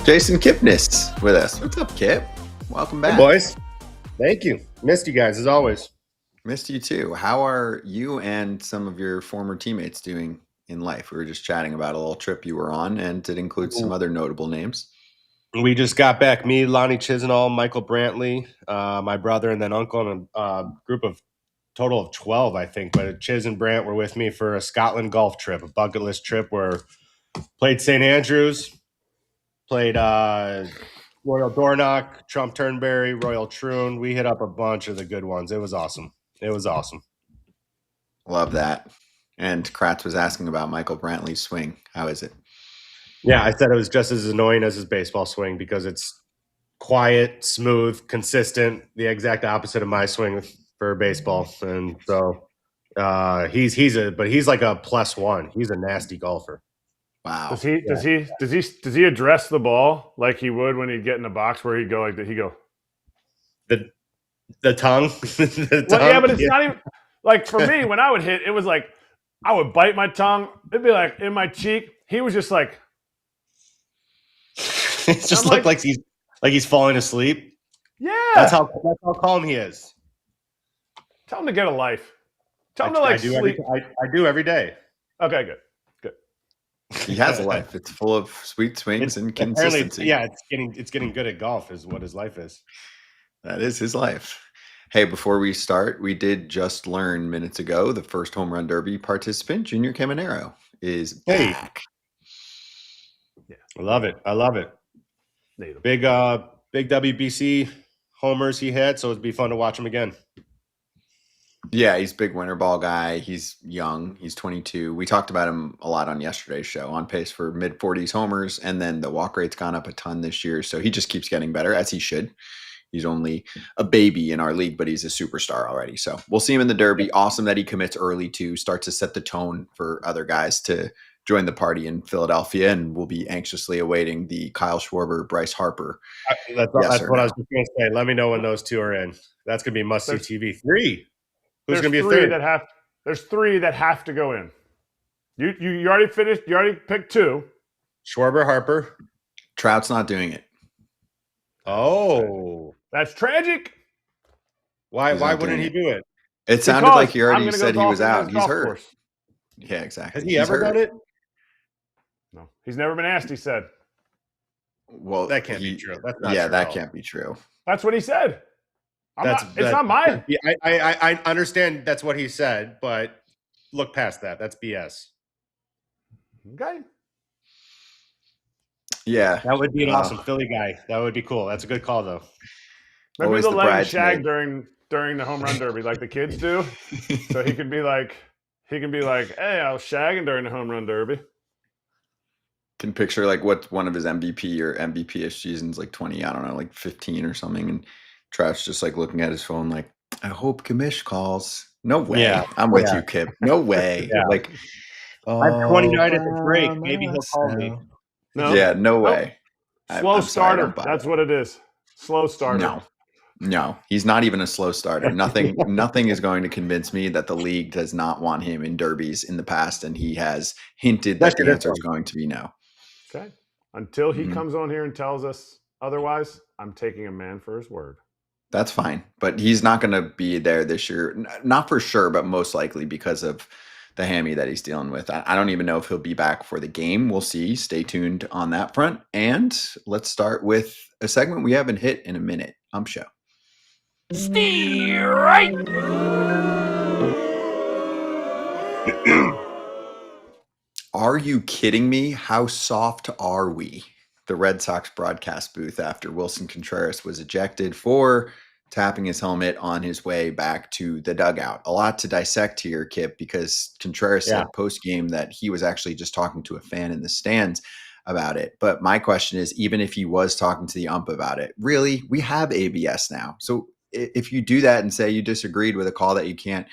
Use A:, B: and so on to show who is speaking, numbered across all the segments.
A: Jason Kipnis with us. What's up, Kip? Welcome back.
B: Hey, boys. Thank you. Missed you guys, as always.
A: Missed you too. How are you and some of your former teammates doing in life? We were just chatting about a little trip you were on, and it includes some other notable names.
B: We just got back, me, Lonnie Chisenhall, Michael Brantley, my brother, and then uncle, and a group of total of 12, I think. But Chis and Brant were with me for a Scotland golf trip, a bucket list trip where played St. Andrews, played Royal Dornoch, Trump Turnberry, Royal Troon. We hit up a bunch of the good ones. It was awesome.
A: Love that. And Kratz was asking about Michael Brantley's swing. How is it?
B: Yeah, I said it was just as annoying as his baseball swing because it's quiet, smooth, consistent, the exact opposite of my swing for baseball. And so he's like a +1. He's a nasty golfer.
A: Wow.
C: Does he address the ball like he would when he'd get in the box where he'd go like that? He go
B: the tongue. The
C: well,
B: tongue?
C: yeah, but it's not even like for me when I would hit, it was like I would bite my tongue. It'd be like in my cheek. He was just like
B: it just looked like he's falling asleep.
C: Yeah.
B: That's how calm he is.
C: Tell him to get a life. Tell him to sleep.
B: I do every day.
C: Okay, good.
A: He has a life. It's full of sweet swings and consistency.
B: Yeah, it's getting good at golf is what his life is.
A: That is his life. Hey, before we start, we did just learn minutes ago the first home run derby participant, Junior Caminero, is back.
B: Yeah, I love it. Big WBC homers he had, so it'd be fun to watch him again.
A: Yeah, he's a big winter ball guy. He's young. He's 22. We talked about him a lot on yesterday's show. On pace for mid-40s homers, and then the walk rate's gone up a ton this year, so he just keeps getting better, as he should. He's only a baby in our league, but he's a superstar already. So we'll see him in the Derby. Awesome that he commits early to start to set the tone for other guys to join the party in Philadelphia, and we'll be anxiously awaiting the Kyle Schwarber, Bryce Harper.
B: That's what I was just going to say. Let me know when those two are in. That's going to be must-see TV. 3. Who's going to be a third?
C: There's 3 that have to go in. You already finished. You already picked 2.
B: Schwarber, Harper.
A: Trout's not doing it.
B: Oh,
C: that's tragic.
B: Why wouldn't he do it?
A: It sounded like he already said he was out. He's hurt.
C: Course.
A: Yeah, exactly.
B: Has he ever done it?
C: No, he's never been asked. He said.
A: Well,
B: that can't be true. That's not
A: true.
B: That
A: can't be true.
C: That's what he said. It's not mine.
B: I understand that's what he said, but look past that. That's BS.
C: Okay.
A: Yeah.
B: That would be an awesome Philly guy. That would be cool. That's a good call, though.
C: Maybe they'll let him shag during the home run derby like the kids do. So he can be like, hey, I was shagging during the home run derby.
A: Can picture like what one of his MVP or MVP-ish seasons, like 20, I don't know, like 15 or something, and Trout's just like looking at his phone like, I hope Kamish calls. No way. Yeah. I'm with you, Kip. No way.
B: Yeah.
A: Like,
B: I'm 29 at the break. Maybe he'll call me.
A: No. Yeah, no way.
C: Slow starter. That's what it is. Slow starter.
A: No, he's not even a slow starter. Nothing is going to convince me that the league does not want him in derbies in the past, and he has hinted that the answer is going to be no.
C: Okay. Until he comes on here and tells us otherwise, I'm taking a man for his word.
A: That's fine, but he's not going to be there this year. Not for sure, but most likely because of the hammy that he's dealing with. I don't even know if he'll be back for the game. We'll see. Stay tuned on that front. And let's start with a segment we haven't hit in a minute. Show.
D: Steer right.
A: Are you kidding me? How soft are we? The Red Sox broadcast booth after Willson Contreras was ejected for tapping his helmet on his way back to the dugout. A lot to dissect here, Kip, because Contreras said post-game that he was actually just talking to a fan in the stands about it. But my question is, even if he was talking to the ump about it, really, we have ABS now. So if you do that and say you disagreed with a call that you can't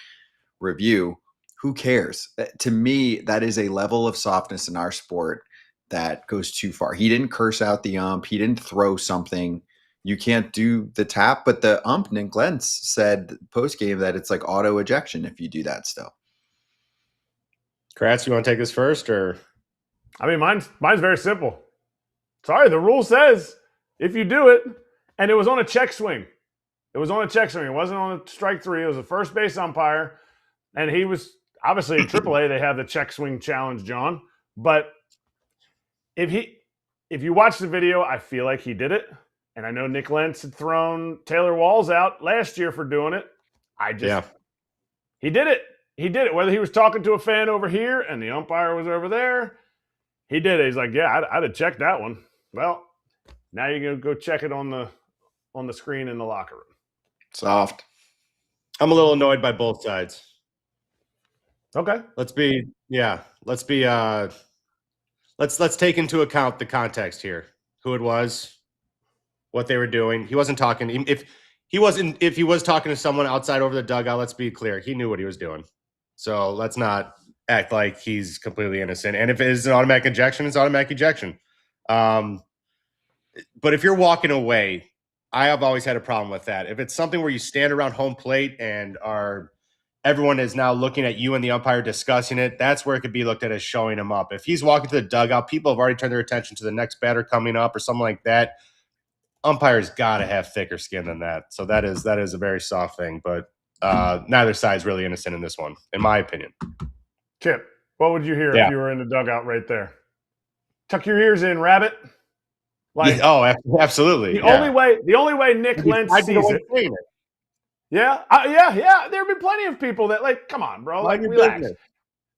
A: review, who cares? To me, that is a level of softness in our sport that goes too far. He didn't curse out the ump. He didn't throw something. You can't do the tap, but the ump, Nic Lentz, said post-game that it's like auto ejection if you do that still.
B: Kratz, you want to take this first? Or
C: I mean, mine's very simple. Sorry, the rule says if you do it, and it was on a check swing. It was on a check swing. It wasn't on a strike three. It was a first base umpire, and he was obviously in AAA. They have the check swing challenge, John. But if you watch the video, I feel like he did it. And I know Nic Lentz had thrown Taylor Walls out last year for doing it. He did it. He did it. Whether he was talking to a fan over here and the umpire was over there, he did it. He's like, yeah, I'd have checked that one. Well, now you're going to go check it on the screen in the locker room.
A: Soft.
B: I'm a little annoyed by both sides.
C: Okay.
B: Let's take into account the context here. Who it was, what they were doing. He wasn't talking. If he was talking to someone outside over the dugout, let's be clear. He knew what he was doing. So let's not act like he's completely innocent. And if it is an automatic ejection, it's automatic ejection. But if you're walking away, I have always had a problem with that. If it's something where you stand around home plate and everyone is now looking at you and the umpire discussing it, that's where it could be looked at as showing him up. If he's walking to the dugout, people have already turned their attention to the next batter coming up or something like that. Umpires got to have thicker skin than that. So that is a very soft thing. But neither side's really innocent in this one, in my opinion.
C: Kip, what would you hear if you were in the dugout right there? Tuck your ears in, rabbit.
B: Like, absolutely.
C: The only way Nic Lentz sees it. Yeah. There have been plenty of people that, like, come on, bro. Like, relax.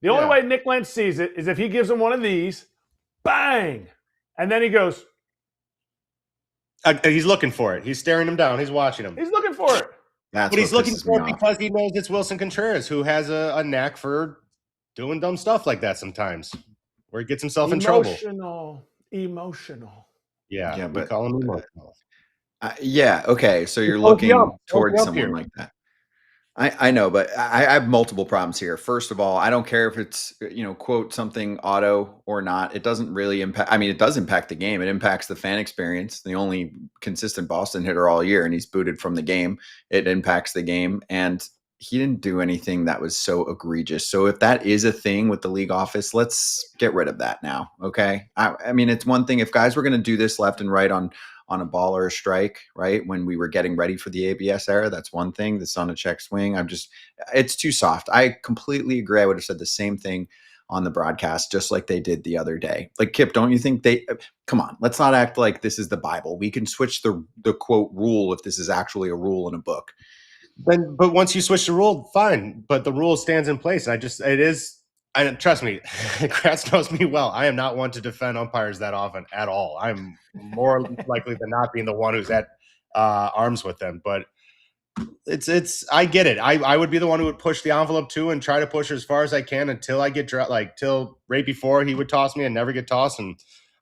C: The only way Nic Lentz sees it is if he gives him one of these, bang, and then he goes.
B: He's looking for it. He's staring him down. He's watching him.
C: He's looking for it.
B: But he's looking for it because he knows it's Willson Contreras, who has a knack for doing dumb stuff like that sometimes, where he gets himself in trouble.
C: Emotional.
B: Yeah, but we call him emotional.
A: Okay. So you're looking towards someone like that. I know, but I have multiple problems here. First of all, I don't care if it's, quote, something auto or not. It doesn't really impact. I mean, it does impact the game. It impacts the fan experience. The only consistent Boston hitter all year, and he's booted from the game. It impacts the game. And he didn't do anything that was so egregious. So if that is a thing with the league office, let's get rid of that now. Okay. I mean, it's one thing if guys were going to do this left and right on a ball or a strike, right? When we were getting ready for the ABS era, that's one thing. This on a check swing. It's too soft. I completely agree. I would have said the same thing on the broadcast, just like they did the other day. Like, Kip, don't you think come on, let's not act like this is the Bible. We can switch the quote rule if this is actually a rule in a book.
B: But once you switch the rule, fine. But the rule stands in place. Trust me, Kratz knows me well. I am not one to defend umpires that often at all. I'm more likely than not being the one who's at arms with them. But I get it. I would be the one who would push the envelope too and try to push as far as I can until I get till right before he would toss me and never get tossed. And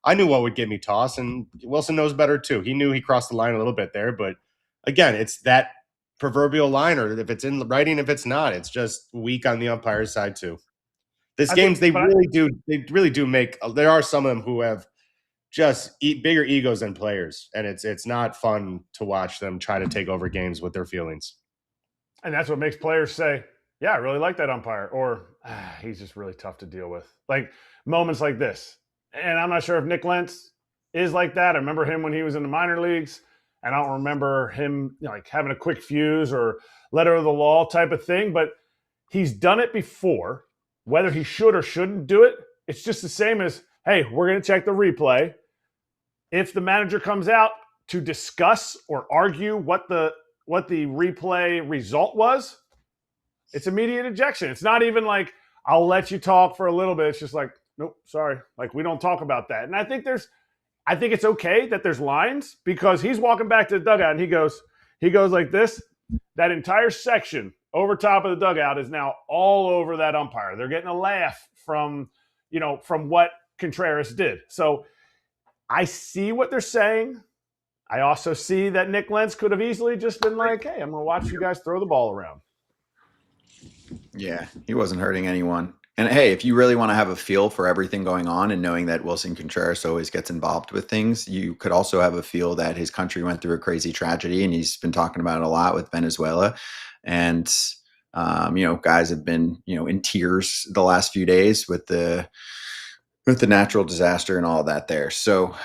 B: I knew what would get me tossed. And Willson knows better too. He knew he crossed the line a little bit there. But again, it's that proverbial line, or if it's in writing, if it's not, it's just weak on the umpire's side too. They really do make. There are some of them who have just bigger egos than players, and it's not fun to watch them try to take over games with their feelings.
C: And that's what makes players say, "Yeah, I really like that umpire," or "He's just really tough to deal with." Like moments like this, and I'm not sure if Nic Lentz is like that. I remember him when he was in the minor leagues, and I don't remember him like having a quick fuse or letter of the law type of thing. But he's done it before. Whether he should or shouldn't do it, it's just the same as, hey, we're going to check the replay. If the manager comes out to discuss or argue what the replay result was, it's immediate ejection. It's not even like, I'll let you talk for a little bit. It's just like, nope, sorry. Like, we don't talk about that. And I think it's okay that there's lines, because he's walking back to the dugout and he goes like this. That entire section over top of the dugout is now all over that umpire. They're getting a laugh from what Contreras did. So I see what they're saying. I also see that Nic Lentz could have easily just been like, hey, I'm going to watch you guys throw the ball around.
A: Yeah, he wasn't hurting anyone. And hey, if you really want to have a feel for everything going on and knowing that Willson Contreras always gets involved with things, you could also have a feel that his country went through a crazy tragedy, and he's been talking about it a lot with Venezuela. And, guys have been, in tears the last few days with the natural disaster and all of that there. So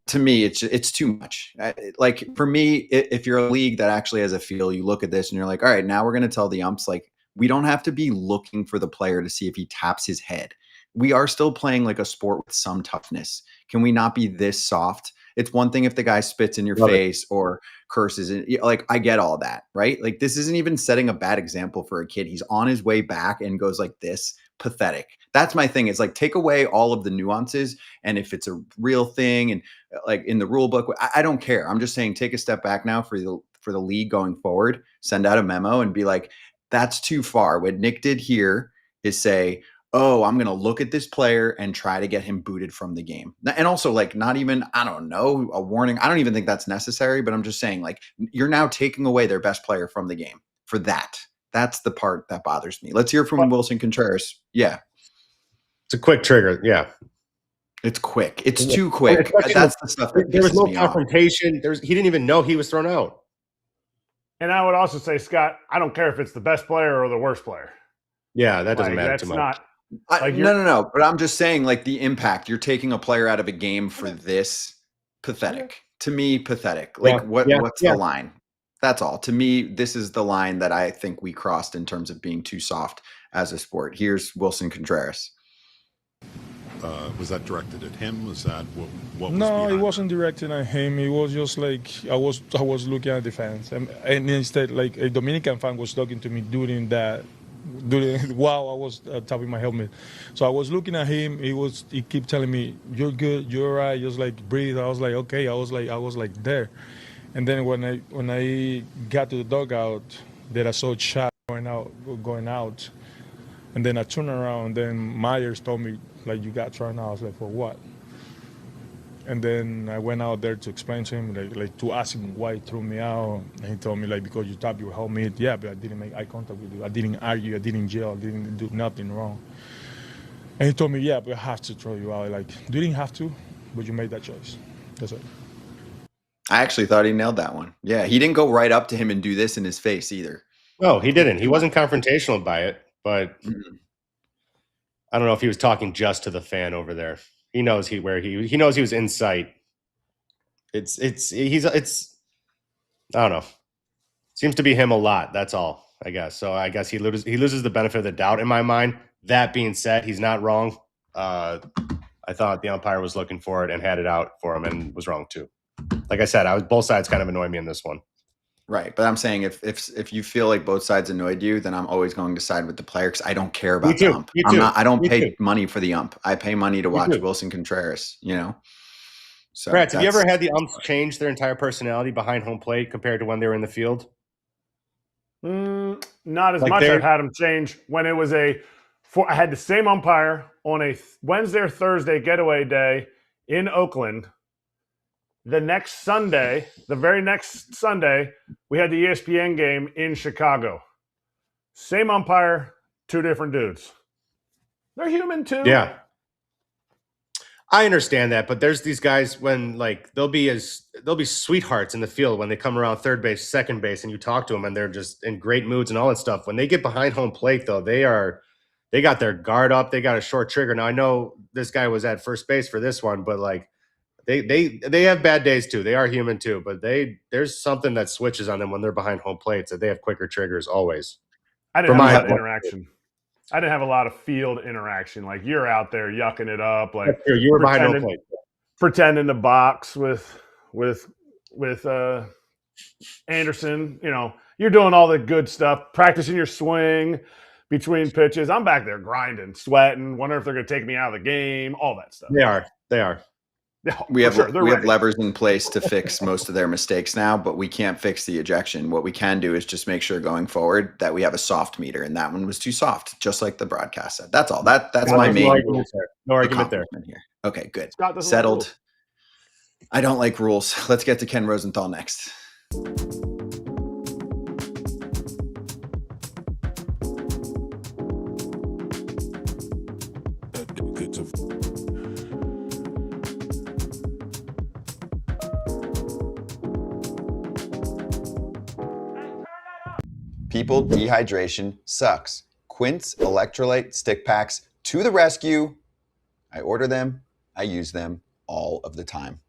A: to me, it's too much. Like for me, if you're a league that actually has a feel, you look at this and you're like, all right, now we're going to tell the umps, like, we don't have to be looking for the player to see if he taps his head. We are still playing like a sport with some toughness. Can we not be this soft? It's one thing if the guy spits in your face or curses. Like, I get all that, right? Like, this isn't even setting a bad example for a kid. He's on his way back and goes like this. Pathetic. That's my thing. It's like, take away all of the nuances. And if it's a real thing and like in the rule book, I don't care. I'm just saying, take a step back now for the league going forward. Send out a memo and be like, that's too far. What Nick did here is say, oh, I'm going to look at this player and try to get him booted from the game. And also, like, not even, I don't know, a warning. I don't even think that's necessary, but I'm just saying, like, you're now taking away their best player from the game for that. That's the part that bothers me. Let's hear from Willson Contreras. Yeah.
B: It's a quick trigger. Yeah.
A: It's quick. It's too quick. That's the stuff that
B: there was no
A: pisses me
B: confrontation. He didn't even know he was thrown out.
C: And I would also say, Scott, I don't care if it's the best player or the worst player.
B: Yeah, that doesn't matter too much.
A: No. But I'm just saying, like, the impact. You're taking a player out of a game for this. Pathetic. To me, pathetic. Like, what's the line? That's all. To me, this is the line that I think we crossed in terms of being too soft as a sport. Here's Willson Contreras.
D: Was that directed at him? Was that what was
E: No, it wasn't
D: that?
E: directed at him. It was just like I was looking at the fans, and instead, like a Dominican fan was talking to me while I was tapping my helmet. So I was looking at him. He kept telling me, "You're good. You're all right." Just like breathe. I was like, okay. I was like there, and then when I got to the dugout, then I saw a shot going out, and then I turned around. And then Myers told me, like, you got thrown out. I was like, for what? And then I went out there to explain to him, like to ask him why he threw me out. And he told me, like, because you tapped your helmet. Yeah, but I didn't make eye contact with you. I didn't argue. I didn't yell. I didn't do nothing wrong. And he told me, yeah, but I have to throw you out. Like, you didn't have to, but you made that choice. That's it.
A: I actually thought he nailed that one. Yeah, he didn't go right up to him and do this in his face either.
B: No, he didn't. He wasn't confrontational by it, but I don't know if he was talking just to the fan over there. He knows he knows he was in sight. It's I don't know. Seems to be him a lot. That's all, I guess. So I guess he loses the benefit of the doubt in my mind. That being said, he's not wrong. I thought the umpire was looking for it and had it out for him and was wrong too. Like I said, both sides kind of annoy me in this one.
A: Right, but I'm saying if you feel like both sides annoyed you, then I'm always going to side with the player because I don't care about the ump. I don't pay money for the ump. I pay money to watch Willson Contreras. You know. So,
B: Kratz, have you ever had the umps change their entire personality behind home plate compared to when they were in the field?
C: Not as much. I've had them change when it was I had the same umpire on a Wednesday or Thursday getaway day in Oakland. The very next Sunday, we had the ESPN game in Chicago. Same umpire, two different dudes. They're human too.
B: Yeah. I understand that, but there's these guys when like they'll be sweethearts in the field when they come around third base, second base, and you talk to them and they're just in great moods and all that stuff. When they get behind home plate, though, they got their guard up, they got a short trigger. Now I know this guy was at first base for this one, but like they have bad days too. They are human too, but there's something that switches on them when they're behind home plate, so they have quicker triggers always.
C: I didn't have a lot of interaction. I didn't have a lot of field interaction. Like you're out there yucking it up, like
B: you were behind home plate,
C: pretending to box with Anderson. You know, you're doing all the good stuff, practicing your swing between pitches. I'm back there grinding, sweating, wondering if they're going to take me out of the game. All that stuff.
B: They are.
C: Yeah,
A: we have levers in place to fix most of their mistakes now, but we can't fix the ejection. What we can do is just make sure going forward that we have a soft meter, and that one was too soft, just like the broadcast said. That's all. That's my main
B: no argument there.
A: Here. Okay, good. Settled. I don't like rules. Let's get to Ken Rosenthal next. People, dehydration sucks. Quince electrolyte stick packs to the rescue. I order them. I use them all of the time.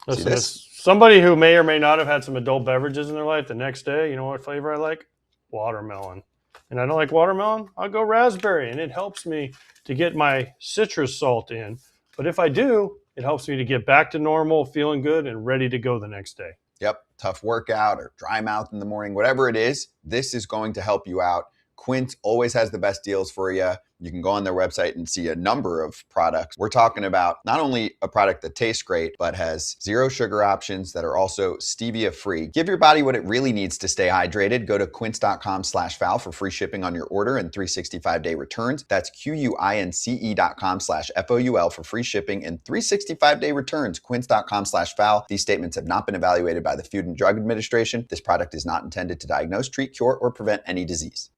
C: Listen,
A: this?
C: as somebody who may or may not have had some adult beverages in their life, the next day, you know what flavor I like? Watermelon. And I don't like watermelon, I'll go raspberry, and it helps me to get my citrus salt in. But if I do, it helps me to get back to normal, feeling good, and ready to go the next day.
A: Yep, tough workout or dry mouth in the morning, whatever it is, this is going to help you out. Quint always has the best deals for you. You can go on their website and see a number of products. We're talking about not only a product that tastes great, but has zero sugar options that are also stevia free. Give your body what it really needs to stay hydrated. Go to quince.com/foul for free shipping on your order and 365-day returns. That's QUINCE.com/FOUL for free shipping and 365-day returns. Quince.com/foul. These statements have not been evaluated by the Food and Drug Administration. This product is not intended to diagnose, treat, cure, or prevent any disease.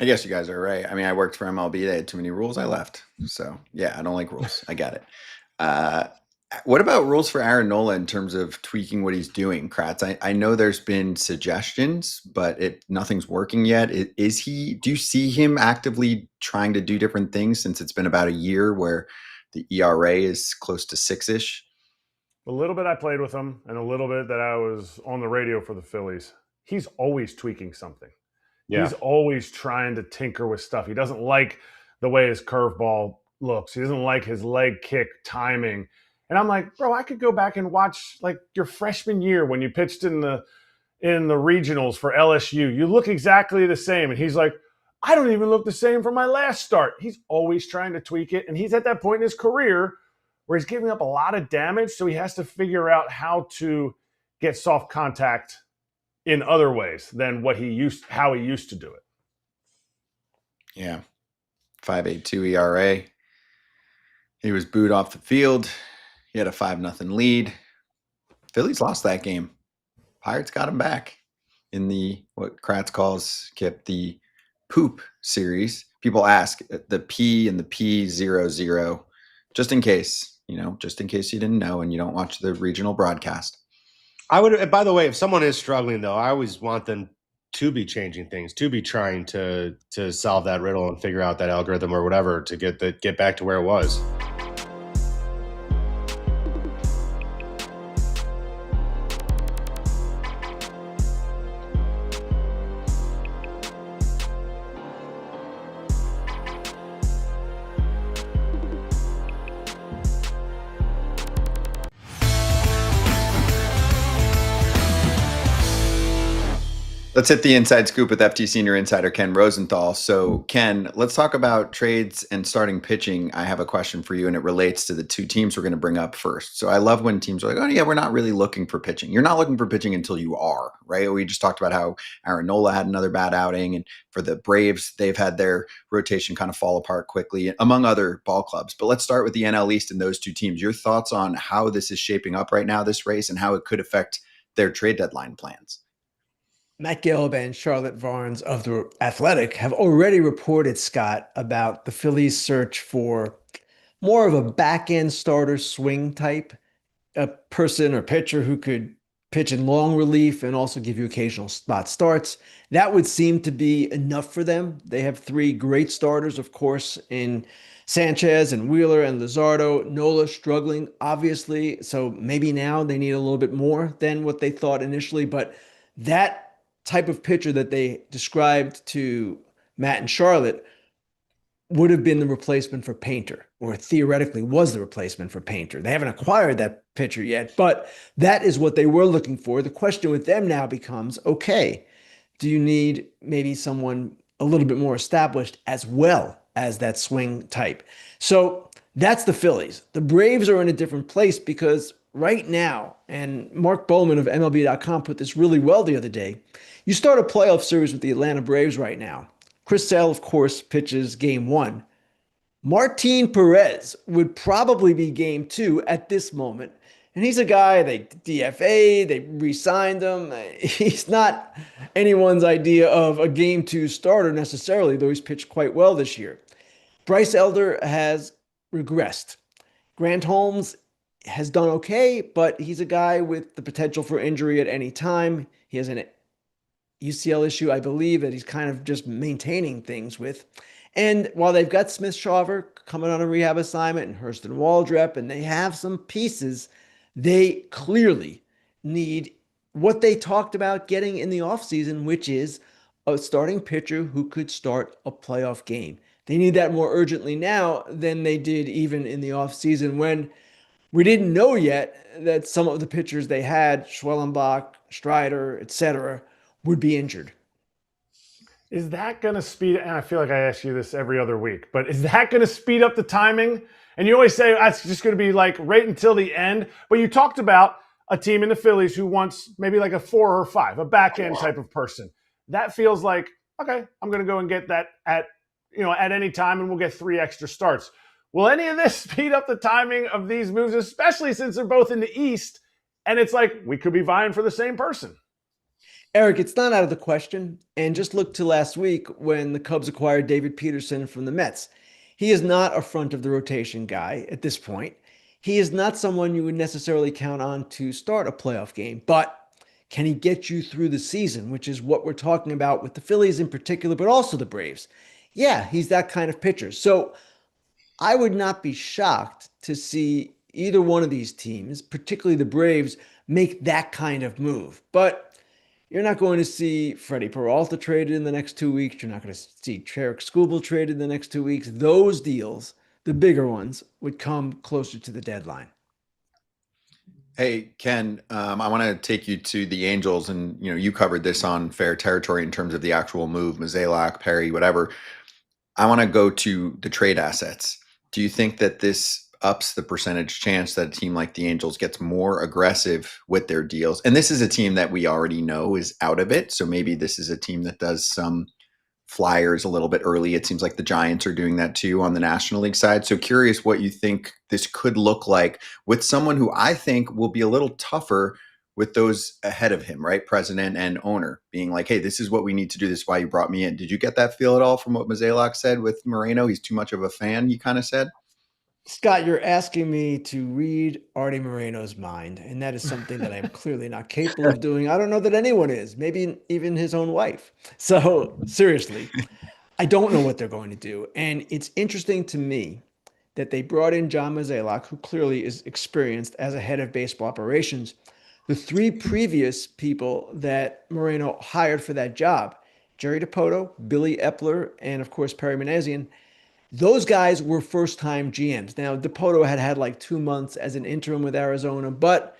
A: I guess you guys are right. I mean, I worked for MLB. They had too many rules. I left. So, yeah, I don't like rules. I get it. What about rules for Aaron Nola in terms of tweaking what he's doing, Kratz? I know there's been suggestions, but nothing's working yet. Do you see him actively trying to do different things since it's been about a year where the ERA is close to 6-ish?
C: A little bit I played with him and a little bit that I was on the radio for the Phillies. He's always tweaking something. Yeah. He's always trying to tinker with stuff. He doesn't like the way his curveball looks. He doesn't like his leg kick timing. And I'm like, bro, I could go back and watch like your freshman year when you pitched in the regionals for LSU. You look exactly the same. And he's like, I don't even look the same from my last start. He's always trying to tweak it. And he's at that point in his career where he's giving up a lot of damage. So he has to figure out how to get soft contact in other ways than how he used to do it.
A: Yeah. 5.82 ERA. He was booed off the field. He had a 5-0 lead. Phillies lost that game. Pirates got him back in the, what Kratz calls, Kip, the poop series. People ask the P and the P00, just in case you didn't know and you don't watch the regional broadcast.
B: I would, by the way, if someone is struggling, though, I always want them to be changing things, to be trying to solve that riddle and figure out that algorithm or whatever to get back to where it was.
A: Let's hit the inside scoop with FT Senior Insider Ken Rosenthal. So, Ken, let's talk about trades and starting pitching. I have a question for you, and it relates to the two teams we're going to bring up first. So I love when teams are like, oh, yeah, we're not really looking for pitching. You're not looking for pitching until you are, right? We just talked about how Aaron Nola had another bad outing, and for the Braves, they've had their rotation kind of fall apart quickly, among other ball clubs. But let's start with the NL East and those two teams. Your thoughts on how this is shaping up right now, this race, and how it could affect their trade deadline plans?
F: Matt Gelb and Charlotte Varnes of The Athletic have already reported, Scott, about the Phillies' search for more of a back-end starter swing type, a person or pitcher who could pitch in long relief and also give you occasional spot starts. That would seem to be enough for them. They have three great starters, of course, in Sanchez and Wheeler and Luzardo. Nola struggling, obviously, so maybe now they need a little bit more than what they thought initially, but that type of pitcher that they described to Matt and Charlotte would have been the replacement for Painter, or theoretically was the replacement for Painter. They haven't acquired that pitcher yet, but that is what they were looking for. The question with them now becomes, okay, do you need maybe someone a little bit more established as well as that swing type? So that's the Phillies. The Braves are in a different place because right now, and Mark Bowman of MLB.com put this really well the other day, you start a playoff series with the Atlanta Braves right now. Chris Sale, of course, pitches game one. Martin Perez would probably be game two at this moment. And he's a guy, they DFA, they re-signed him. He's not anyone's idea of a game two starter necessarily, though he's pitched quite well this year. Bryce Elder has regressed. Grant Holmes has done okay, but he's a guy with the potential for injury at any time. He has an UCL issue, I believe, that he's kind of just maintaining things with. And while they've got Smith Shawver coming on a rehab assignment, and Hurston Waldrep, and they have some pieces. They clearly need what they talked about getting in the offseason, which is a starting pitcher who could start a playoff game. They need that more urgently now than they did even in the offseason when we didn't know yet that some of the pitchers they had, Schwellenbach, Strider, etc., would be injured.
C: Is that going to speed, and I feel like I ask you this every other week, but is that going to speed up the timing? And you always say that's just going to be like right until the end. But you talked about a team in the Phillies who wants maybe like a 4 or 5, a back end type of person. That feels like, okay, I'm going to go and get that at any time, and we'll get 3 extra starts. Will any of this speed up the timing of these moves, especially since they're both in the East, and it's like we could be vying for the same person?
F: Erik, it's not out of the question. And just look to last week when the Cubs acquired David Peterson from the Mets. He is not a front of the rotation guy at this point. He is not someone you would necessarily count on to start a playoff game, but can he get you through the season, which is what we're talking about with the Phillies in particular, but also the Braves. Yeah, he's that kind of pitcher. So I would not be shocked to see either one of these teams, particularly the Braves, make that kind of move. But you're not going to see Freddie Peralta traded in the next 2 weeks. You're not going to see Tarek Skubal traded in the next 2 weeks. Those deals, the bigger ones, would come closer to the deadline.
A: Hey, Ken, I want to take you to the Angels, and you covered this on Fair Territory in terms of the actual move, Mozeliak, Perry, whatever. I want to go to the trade assets. Do you think that this ups the percentage chance that a team like the Angels gets more aggressive with their deals? And this is a team that we already know is out of it. So maybe this is a team that does some flyers a little bit early. It seems like the Giants are doing that too on the National League side. So curious what you think this could look like with someone who I think will be a little tougher with those ahead of him, right? President and owner being like, hey, this is what we need to do. This is why you brought me in. Did you get that feel at all from what Mozeliak said with Moreno? He's too much of a fan, he kind of said.
F: Scott, you're asking me to read Artie Moreno's mind, and that is something that I'm clearly not capable of doing. I don't know that anyone is, maybe even his own wife. So seriously, I don't know what they're going to do. And it's interesting to me that they brought in John Mozeliak, who clearly is experienced as a head of baseball operations. The 3 previous people that Moreno hired for that job, Jerry Dipoto, Billy Epler, and of course, Perry Minasian, those guys were first-time GMs. Now, Dipoto had like 2 months as an interim with Arizona, but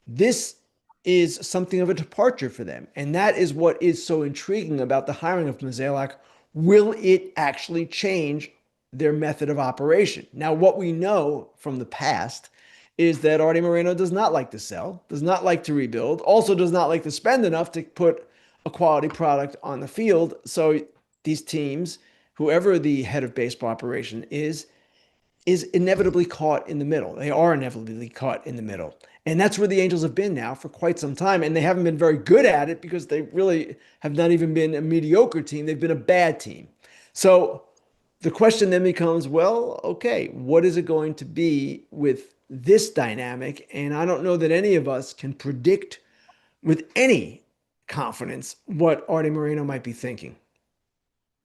F: this is something of a departure for them. And that is what is so intriguing about the hiring of Mozeliak. Will it actually change their method of operation? Now, what we know from the past is that Artie Moreno does not like to sell, does not like to rebuild, also does not like to spend enough to put a quality product on the field. So these teams, whoever the head of baseball operation is inevitably caught in the middle. They are inevitably caught in the middle. And that's where the Angels have been now for quite some time. And they haven't been very good at it because they really have not even been a mediocre team. They've been a bad team. So the question then becomes, well, okay, what is it going to be with this dynamic? And I don't know that any of us can predict with any confidence what Artie Moreno might be thinking.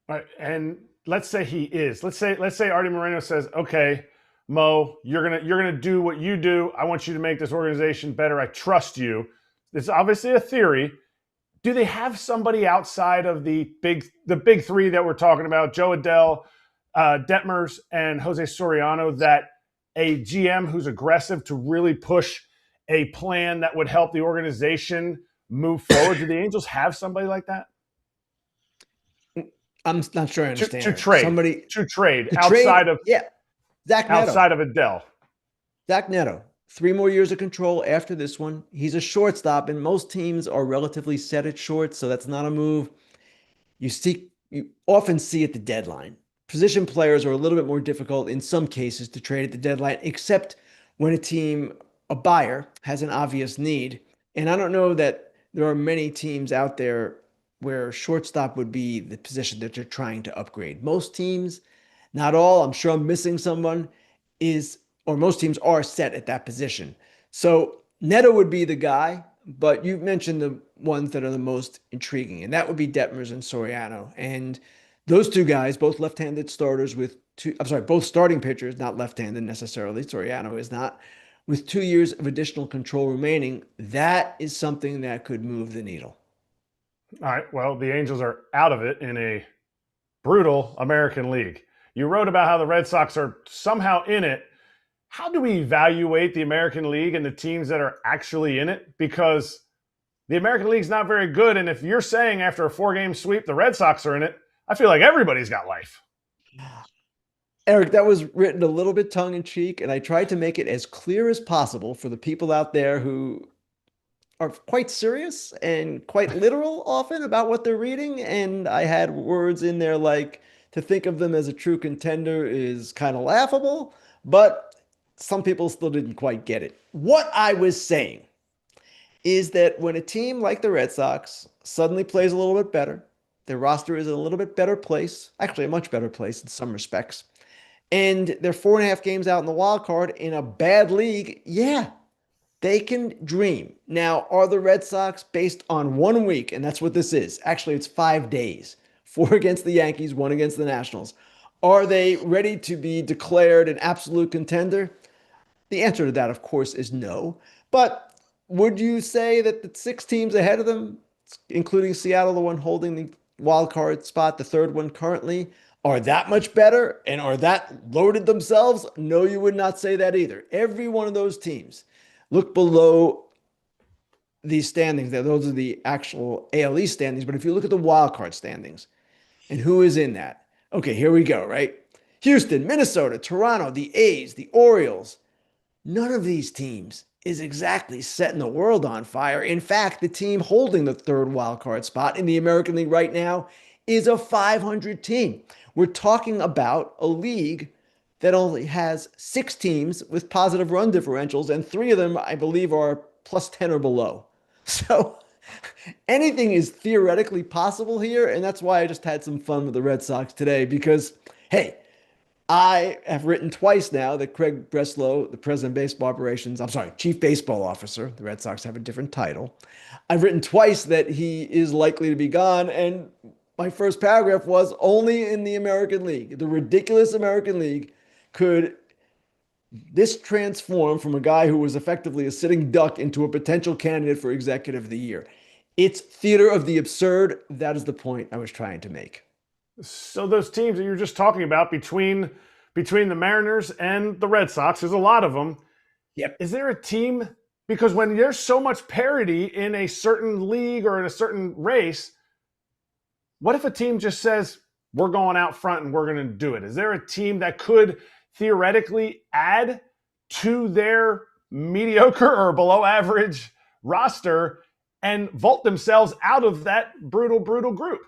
C: All right, and let's say he is. Let's say Artie Moreno says, "Okay, Mo, you're gonna do what you do. I want you to make this organization better. I trust you." It's obviously a theory. Do they have somebody outside of the big 3 that we're talking about, Joe Adell, Detmers, and Jose Soriano, that a GM who's aggressive to really push a plan that would help the organization move forward? Do the Angels have somebody like that?
F: I'm not sure I understand.
C: To trade outside of
F: Zach Neto.
C: Outside of Adele.
F: Zach Neto, 3 more years of control after this one. He's a shortstop, and most teams are relatively set at short, so that's not a move you often see at the deadline. Position players are a little bit more difficult in some cases to trade at the deadline, except when a buyer has an obvious need. And I don't know that there are many teams out there where shortstop would be the position that they're trying to upgrade. Most teams, not all, I'm sure I'm missing someone, most teams are set at that position. So Neto would be the guy, but you mentioned the ones that are the most intriguing, and that would be Detmers and Soriano. And Those two guys, both left-handed starters with both starting pitchers, not left-handed necessarily. Soriano is not, with 2 years of additional control remaining. That is something that could move the needle.
C: All right. Well, the Angels are out of it in a brutal American League. You wrote about how the Red Sox are somehow in it. How do we evaluate the American League and the teams that are actually in it? Because the American League's not very good. And if you're saying after a 4-game sweep, the Red Sox are in it, I feel like everybody's got life.
F: Erik, that was written a little bit tongue-in-cheek, and I tried to make it as clear as possible for the people out there who are quite serious and quite literal often about what they're reading. And I had words in there like, to think of them as a true contender is kind of laughable, but some people still didn't quite get it. What I was saying is that when a team like the Red Sox suddenly plays a little bit better, their roster is in a little bit better place, actually a much better place in some respects, and they're 4.5 games out in the wild card in a bad league, yeah, they can dream. Now, are the Red Sox, based on 1 week, and that's what this is, actually it's 5 days, 4 against the Yankees, 1 against the Nationals, are they ready to be declared an absolute contender? The answer to that, of course, is no. But would you say that the 6 teams ahead of them, including Seattle, the one holding the wild card spot, the third one currently, are that much better and are that loaded themselves? No, you would not say that either. Every one of those teams, look below these standings. Those are the actual AL East standings. But if you look at the wild card standings and who is in that, okay, here we go, right? Houston, Minnesota, Toronto, the A's, the Orioles. None of these teams is exactly setting the world on fire. In fact, the team holding the third wild card spot in the American League right now is a 500 team. We're talking about a league that only has 6 teams with positive run differentials, and 3 of them, I believe, are plus 10 or below. So anything is theoretically possible here, and that's why I just had some fun with the Red Sox today because, hey, I have written twice now that Craig Breslow, the president of baseball operations, chief baseball officer, the Red Sox have a different title. I've written twice that he is likely to be gone, and my first paragraph was only in the American League, the ridiculous American League, could this transform from a guy who was effectively a sitting duck into a potential candidate for executive of the year. It's theater of the absurd. That is the point I was trying to make.
C: So those teams that you were just talking about between the Mariners and the Red Sox, there's a lot of them.
F: Yep.
C: Is there a team, because when there's so much parity in a certain league or in a certain race, what if a team just says, we're going out front and we're going to do it? Is there a team that could theoretically add to their mediocre or below average roster and vault themselves out of that brutal group?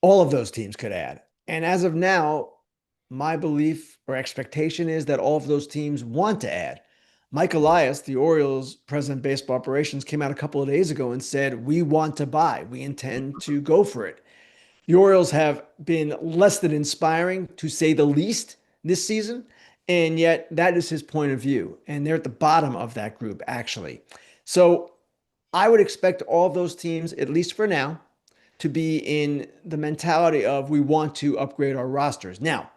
F: All of those teams could add. And as of now, my belief or expectation is that all of those teams want to add. Mike Elias, the Orioles president of baseball operations, came out a couple of days ago and said, we want to buy. We intend to go for it. The Orioles have been less than inspiring, to say the least, this season. And yet that is his point of view. And they're at the bottom of that group, actually. So I would expect all of those teams, at least for now, to be in the mentality of we want to upgrade our rosters. Now,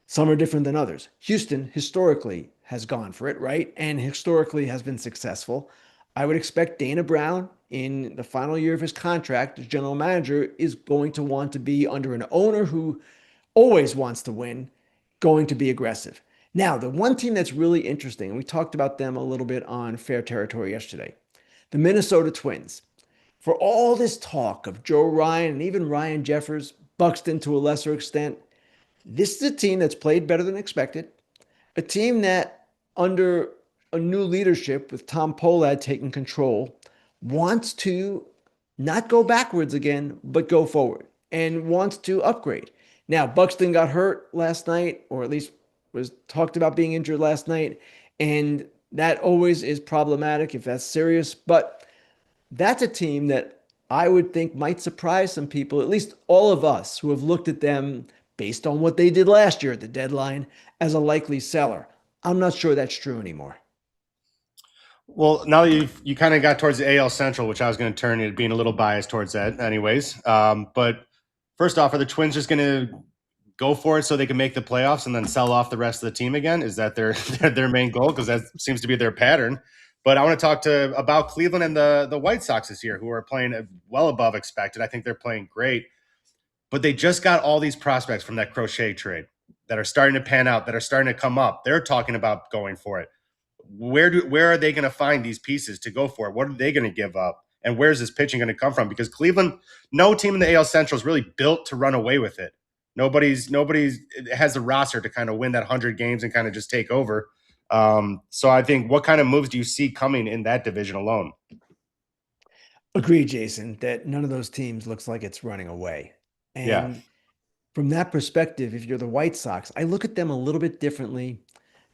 F: some are different than others. Houston historically has gone for it, right? And historically has been successful. I would expect Dana Brown in the final year of his contract as general manager is going to want to be under an owner who always wants to win, going to be aggressive. Now, the one team that's really interesting, and we talked about them a little bit on Fair Territory yesterday, the Minnesota Twins. For all this talk of Joe Ryan and even Ryan Jeffers, Buxton to a lesser extent, this is a team that's played better than expected. A team that, under a new leadership with Tom Pohlad taking control, wants to not go backwards again, but go forward and wants to upgrade. Now, Buxton got hurt last night, or at least was talked about being injured last night, and that always is problematic if that's serious. But that's a team that I would think might surprise some people, at least all of us who have looked at them based on what they did last year at the deadline as a likely seller. I'm not sure that's true anymore.
B: Well, now that you kind of got towards the AL Central, which I was going to turn into being a little biased towards that anyways. But First off, are the Twins just going to go for it so they can make the playoffs and then sell off the rest of the team again? Is that their main goal? Because that seems to be their pattern. But I want to talk about Cleveland and the White Sox this year, who are playing well above expected. I think they're playing great. But they just got all these prospects from that Crochet trade that are starting to pan out, that are starting to come up. They're talking about going for it. Where are they going to find these pieces to go for it? What are they going to give up? And where's this pitching going to come from? Because Cleveland, no team in the AL Central is really built to run away with it. Nobody's has the roster to kind of win that 100 games and kind of just take over. So I think, what kind of moves do you see coming in that division alone?
F: Agreed, Jason, that none of those teams looks like it's running away. And from that perspective, if you're the White Sox, I look at them a little bit differently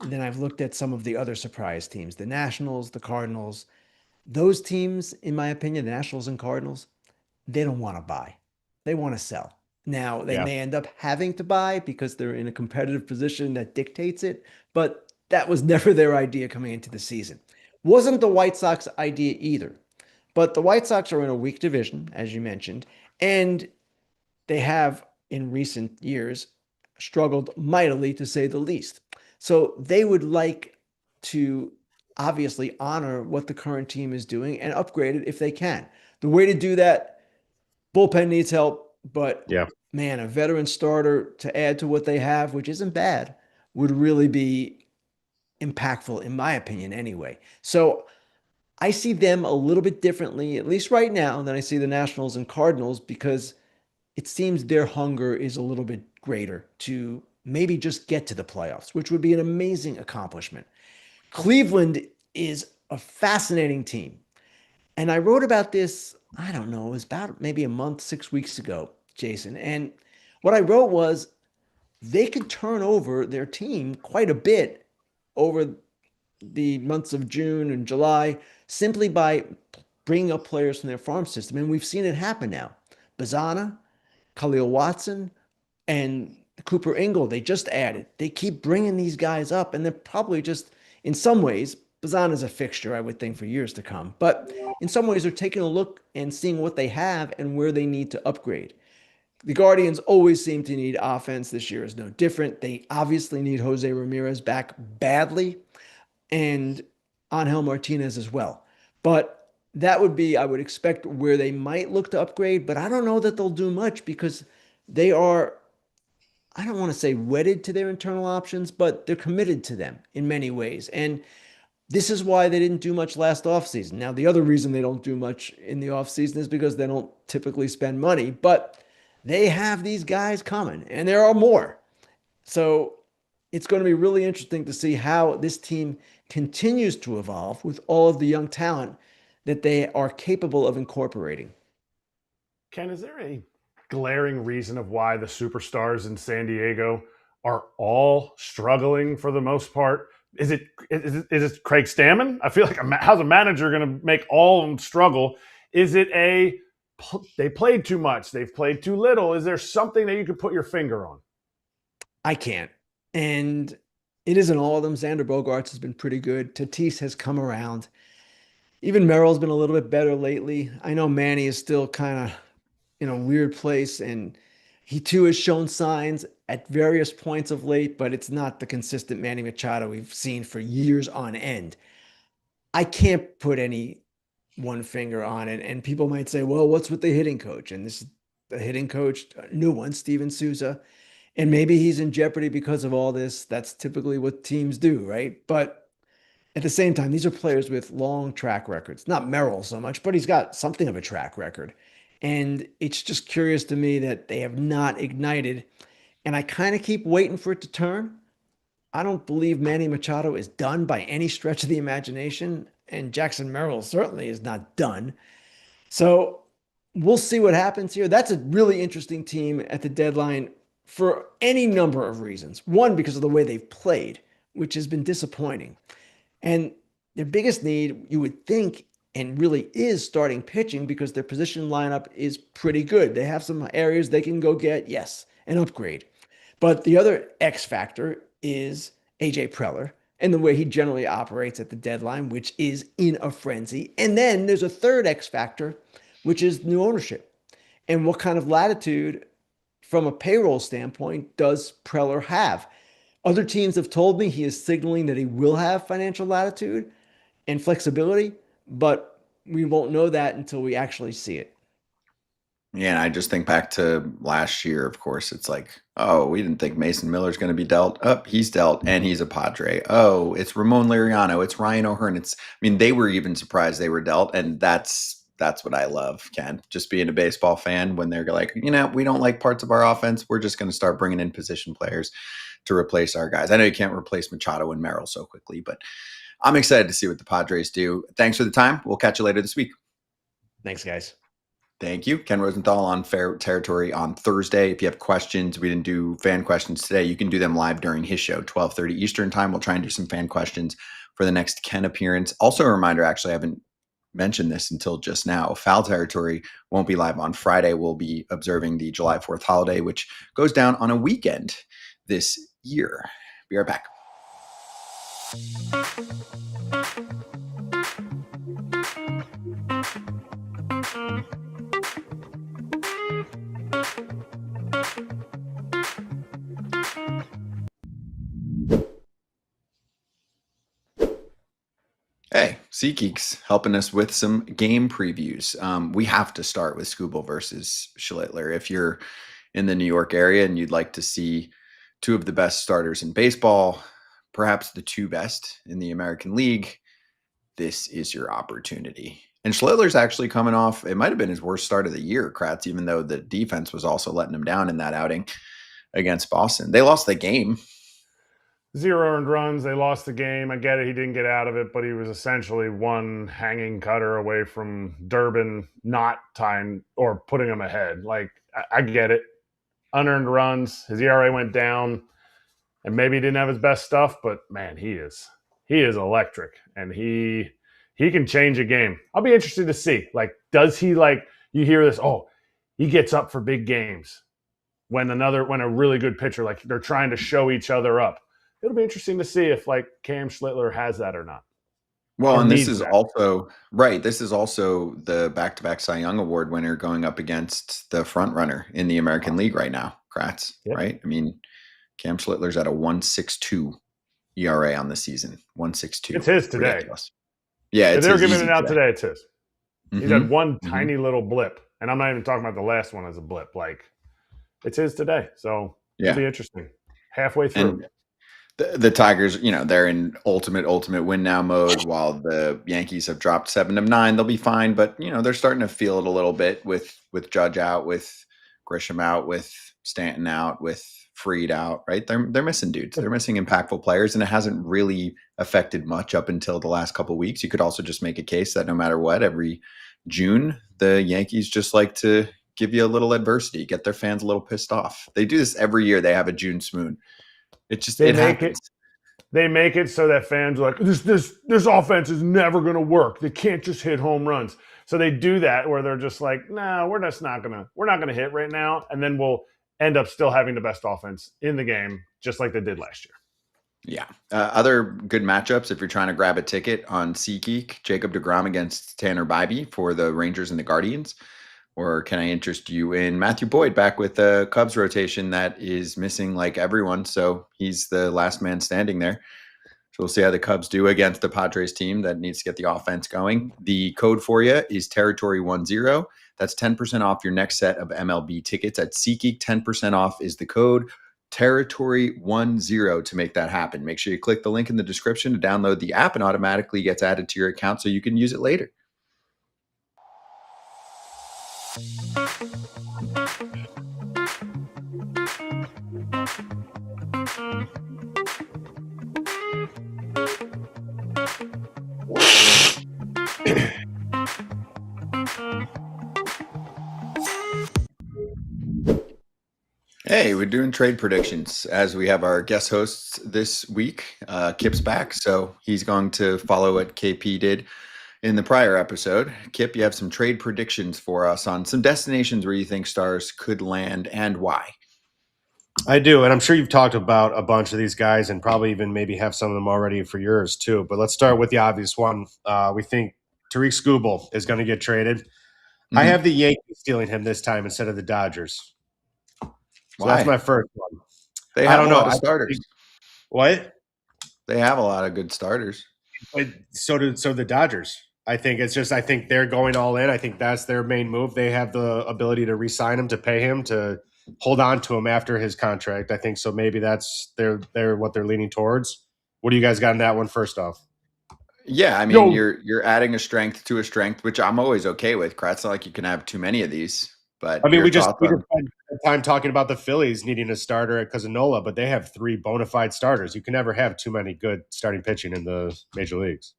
F: than I've looked at some of the other surprise teams, the Nationals, the Cardinals. Those teams, in my opinion, the Nationals and Cardinals, they don't want to buy. They want to sell. Now, they may end up having to buy because they're in a competitive position that dictates it, but that was never their idea coming into the season. Wasn't the White Sox idea either. But the White Sox are in a weak division, as you mentioned, and they have, in recent years, struggled mightily, to say the least. So they would like to obviously honor what the current team is doing and upgrade it if they can. The way to do that, bullpen needs help, but man, a veteran starter to add to what they have, which isn't bad, would really be impactful, in my opinion, anyway. So I see them a little bit differently, at least right now, than I see the Nationals and Cardinals, because it seems their hunger is a little bit greater to maybe just get to the playoffs, which would be an amazing accomplishment. Cleveland is a fascinating team. And I wrote about this, I don't know, it was about maybe a month, 6 weeks ago, Jason. And what I wrote was they could turn over their team quite a bit over the months of June and July simply by bringing up players from their farm system. And we've seen it happen now. Bazana, Khalil Watson, and Cooper Ingle, they just added. They keep bringing these guys up, and they're probably just, in some ways, Bazana's a fixture, I would think, for years to come. But in some ways, they're taking a look and seeing what they have and where they need to upgrade. The Guardians always seem to need offense. This year is no different. They obviously need Jose Ramirez back badly, and Angel Martinez as well. But that would be, I would expect, where they might look to upgrade, but I don't know that they'll do much because they are, I don't want to say wedded to their internal options, but they're committed to them in many ways. And this is why they didn't do much last offseason. Now, the other reason they don't do much in the offseason is because they don't typically spend money, but they have these guys coming, and there are more. So it's going to be really interesting to see how this team continues to evolve with all of the young talent that they are capable of incorporating.
C: Ken, is there a glaring reason of why the superstars in San Diego are all struggling for the most part? Is it Craig Stammen? I feel like how's a manager going to make all of them struggle? Is it they played too much? They've played too little? Is there something that you could put your finger on?
F: I can't. And it isn't all of them. Xander Bogaerts has been pretty good. Tatis has come around. Even Merrill's been a little bit better lately. I know Manny is still kind of in a weird place, and he too has shown signs at various points of late, but it's not the consistent Manny Machado we've seen for years on end. I can't put any one finger on it, and people might say, well, what's with the hitting coach? And this is the hitting coach, a new one, Steven Souza, and maybe he's in jeopardy because of all this. That's typically what teams do, right? But at the same time, these are players with long track records. Not Merrill so much, but he's got something of a track record. And it's just curious to me that they have not ignited. And I kind of keep waiting for it to turn. I don't believe Manny Machado is done by any stretch of the imagination. And Jackson Merrill certainly is not done. So we'll see what happens here. That's a really interesting team at the deadline for any number of reasons. One, because of the way they've played, which has been disappointing. And their biggest need, you would think, and really is starting pitching, because their position lineup is pretty good. They have some areas they can go get, yes, an upgrade. But the other X factor is AJ Preller and the way he generally operates at the deadline, which is in a frenzy. And then there's a third X factor, which is new ownership and what kind of latitude from a payroll standpoint does Preller have? Other teams have told me he is signaling that he will have financial latitude and flexibility, but we won't know that until we actually see it.
A: Yeah, and I just think back to last year, of course. It's like, oh, we didn't think Mason Miller's going to be dealt. Oh, he's dealt, and he's a Padre. Oh, it's Ramon Liriano. It's Ryan O'Hearn. They were even surprised they were dealt, and that's what I love, Ken. Just being a baseball fan when they're like, we don't like parts of our offense. We're just going to start bringing in position players to replace our guys. I know you can't replace Machado and Merrill so quickly, but I'm excited to see what the Padres do. Thanks for the time. We'll catch you later this week.
F: Thanks, guys.
A: Thank you. Ken Rosenthal on Fair Territory on Thursday. If you have questions, we didn't do fan questions today. You can do them live during his show, 12:30 Eastern time. We'll try and do some fan questions for the next Ken appearance. Also a reminder, actually, I haven't mentioned this until just now. Foul Territory won't be live on Friday. We'll be observing the July 4th holiday, which goes down on a weekend this year. Be right back. Hey, SeatGeek's helping us with some game previews. We have to start with Skubal versus Schlittler. If you're in the New York area and you'd like to see two of the best starters in baseball, perhaps the two best in the American League, this is your opportunity. And Schlittler's actually coming off, it might have been his worst start of the year, Kratz, even though the defense was also letting him down in that outing against Boston. They lost the game.
C: 0 earned runs. They lost the game. I get it. He didn't get out of it, but he was essentially one hanging cutter away from Durbin not tying or putting him ahead. Like, I get it. Unearned runs. His ERA went down, and maybe he didn't have his best stuff, but man, he is electric, and he can change a game. I'll be interested to see. Like, does he, like, you hear this? Oh, he gets up for big games when a really good pitcher, like, they're trying to show each other up. It'll be interesting to see if, like, Cam Schlittler has that or not.
A: Well,
C: Or
A: and this
C: needs
A: is
C: that.
A: also right. This is also the back-to-back Cy Young Award winner going up against the front runner in the American League right now, Kratz.
C: Yep.
A: Right? I mean, Cam Schlittler's at a 1.62 ERA on the season. 1.62.
C: It's his today.
A: Ridiculous. Yeah,
C: If
A: it's
C: they were
A: his
C: giving
A: easy
C: it out today, it's his. He's
A: Mhm.
C: had one tiny little blip, and I'm not even talking about the last one as a blip. Like, it's his today, so
A: Yeah.
C: it'll be interesting. Halfway through.
A: And the Tigers, they're in ultimate win now mode, while the Yankees have dropped 7 of 9. They'll be fine, but they're starting to feel it a little bit with Judge out, with Grisham out, with Stanton out, with Fried out. Right? They're missing dudes. They're missing impactful players, and it hasn't really affected much up until the last couple of weeks. You could also just make a case that no matter what, every June the Yankees just like to give you a little adversity, get their fans a little pissed off. They do this every year. They have a June swoon. It happens.
C: They make it so that fans are like, this offense is never going to work. They can't just hit home runs. So they do that where they're just like, no, we're not going to hit right now. And then we'll end up still having the best offense in the game, just like they did last year.
A: Yeah. Other good matchups, if you're trying to grab a ticket on SeatGeek, Jacob deGrom against Tanner Bybee for the Rangers and the Guardians. Or can I interest you in Matthew Boyd back with the Cubs rotation that is missing like everyone? So he's the last man standing there. So we'll see how the Cubs do against the Padres team that needs to get the offense going. The code for you is Territory10. That's 10% off your next set of MLB tickets at SeatGeek. 10% off is the code Territory10 to make that happen. Make sure you click the link in the description to download the app, and automatically gets added to your account so you can use it later. Hey, we're doing trade predictions as we have our guest hosts this week. Kip's back, so he's going to follow what KP did in the prior episode. Kip, you have some trade predictions for us on some destinations where you think stars could land and why.
B: I do, and I'm sure you've talked about a bunch of these guys and probably even maybe have some of them already for yours too. But let's start with the obvious one. We think Tariq Skubal is going to get traded. I have the Yankees stealing him this time instead of the Dodgers. So
A: Why?
B: that's my first one.
A: They
B: I
A: have
B: don't
A: a
B: know.
A: lot of starters.
B: What?
A: They have a lot of good starters.
B: But so the Dodgers. I think they're going all in. I think that's their main move. They have the ability to re-sign him, to pay him, to hold on to him after his contract. I think so. Maybe that's they're what they're leaning towards. What do you guys got in that one? First off,
A: Yeah, I mean, you're adding a strength to a strength, which I'm always okay with. It's not like you can have too many of these. But
B: I mean,
A: your
B: we just
A: thoughts on-
B: spent time talking about the Phillies needing a starter because of Nola, but they have 3 bona fide starters. You can never have too many good starting pitching in the major leagues.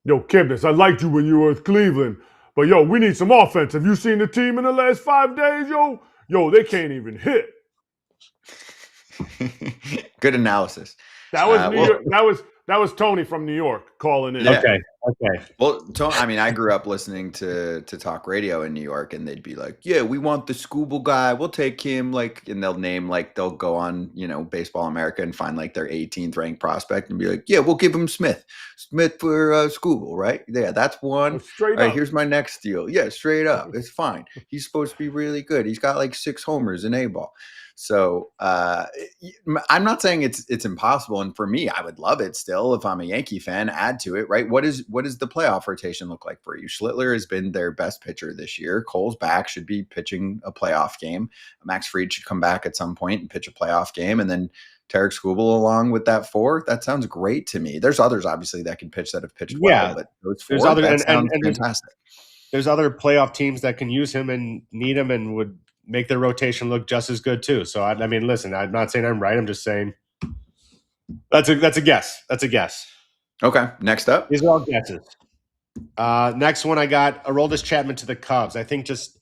C: Yo, Kipnis, I liked you when you were with Cleveland, but yo, we need some offense. Have you seen the team in the last 5 days, yo? Yo, they can't even hit.
A: Good analysis.
C: That was New York. That was Tony from New York calling in.
A: Yeah.
B: Okay.
A: Well, I mean, I grew up listening to talk radio in New York, and they'd be like, "Yeah, we want the Scooble guy. We'll take him." Like, and they'll go on, Baseball America and find like their 18th ranked prospect and be like, "Yeah, we'll give him Smith for Scooble, right? Yeah, that's one.
C: Straight
A: All right,
C: up.
A: here's my next deal. Yeah, straight up, it's fine. He's supposed to be really good. He's got like 6 homers in A-ball." So I'm not saying it's impossible, and for me, I would love it still if I'm a Yankee fan. Add to it, right? What does the playoff rotation look like for you? Schlittler has been their best pitcher this year. Cole's back, should be pitching a playoff game. Max Fried should come back at some point and pitch a playoff game, and then Tarek Skubal along with that 4. That sounds great to me. There's others obviously that can pitch that have pitched well, but those 4 that sounds fantastic.
B: There's other playoff teams that can use him and need him and would make their rotation look just as good too. So I mean, listen, I'm not saying I'm right. I'm just saying that's a guess. That's a guess.
A: Okay, next up.
B: These are all guesses. Next one, I got Aroldis Chapman to the Cubs. I think just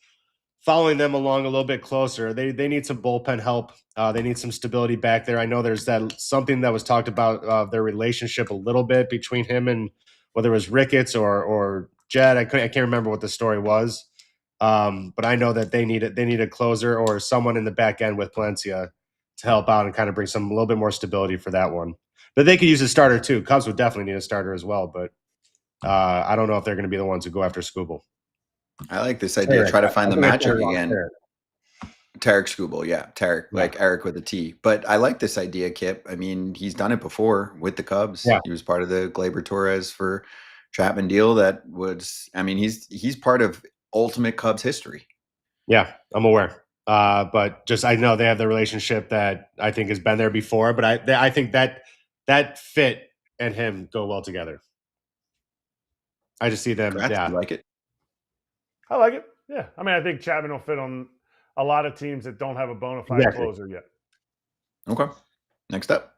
B: following them along a little bit closer. They need some bullpen help. They need some stability back there. I know there's something that was talked about their relationship a little bit between him and whether it was Ricketts or Jed. I can't remember what the story was. But I know that they need a closer or someone in the back end with Palencia to help out and kind of bring a little bit more stability for that one. But they could use a starter too. Cubs would definitely need a starter as well. But I don't know if they're going to be the ones who go after Skubal.
A: I like this idea. Try to find the magic again. Tarek Skubal, yeah. Tarek, like Eric with a T. But I like this idea, Kip. I mean, he's done it before with the Cubs. Yeah. He was part of the Gleyber Torres for Chapman deal. That was, I mean, he's part of ultimate Cubs history.
B: Yeah, I'm aware. But just I know they have the relationship that I think has been there before. But I think that fit and him go well together. I just see them.
A: I like it.
C: I like it. Yeah. I mean, I think Chapman will fit on a lot of teams that don't have a bona fide closer yet.
A: Okay. Next up.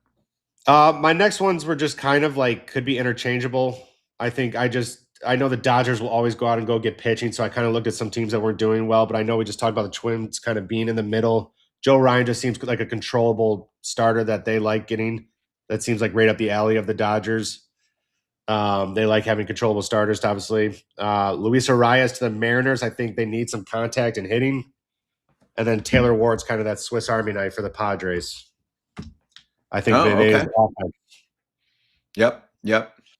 B: My next ones were just kind of like could be interchangeable. I think I know the Dodgers will always go out and go get pitching, so I kind of looked at some teams that weren't doing well, but I know we just talked about the Twins kind of being in the middle. Joe Ryan just seems like a controllable starter that they like getting. That seems like right up the alley of the Dodgers. They like having controllable starters, obviously. Luis Arias to the Mariners, I think they need some contact and hitting. And then Taylor Ward's kind of that Swiss Army knife for the Padres. I think they
A: Yep.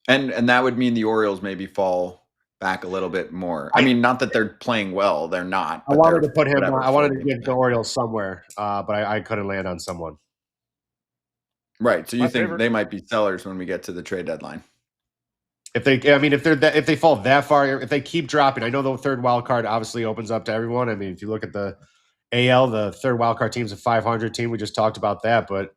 A: And that would mean the Orioles maybe fall back a little bit more. I mean, not that they're playing well; they're not.
B: I wanted to put him. I wanted to give the Orioles somewhere, but I couldn't land on someone.
A: Right. So you think they might be sellers when we get to the trade deadline?
B: If they fall that far, if they keep dropping, I know the third wild card obviously opens up to everyone. I mean, if you look at the AL, the third wild card team's a 500 team. We just talked about that, but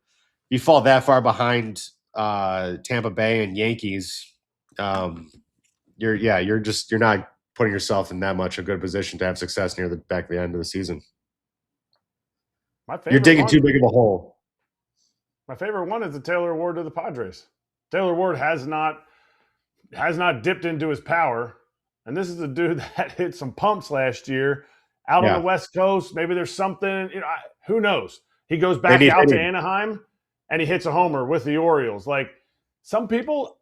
B: you fall that far behind Tampa Bay and Yankees, you're not putting yourself in that much a good position to have success near the back of the end of the season. You're digging too big of a hole.
C: My favorite one is the Taylor Ward to the Padres. Taylor Ward has not dipped into his power, and this is a dude that hit some pumps last year out on the West Coast. Maybe there's something, who knows? He goes back out to Anaheim and he hits a homer with the Orioles. Like, some people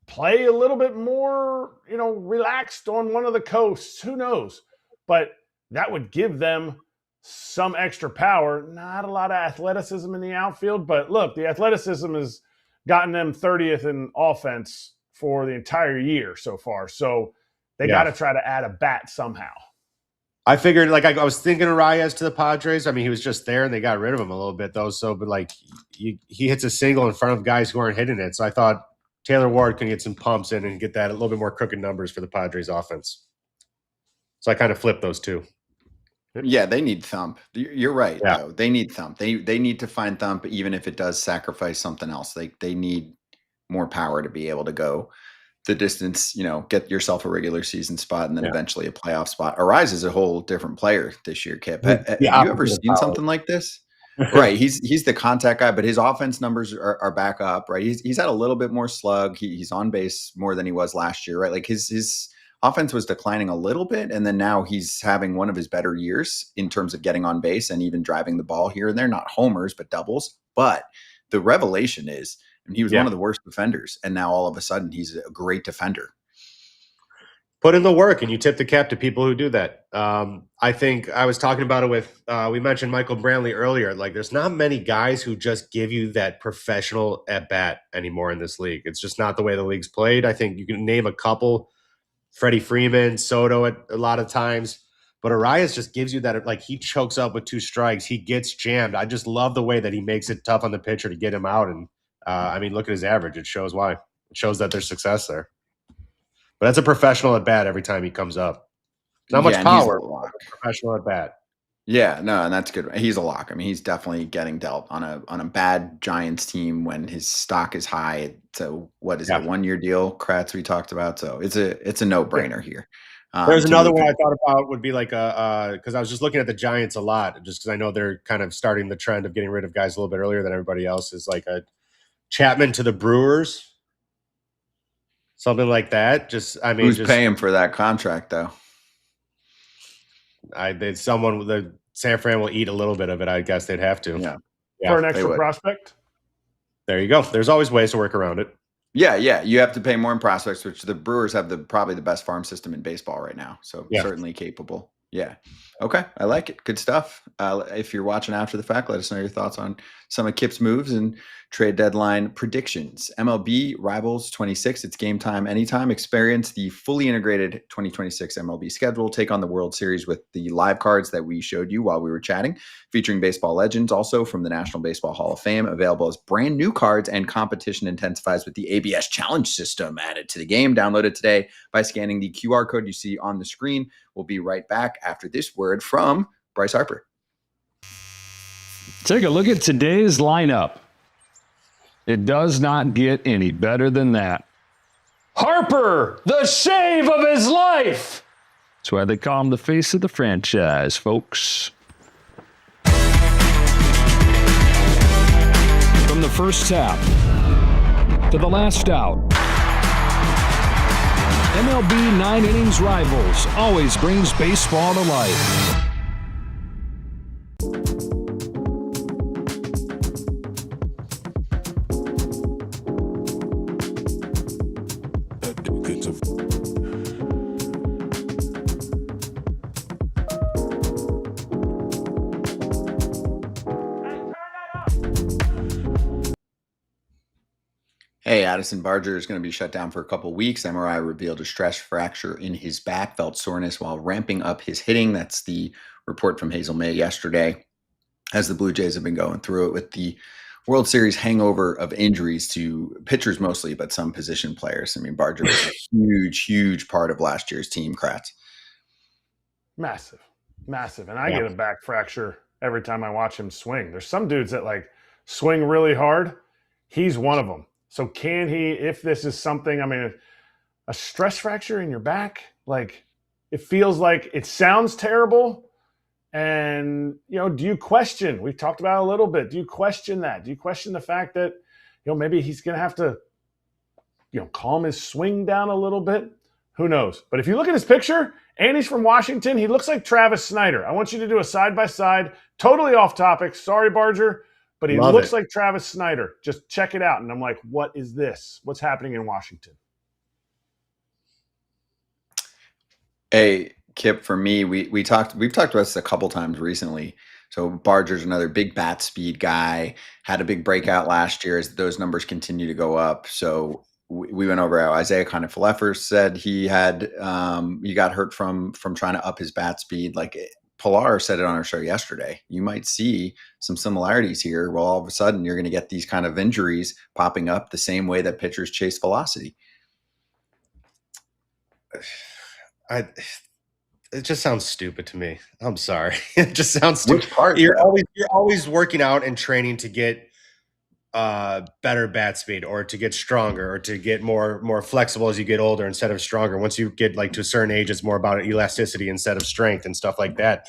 C: play a little bit more, relaxed on one of the coasts. Who knows? But that would give them some extra power. Not a lot of athleticism in the outfield, but look, the athleticism has gotten them 30th in offense for the entire year so far. So they got to try to add a bat somehow.
B: I figured, like, I was thinking Arias to the Padres. I mean, he was just there, and they got rid of him a little bit, though. So, but, like, he hits a single in front of guys who aren't hitting it. So I thought Taylor Ward can get some pumps in and get that a little bit more crooked numbers for the Padres offense. So I kind of flipped those two.
A: Yeah, they need thump. You're right,
B: Yeah.
A: though. They need thump. They need to find thump, even if it does sacrifice something else. They need more power to be able to go the distance, get yourself a regular season spot and then eventually a playoff spot. Arise is a whole different player this year, Kip. Have you ever seen something like this? Right. He's the contact guy, but his offense numbers are back up, right? He's had a little bit more slug. He's on base more than he was last year, right? Like his offense was declining a little bit, and then now he's having one of his better years in terms of getting on base and even driving the ball here and there, not homers, but doubles. But the revelation is, he was one of the worst defenders, and now all of a sudden he's a great defender.
B: Put in the work, and you tip the cap to people who do that. I think I was talking about it with we mentioned Michael Brantley earlier. Like, there's not many guys who just give you that professional at bat anymore in this league. It's just not the way the league's played. I think you can name a couple: Freddie Freeman, Soto at a lot of times. But Arias just gives you that, like, he chokes up with 2 strikes. He gets jammed. I just love the way that he makes it tough on the pitcher to get him out. And I mean, look at his average. It shows why. It shows that there's success there. But that's a professional at bat every time he comes up. Not much power, but professional at bat.
A: Yeah, no, and that's good. He's a lock. I mean, he's definitely getting dealt on a bad Giants team when his stock is high. So what is it? 1-year deal, Kratz, we talked about. So it's a no-brainer here.
B: There's another one I thought about would be like because I was just looking at the Giants a lot, just because I know they're kind of starting the trend of getting rid of guys a little bit earlier than everybody else. Is like a Chapman to the Brewers, something like that.
A: Who's paying for that contract, though?
B: The San Fran will eat a little bit of it. I guess they'd have to.
A: Yeah.
C: For an extra prospect.
B: There you go. There's always ways to work around it.
A: Yeah. You have to pay more in prospects, which the Brewers have probably the best farm system in baseball right now. So certainly capable. Yeah. Okay. I like it. Good stuff. If you're watching after the fact, let us know your thoughts on some of Kip's moves and trade deadline predictions. MLB Rivals 26. It's game time anytime. Experience the fully integrated 2026 MLB schedule. Take on the World Series with the live cards that we showed you while we were chatting, featuring baseball legends also from the National Baseball Hall of Fame, available as brand new cards, and competition intensifies with the ABS challenge system added to the game. Download it today by scanning the QR code you see on the screen. We'll be right back after this word from Bryce Harper.
G: Take a look at today's lineup. It does not get any better than that. Harper, the save of his life. That's why they call him the face of the franchise, folks. From the first tap to the last out, MLB 9 Innings Rivals always brings baseball to life.
A: Hey, Addison Barger is going to be shut down for a couple weeks. MRI revealed a stress fracture in his back, felt soreness while ramping up his hitting. That's the report from Hazel May yesterday, as the Blue Jays have been going through it with the World Series hangover of injuries to pitchers mostly, but some position players. I mean, Barger was a huge part of last year's team, Kratz.
C: Massive. And I get a back fracture every time I watch him swing. There's some dudes that like swing really hard. He's one of them. So can he, if this is something, I mean, a stress fracture in your back, like it feels like it sounds terrible. And, do you question, we've talked about it a little bit. Do you question that? Do you question the fact that, maybe he's going to have to, calm his swing down a little bit? Who knows? But if you look at his picture, and he's from Washington, he looks like Travis Snyder. I want you to do a side-by-side, totally off topic. Sorry, Barger. But he looks like Travis Snyder. Just check it out. And I'm like, what is this? What's happening in Washington?
A: Hey, Kip, for me, we've talked about this a couple times recently. So Barger's another big bat speed guy, had a big breakout last year as those numbers continue to go up. So we went over how Isaiah Kiner-Falefer said he got hurt from trying to up his bat speed. Like Pilar said it on our show yesterday. You might see some similarities here. Well, all of a sudden you're going to get these kind of injuries popping up the same way that pitchers chase velocity.
B: It just sounds stupid to me. I'm sorry. It just sounds stupid.
A: Which part?
B: You're always working out and training to get better bat speed, or to get stronger, or to get more flexible as you get older instead of stronger. Once you get like to a certain age, it's more about elasticity instead of strength and stuff like that.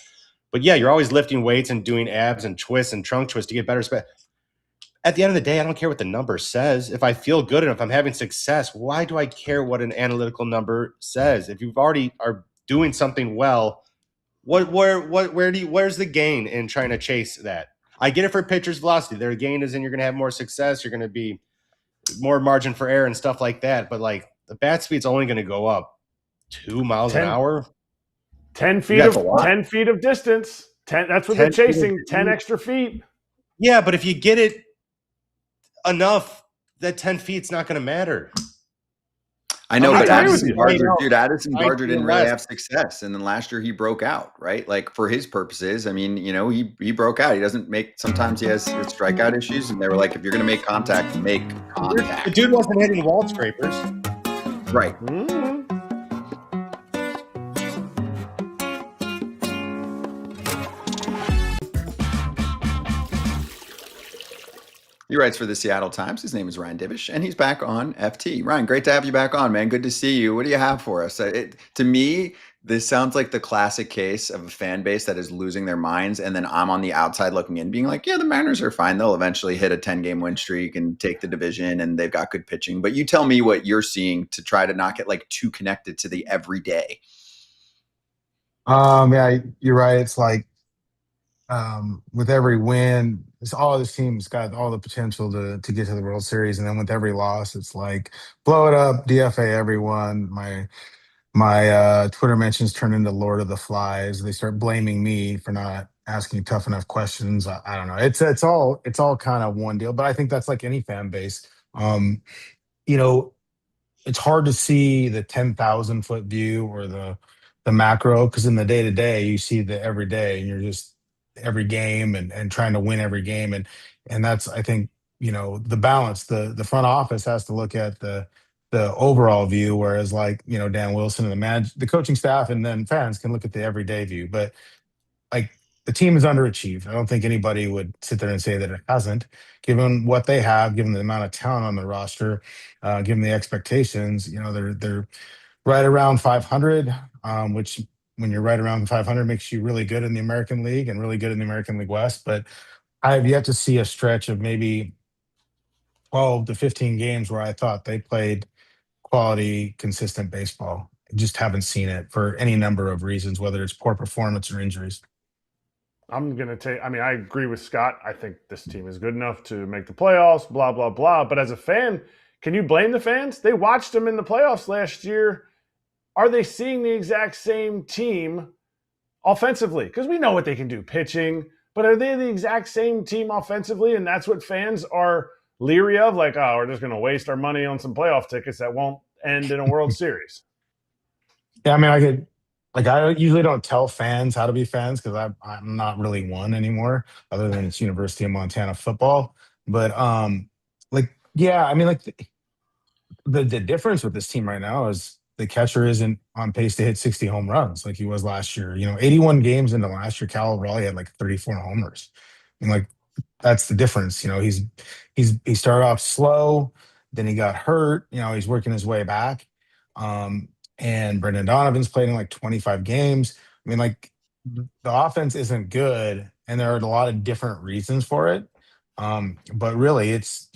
B: But yeah, you're always lifting weights and doing abs and twists and trunk twists to get better speed. At the end of the day, I don't care what the number says. If I feel good enough, I'm having success, why do I care what an analytical number says? If you've already are doing something well, where's the gain in trying to chase that? I get it for pitchers' velocity. Their gain is in you're going to have more success. You're going to be more margin for error and stuff like that. But like the bat speed's only going to go up 2 miles an hour.
C: 10 feet of distance. 10. That's what they're chasing. 10 extra feet.
B: Yeah, but if you get it enough, that 10 feet's not going to matter.
A: I know, but Addison Barger didn't really have success. And then last year he broke out, right? Like for his purposes, I mean, he broke out. He doesn't sometimes he has strikeout issues. And they were like, if you're going to make contact, make contact.
B: The dude wasn't hitting wall scrapers.
A: Right.
C: Mm-hmm.
A: He writes for the Seattle Times. His name is Ryan Divish, and he's back on FT. Ryan, great to have you back on, man. Good to see you. What do you have for us? To me, this sounds like the classic case of a fan base that is losing their minds, and then I'm on the outside looking in, being like, yeah, the Mariners are fine. They'll eventually hit a 10-game win streak and take the division, and they've got good pitching. But you tell me what you're seeing to try to not get like too connected to the everyday.
H: Yeah, you're right. It's like with every win, all this team's got all the potential to get to the World Series, and then with every loss, it's like blow it up, DFA everyone. My Twitter mentions turn into Lord of the Flies. They start blaming me for not asking tough enough questions. I don't know. It's all kind of one deal, but I think that's like any fan base. It's hard to see the 10,000-foot view or the macro, because in the day to day you see the everyday, and you're just every game and trying to win every game, and that's, I think, the balance. The front office has to look at the overall view, whereas like Dan Wilson and the coaching staff and then fans can look at the everyday view. But like the team has underachieved. I don't think anybody would sit there and say that it hasn't, given what they have, given the amount of talent on the roster, given the expectations. They're right around 500, which, when you're right around 500, makes you really good in the American League and really good in the American League West. But I have yet to see a stretch of maybe 12 to 15 games where I thought they played quality, consistent baseball. I just haven't seen it for any number of reasons, whether it's poor performance or injuries.
C: I agree with Scott. I think this team is good enough to make the playoffs, blah, blah, blah. But as a fan, can you blame the fans? They watched them in the playoffs last year. Are they seeing the exact same team offensively? Because we know what they can do pitching, but are they the exact same team offensively? And that's what fans are leery of, like, oh, we're just going to waste our money on some playoff tickets that won't end in a World Series.
H: Yeah, I usually don't tell fans how to be fans, because I'm not really one anymore, other than it's University of Montana football. But the difference with this team right now is the catcher isn't on pace to hit 60 home runs like he was last year. 81 games into last year, Cal Raleigh had like 34 homers. That's the difference. He started off slow, then he got hurt. He's working his way back. And Brendan Donovan's played in like 25 games. The offense isn't good, and there are a lot of different reasons for it. But really, it's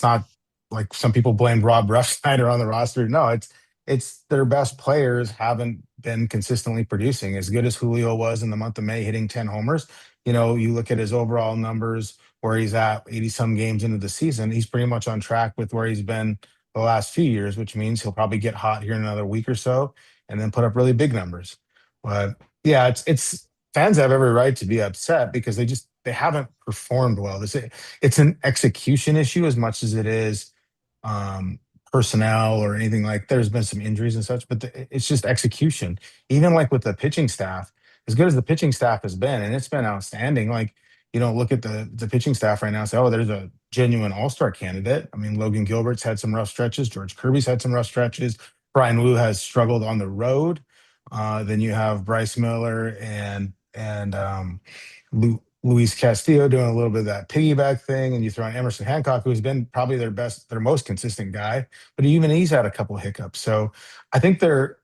H: not like some people blamed Rob Refsnyder on the roster. No, it's their best players haven't been consistently producing. As good as Julio was in the month of May, hitting 10 homers, you look at his overall numbers, where he's at 80-some games into the season, he's pretty much on track with where he's been the last few years, which means he'll probably get hot here in another week or so and then put up really big numbers. But yeah, it's fans have every right to be upset, because they haven't performed well. It's an execution issue as much as it is personnel or anything like. There's been some injuries and such, but it's just execution. Even like with the pitching staff, as good as the pitching staff has been, and it's been outstanding. Like you don't look at the pitching staff right now and say, oh, there's a genuine all-star candidate. I mean, Logan Gilbert's had some rough stretches. George Kirby's had some rough stretches. Brian Wu has struggled on the road. Then you have Bryce Miller and Luis Castillo doing a little bit of that piggyback thing, and you throw in Emerson Hancock, who's been probably their most consistent guy, but even he's had a couple hiccups. So I think they're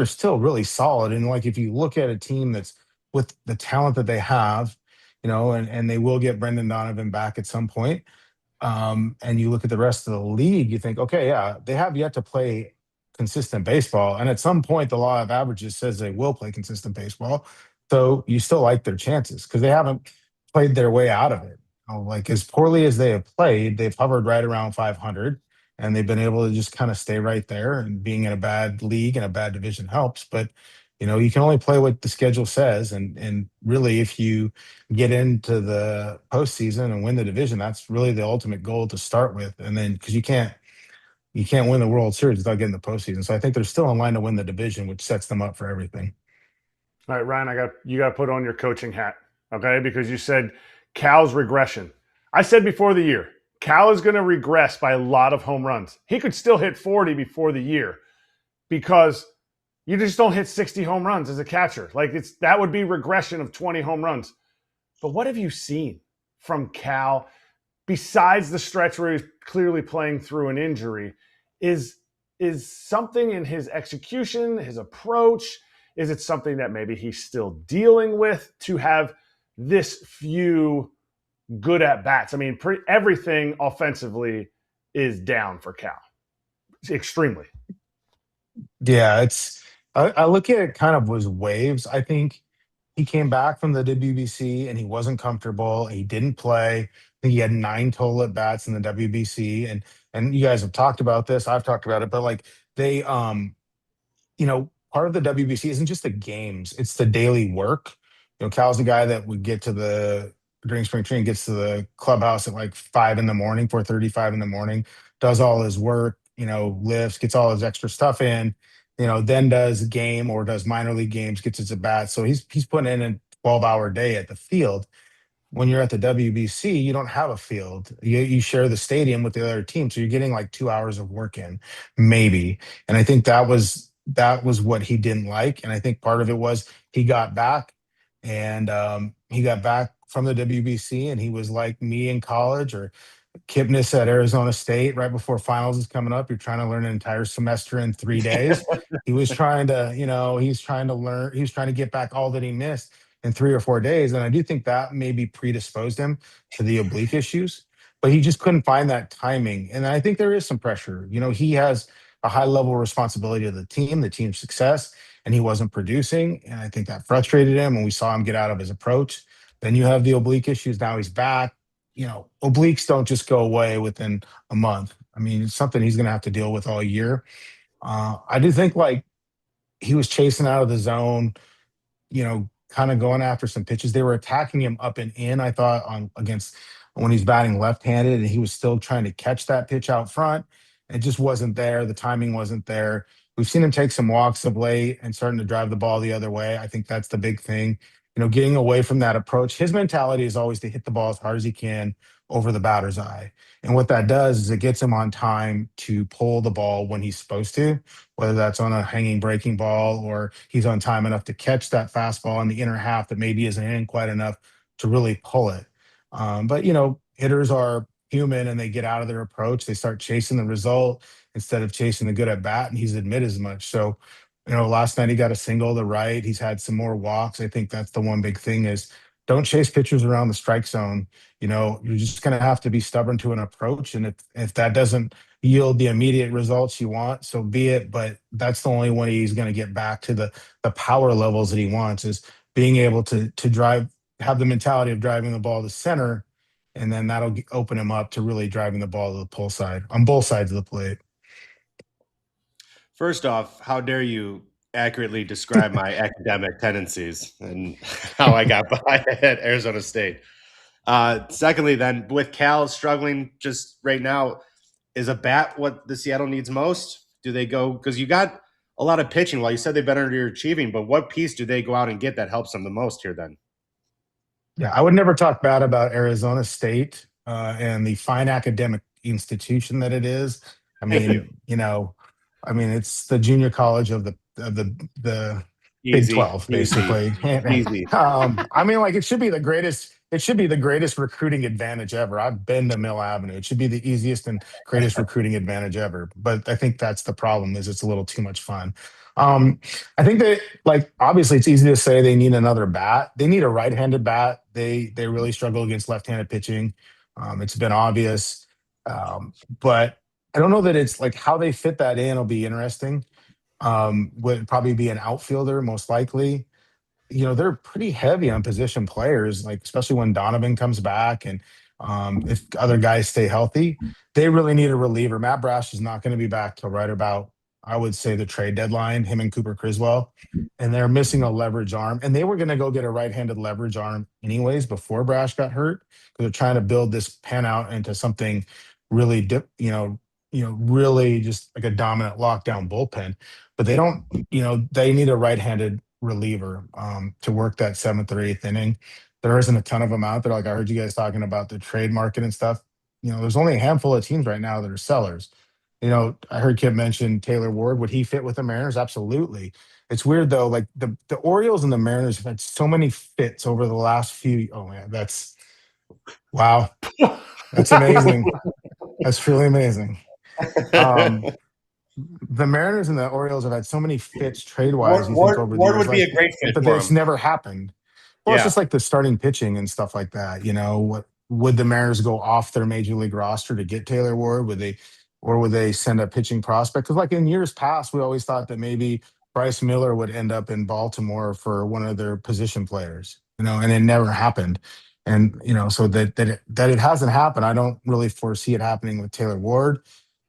H: still really solid. And like if you look at a team that's with the talent that they have, and they will get Brendan Donovan back at some point. And you look at the rest of the league, you think, okay, yeah, they have yet to play consistent baseball. And at some point, the law of averages says they will play consistent baseball. So you still like their chances because they haven't played their way out of it. Like as poorly as they have played, they've hovered right around 500 and they've been able to just kind of stay right there. And being in a bad league and a bad division helps. But, you can only play what the schedule says. And really, if you get into the postseason and win the division, that's really the ultimate goal to start with. And then because you can't win the World Series without getting the postseason. So I think they're still in line to win the division, which sets them up for everything.
C: All right, Ryan, you got to put on your coaching hat, okay? Because you said Cal's regression. I said before the year, Cal is going to regress by a lot of home runs. He could still hit 40 before the year because you just don't hit 60 home runs as a catcher. Like that would be regression of 20 home runs. But what have you seen from Cal besides the stretch where he's clearly playing through an injury? Is something in his execution, his approach? Is it something that maybe he's still dealing with to have this few good at bats? I mean, everything offensively is down for Cal. Extremely.
H: Yeah, I look at it kind of as waves. I think he came back from the WBC and he wasn't comfortable. He didn't play. I think he had 9 total at bats in the WBC, and you guys have talked about this. I've talked about it, but like they, part of the WBC isn't just the games; it's the daily work. Cal's the guy that would get to during spring training, gets to the clubhouse at like 5 in the morning, 4:35 in the morning, does all his work, lifts, gets all his extra stuff in, then does game or does minor league games, gets his at bat. So he's putting in a 12-hour day at the field. When you're at the WBC, you don't have a field. You share the stadium with the other team, so you're getting like 2 hours of work in, maybe. And I think that was what he didn't like. And I think part of it was he got back, and he got back from the WBC, and he was like me in college or Kipnis at Arizona State right before finals is coming up. You're trying to learn an entire semester in 3 days. He was trying to, he's trying to learn. He was trying to get back all that he missed in 3 or 4 days. And I do think that maybe predisposed him to the oblique issues, but he just couldn't find that timing. And I think there is some pressure. He has a high level of responsibility of the team's success, and he wasn't producing. And I think that frustrated him, and we saw him get out of his approach. Then you have the oblique issues. Now he's back. Obliques don't just go away within a month. I mean, it's something he's going to have to deal with all year. I do think like he was chasing out of the zone, kind of going after some pitches. They were attacking him up and in, I thought, against when he's batting left-handed, and he was still trying to catch that pitch out front. It just wasn't there. The timing wasn't there. We've seen him take some walks of late and starting to drive the ball the other way. I think that's the big thing. Getting away from that approach. His mentality is always to hit the ball as hard as he can over the batter's eye. And what that does is it gets him on time to pull the ball when he's supposed to, whether that's on a hanging breaking ball or he's on time enough to catch that fastball in the inner half that maybe isn't in quite enough to really pull it. But hitters are human and they get out of their approach. They start chasing the result instead of chasing the good at bat, and he's admitted as much. So, last night he got a single to right. He's had some more walks. I think that's the one big thing is don't chase pitchers around the strike zone. You're just going to have to be stubborn to an approach. And if that doesn't yield the immediate results you want, so be it. But that's the only way he's going to get back to the power levels that he wants, is being able to have the mentality of driving the ball to center. And then that'll open him up to really driving the ball to the pull side on both sides of the plate.
B: First off, how dare you accurately describe my academic tendencies and how I got by at Arizona State. Secondly, then, with Cal struggling just right now, is a bat what the Seattle needs most? Do they go, because you got a lot of pitching? Well, you said they've been underachieving, but what piece do they go out and get that helps them the most here then?
H: Yeah, I would never talk bad about Arizona State and the fine academic institution that it is. I mean, it's the junior college of the Big 12, basically.
B: Easy.
H: I mean, like, it should be the greatest. It should be the greatest recruiting advantage ever. I've been to Mill Avenue. It should be the easiest and greatest recruiting advantage ever. But I think that's the problem, is it's a little too much fun. I think that, like, obviously it's easy to say they need another bat. They need a right-handed bat. They really struggle against left-handed pitching. It's been obvious. But I don't know that it's like how they fit that in will be interesting. Would probably be an outfielder, most likely. They're pretty heavy on position players, like especially when Donovan comes back and if other guys stay healthy, they really need a reliever. Matt Brash is not going to be back till right about, I would say, the trade deadline, him and Cooper Criswell, and they're missing a leverage arm. And they were going to go get a right-handed leverage arm anyways before Brash got hurt, because they're trying to build this pen out into something really, really just like a dominant lockdown bullpen. But they don't, they need a right-handed reliever to work that seventh or eighth inning. There isn't a ton of them out there. Like, I heard you guys talking about the trade market and stuff. There's only a handful of teams right now that are sellers. I heard Kip mention Taylor Ward. Would he fit with the Mariners? Absolutely. It's weird though. Like the Orioles and the Mariners have had so many fits over the last few. Oh man, wow. That's amazing. That's truly amazing. The Mariners and the Orioles have had so many fits trade-wise.
B: Ward would be a great fit,
H: but it's never happened. Well, it's just like the starting pitching and stuff like that. What would the Mariners go off their major league roster to get Taylor Ward? Would they send a pitching prospect? Because like in years past, we always thought that maybe Bryce Miller would end up in Baltimore for one of their position players. And it never happened. And so that it hasn't happened. I don't really foresee it happening with Taylor Ward.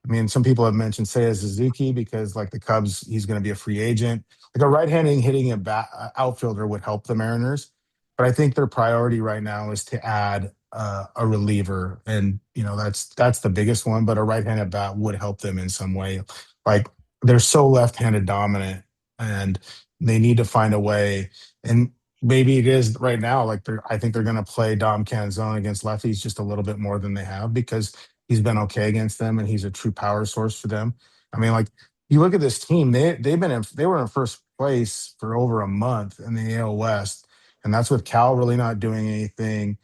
H: I mean, some people have mentioned Seiya Suzuki because, like the Cubs, he's going to be a free agent. Like a right-handed hitting outfielder would help the Mariners, but I think their priority right now is to add a reliever, and that's the biggest one. But a right-handed bat would help them in some way. Like, they're so left-handed dominant, and they need to find a way. And maybe it is right now. Like, I think they're going to play Dom Canzone against lefties just a little bit more than they have, because he's been okay against them, and he's a true power source for them. I mean, like, you look at this team; they were in first place for over a month in the AL West, and that's with Cal really not doing anything.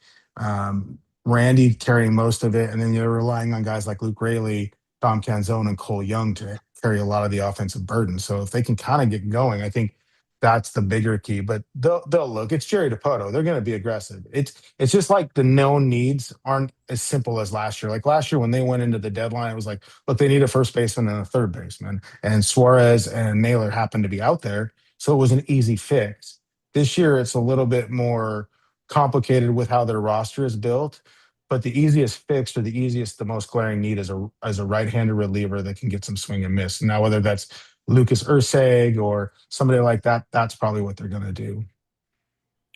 H: Randy carrying most of it, and then you're relying on guys like Luke Raley, Tom Canzone, and Cole Young to carry a lot of the offensive burden. So if they can kind of get going, I think that's the bigger key. But they'll look. It's Jerry Dipoto. They're going to be aggressive. It's just like the known needs aren't as simple as last year. Like last year when they went into the deadline, it was like, look, they need a first baseman and a third baseman, and Suarez and Naylor happened to be out there, so it was an easy fix. This year it's a little bit more complicated with how their roster is built. But the easiest fix, or the most glaring need, is a right-handed reliever that can get some swing and miss. Now, whether that's Lucas Urseg or somebody like that, that's probably what they're going to do.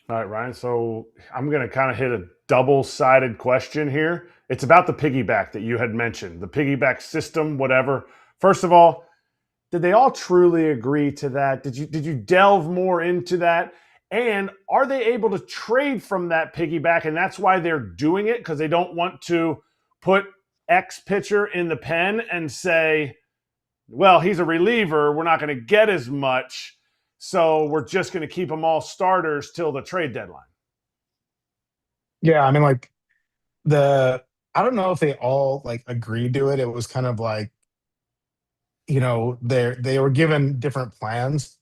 C: All right, Ryan. So I'm going to kind of hit a double-sided question here. It's about the piggyback that you had mentioned, the piggyback system, whatever. First of all, did they all truly agree to that? Did you delve more into that? And are they able to trade from that piggyback? And that's why they're doing it, because they don't want to put X pitcher in the pen and say, well, he's a reliever, we're not going to get as much, so we're just going to keep them all starters till the trade deadline.
H: Yeah, I mean, like, I don't know if they all like agreed to it. It was kind of like, they were given different plans,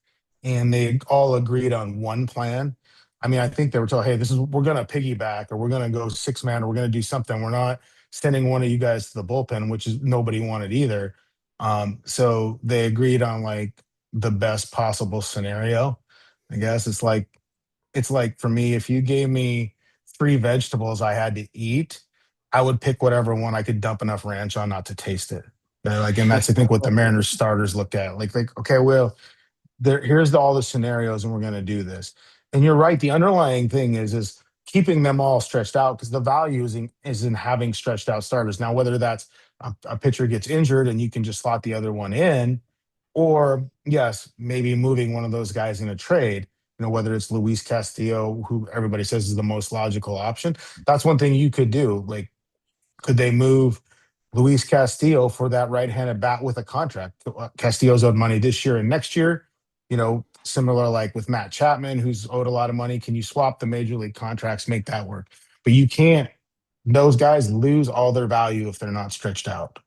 H: and they all agreed on one plan. I mean, I think they were told, hey, we're going to piggyback, or we're going to go 6-man, or we're going to do something. We're not sending one of you guys to the bullpen, which is nobody wanted either. So they agreed on like the best possible scenario. I guess it's like for me, if you gave me 3 vegetables I had to eat, I would pick whatever one I could dump enough ranch on not to taste it. And that's, I think, what the Mariners starters looked at. Like, okay, well, here's all the scenarios, and we're going to do this. And you're right. The underlying thing is keeping them all stretched out, because the value is in having stretched out starters. Now, whether that's a pitcher gets injured and you can just slot the other one in, or yes, maybe moving one of those guys in a trade. Whether it's Luis Castillo, who everybody says is the most logical option. That's one thing you could do. Like, could they move Luis Castillo for that right-handed bat with a contract? Castillo's owed money this year and next year. Similar like with Matt Chapman, who's owed a lot of money. Can you swap the major league contracts, make that work? But you can't. Those guys lose all their value if they're not stretched out.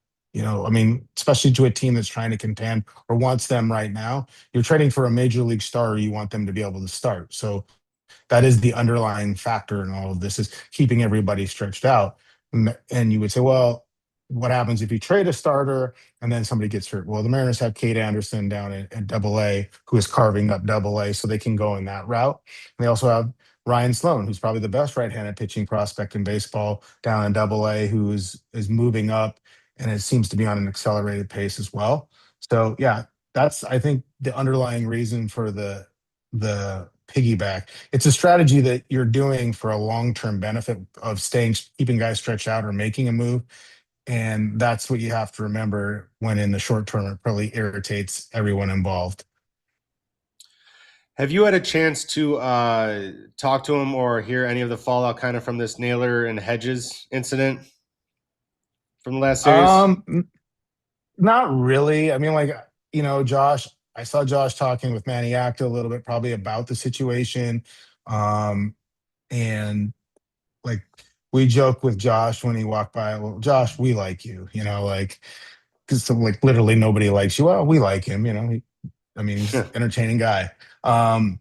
H: Especially to a team that's trying to contend or wants them right now. You're trading for a major league star. You want them to be able to start. So that is the underlying factor in all of this, is keeping everybody stretched out. And you would say, well, what happens if you trade a starter and then somebody gets hurt? Well, the Mariners have Kate Anderson down at Double-A, who is carving up Double-A, so they can go in that route. And they also have Ryan Sloan, who's probably the best right-handed pitching prospect in baseball, down in Double-A, who is moving up, and it seems to be on an accelerated pace as well. So yeah, that's, I think, the underlying reason for the piggyback. It's a strategy that you're doing for a long-term benefit of keeping guys stretched out or making a move. And that's what you have to remember when in the short term, it probably irritates everyone involved.
B: Have you had a chance to talk to him or hear any of the fallout kind of from this Naylor and Hedges incident from the last series?
H: Not really. Josh, I saw Josh talking with Manny Acta a little bit, probably about the situation. And like, we joke with Josh when he walked by, well, Josh, we like you, because like literally nobody likes you. Well, we like him, he's an entertaining guy. I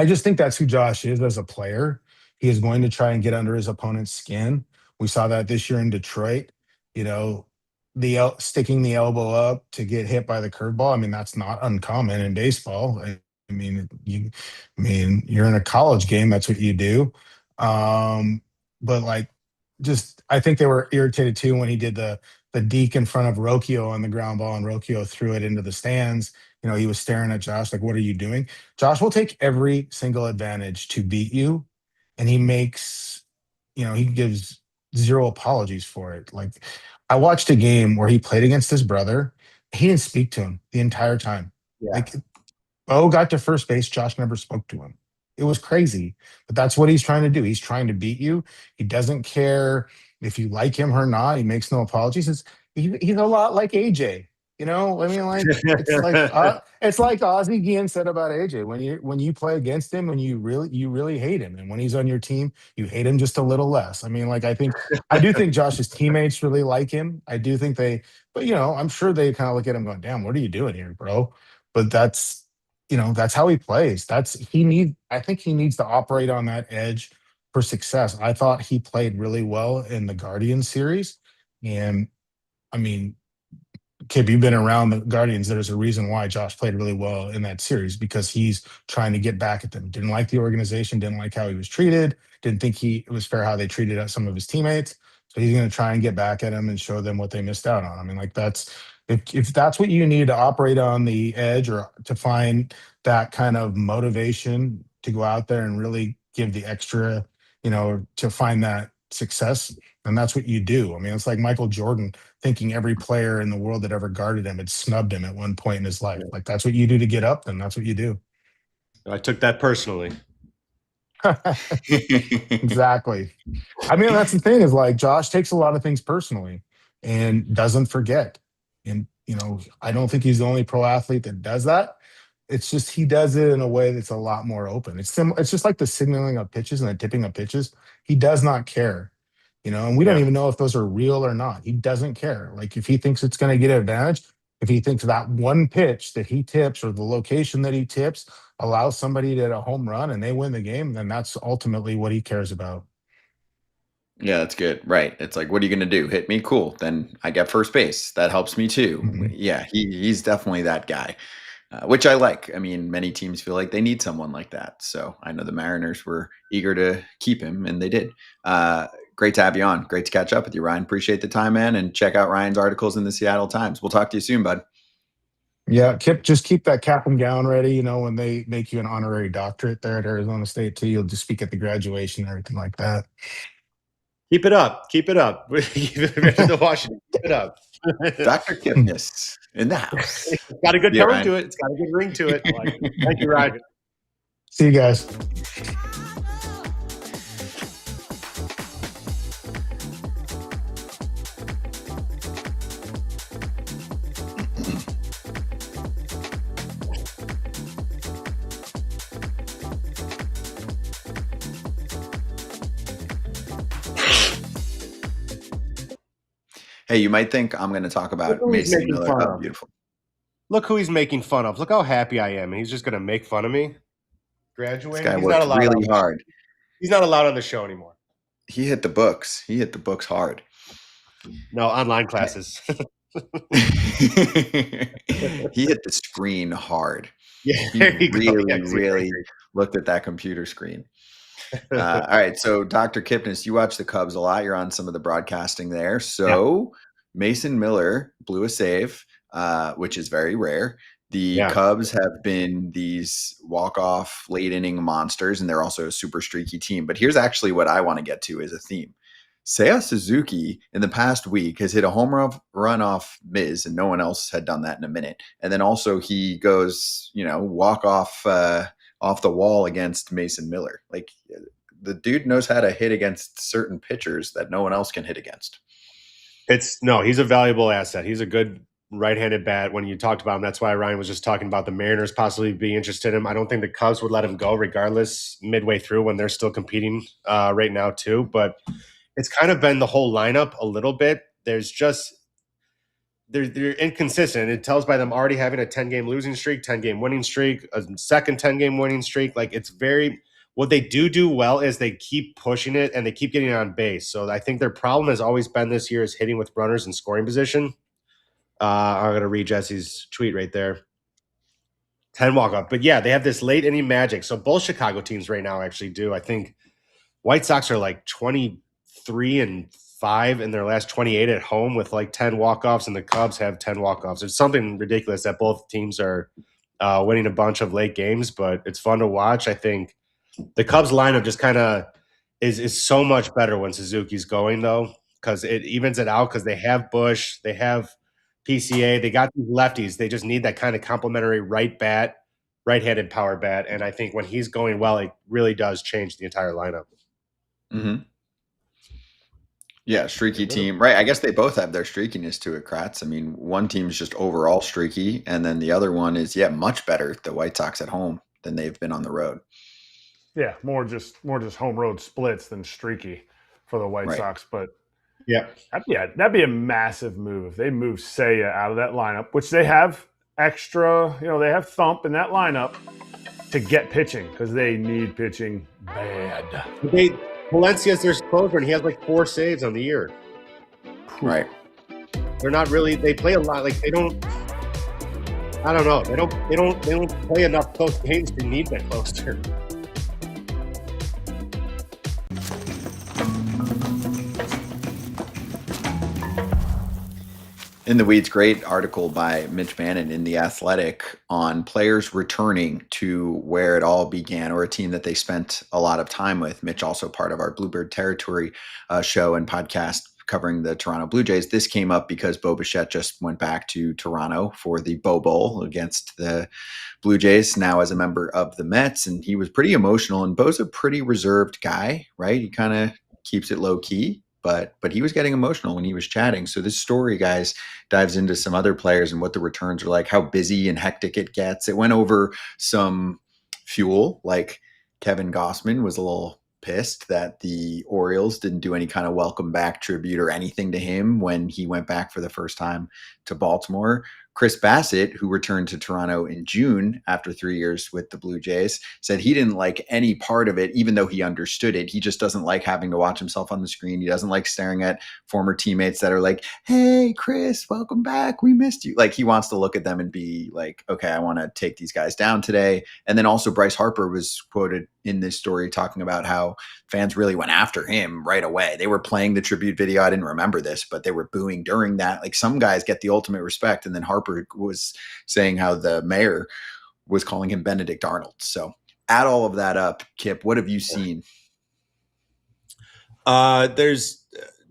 H: just think that's who Josh is as a player. He is going to try and get under his opponent's skin. We saw that this year in Detroit. Sticking the elbow up to get hit by the curveball. That's not uncommon in baseball. You're in a college game. That's what you do. But I think they were irritated too when he did the deke in front of Rocchio on the ground ball, and Rocchio threw it into the stands. He was staring at Josh like, what are you doing? Josh will take every single advantage to beat you. And he gives zero apologies for it. Like, I watched a game where he played against his brother. He didn't speak to him the entire time.
B: Yeah.
H: Like, Bo got to first base. Josh never spoke to him. It was crazy, but that's what he's trying to do. He's trying to beat you. He doesn't care if you like him or not. He makes no apologies. He's a lot like AJ. It's like Ozzie Guillen said about AJ. When you play against him, when you really hate him, and when he's on your team, you hate him just a little less. I do think Josh's teammates really like him. I do think but I'm sure they kind of look at him going, "Damn, what are you doing here, bro?" But that's how he plays. I think he needs to operate on that edge for success. I thought he played really well in the Guardians series, and Kip, you've been around the Guardians. There's a reason why Josh played really well in that series, because he's trying to get back at them. Didn't like the organization, didn't like how he was treated, didn't think it was fair how they treated some of his teammates. So he's going to try and get back at them and show them what they missed out on. If that's what you need to operate on the edge, or to find that kind of motivation to go out there and really give the extra, to find that success, and that's what you do. It's like Michael Jordan thinking every player in the world that ever guarded him had snubbed him at one point in his life. Like, that's what you do to get up, then that's what you do.
B: I took that personally.
H: Exactly. That's the thing, is like, Josh takes a lot of things personally and doesn't forget. And, I don't think he's the only pro athlete that does that. It's just he does it in a way that's a lot more open. It's just like the signaling of pitches and the tipping of pitches. He does not care. And we don't even know if those are real or not. He doesn't care. Like, if he thinks it's going to get an advantage, if he thinks that one pitch that he tips or the location that he tips allows somebody to hit a home run and they win the game, then that's ultimately what he cares about.
A: Yeah, that's good. Right. It's like, what are you going to do? Hit me? Cool. Then I get first base. That helps me too.
H: Mhm.
A: Yeah, he's definitely that guy, which I like. Many teams feel like they need someone like that. So I know the Mariners were eager to keep him, and they did. Great to have you on. Great to catch up with you, Ryan. Appreciate the time, man. And check out Ryan's articles in the Seattle Times. We'll talk to you soon, bud.
H: Yeah, Kip, just keep that cap and gown ready. When they make you an honorary doctorate there at Arizona State too, you'll just speak at the graduation and everything like that.
B: Keep it up. Keep it up. The Washington. Keep it up.
A: Dr. Kipnis in the house.
B: It's got a good
A: Yeah,
B: tone
A: Ryan.
B: to it. It's got a good ring to it.
C: I like it.
B: Thank you, Ryan.
H: See you guys.
A: Hey, you might think I'm going to talk about
B: Look who he's
A: Mason
B: making
A: Miller.
B: fun
A: Oh,
B: of.
A: beautiful.
B: Look who he's making fun of. Look how happy I am. He's just going to make fun of me.
A: This
B: Graduating.
A: guy
B: He's not
A: worked
B: allowed.
A: really hard.
B: He's not allowed on the show anymore.
A: He hit the books. He hit the books hard.
B: No, online classes.
A: He hit the screen hard.
B: Yeah,
A: He
B: there you go.
A: really,
B: Yeah, see,
A: really looked at that computer screen. All right. So, Dr. Kipnis, you watch the Cubs a lot. You're on some of the broadcasting there. So, Mason Miller blew a save, which is very rare. The Cubs have been these walk-off late inning monsters, and they're also a super streaky team. But here's actually what I want to get to as a theme. Seiya Suzuki in the past week has hit a home run off Miz, and no one else had done that in a minute. And then also he goes, walk off the wall against Mason Miller. Like, the dude knows how to hit against certain pitchers that no one else can hit against.
B: He's a valuable asset. He's a good right-handed bat. When you talked about him, that's why Ryan was just talking about the Mariners possibly being interested in him. I don't think the Cubs would let him go regardless midway through when they're still competing right now too. But it's kind of been the whole lineup a little bit. There's just they're inconsistent. It tells by them already having a 10-game losing streak, 10-game winning streak, a second 10-game winning streak. Like, it's very – what they do well is they keep pushing it and they keep getting on base. So I think their problem has always been this year is hitting with runners in scoring position. I'm going to read Jesse's tweet right there. 10 walk-off. But, yeah, they have this late inning magic. So both Chicago teams right now actually do. I think White Sox are like 23-5 in their last 28 at home with like 10 walk-offs, and the Cubs have 10 walk-offs. It's something ridiculous that both teams are winning a bunch of late games, but it's fun to watch. I think the Cubs lineup just kind of is so much better when Suzuki's going, though, because it evens it out because they have Bush, they have PCA, they got these lefties. They just need that kind of complementary right-handed power bat, and I think when he's going well, it really does change the entire lineup.
A: Mm-hmm. Yeah, streaky team. Right. I guess they both have their streakiness to it, Kratz. I mean, one team's just overall streaky, and then the other one is, much better, the White Sox at home, than they've been on the road.
C: Yeah, more just home road splits than streaky for the White Sox. But that'd be a massive move if they move Seiya out of that lineup, which they have extra, they have thump in that lineup to get pitching because they need pitching bad.
B: Valencia's their closer, and he has like 4 saves on the year.
A: Right.
B: They're not really. They play a lot. Like, they don't. I don't know. They don't play enough close games to need that closer.
A: In the Weeds, great article by Mitch Bannon in The Athletic on players returning to where it all began, or a team that they spent a lot of time with. Mitch, also part of our Bluebird Territory show and podcast covering the Toronto Blue Jays. This came up because Bo Bichette just went back to Toronto for the Bo Bowl against the Blue Jays, now as a member of the Mets, and he was pretty emotional. And Bo's a pretty reserved guy, right? He kind of keeps it low key. But he was getting emotional when he was chatting. So this story, guys, dives into some other players and what the returns are like, how busy and hectic it gets. It went over some fuel, like Kevin Gossman was a little pissed that the Orioles didn't do any kind of welcome back tribute or anything to him when he went back for the first time to Baltimore. Chris Bassett, who returned to Toronto in June after 3 years with the Blue Jays, said he didn't like any part of it, even though he understood it. He just doesn't like having to watch himself on the screen. He doesn't like staring at former teammates that are like, hey, Chris, welcome back. We missed you. Like, he wants to look at them and be like, okay, I want to take these guys down today. And then also Bryce Harper was quoted in this story talking about how fans really went after him right away. They were playing the tribute video. I didn't remember this, but they were booing during that. Like, some guys get the ultimate respect. And then Harper was saying how the mayor was calling him Benedict Arnold. So add all of that up, Kip. What have you seen?
B: There's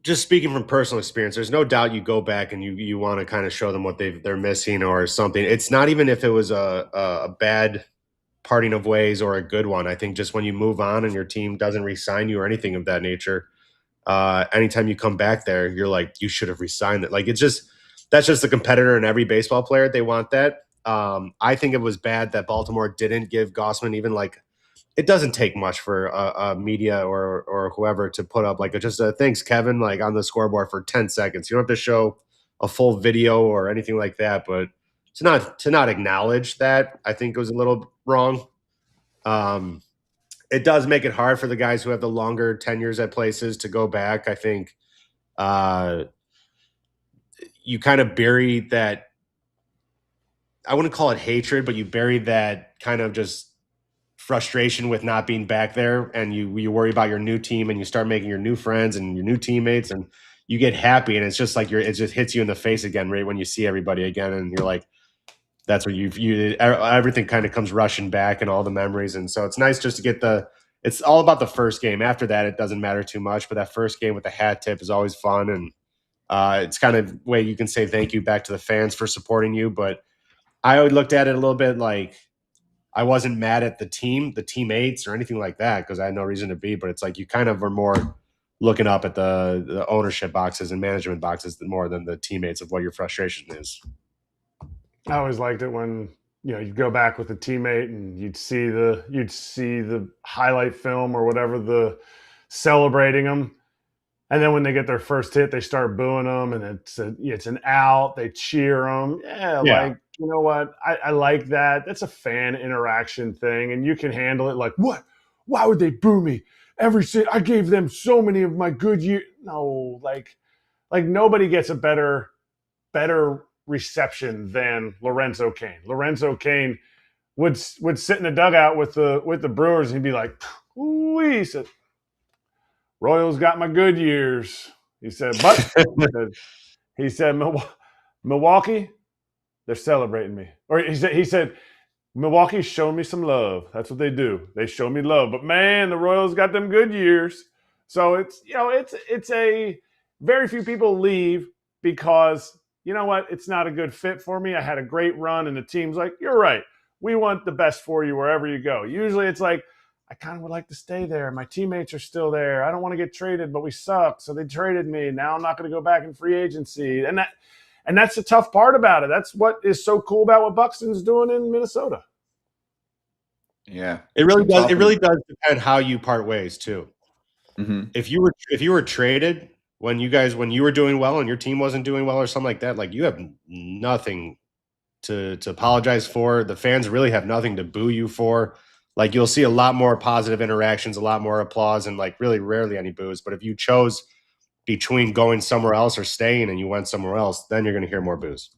B: just speaking from personal experience, there's no doubt you go back and you want to kind of show them what they're missing or something. It's not even if it was a bad parting of ways or a good one. I think just when you move on and your team doesn't re-sign you or anything of that nature, anytime you come back there, you're like, you should have re-signed it. Like, that's just the competitor in every baseball player. They want that. I think it was bad that Baltimore didn't give Gossman even like, it doesn't take much for a media or whoever to put up like just a thanks Kevin like on the scoreboard for 10 seconds. You don't have to show a full video or anything like that, but to not acknowledge that, I think it was a little wrong. It does make it hard for the guys who have the longer tenures at places to go back. I think you kind of bury that. I wouldn't call it hatred, but you bury that kind of just frustration with not being back there, and you worry about your new team, and you start making your new friends and your new teammates, and you get happy, and it's just like it just hits you in the face again right when you see everybody again, and you're like, that's where everything kind of comes rushing back and all the memories, and so it's nice just to get it's all about the first game. After that, it doesn't matter too much, but that first game with the hat tip is always fun, and it's kind of way you can say thank you back to the fans for supporting you. But I looked at it a little bit like I wasn't mad at the teammates or anything like that because I had no reason to be, but it's like you kind of are more looking up at the ownership boxes and management boxes more than the teammates of what your frustration is.
C: I always liked it when, you'd go back with a teammate and you'd see the highlight film or whatever, the celebrating them. And then when they get their first hit, they start booing them, and it's an out. They cheer them. Yeah. Like, you know what? I like that. That's a fan interaction thing, and you can handle it. Like, what? Why would they boo me? I gave them so many of my good years. No, like nobody gets a better reception than Lorenzo Cain. Lorenzo Cain would sit in the dugout with the Brewers, and he'd be like, "Ooh," he said, "Royals got my good years." He said, but he said, Milwaukee, they're celebrating me. Or he said, Milwaukee's showing me some love. That's what they do. They show me love. But man, the Royals got them good years. So it's a very few people leave because, you know what, it's not a good fit for me. I had a great run, and the team's like, you're right. We want the best for you wherever you go. Usually it's like, I kind of would like to stay there. My teammates are still there. I don't want to get traded, but we suck. So they traded me. Now I'm not going to go back in free agency. And that's the tough part about it. That's what is so cool about what Buxton's doing in Minnesota.
A: Yeah.
B: It really does. It really does depend how you part ways too.
A: Mm-hmm.
B: If you were traded when you were doing well and your team wasn't doing well or something like that, like you have nothing to apologize for. The fans really have nothing to boo you for. Like you'll see a lot more positive interactions, a lot more applause, and like really rarely any boos. But if you chose between going somewhere else or staying and you went somewhere else, then you're going to hear more boos.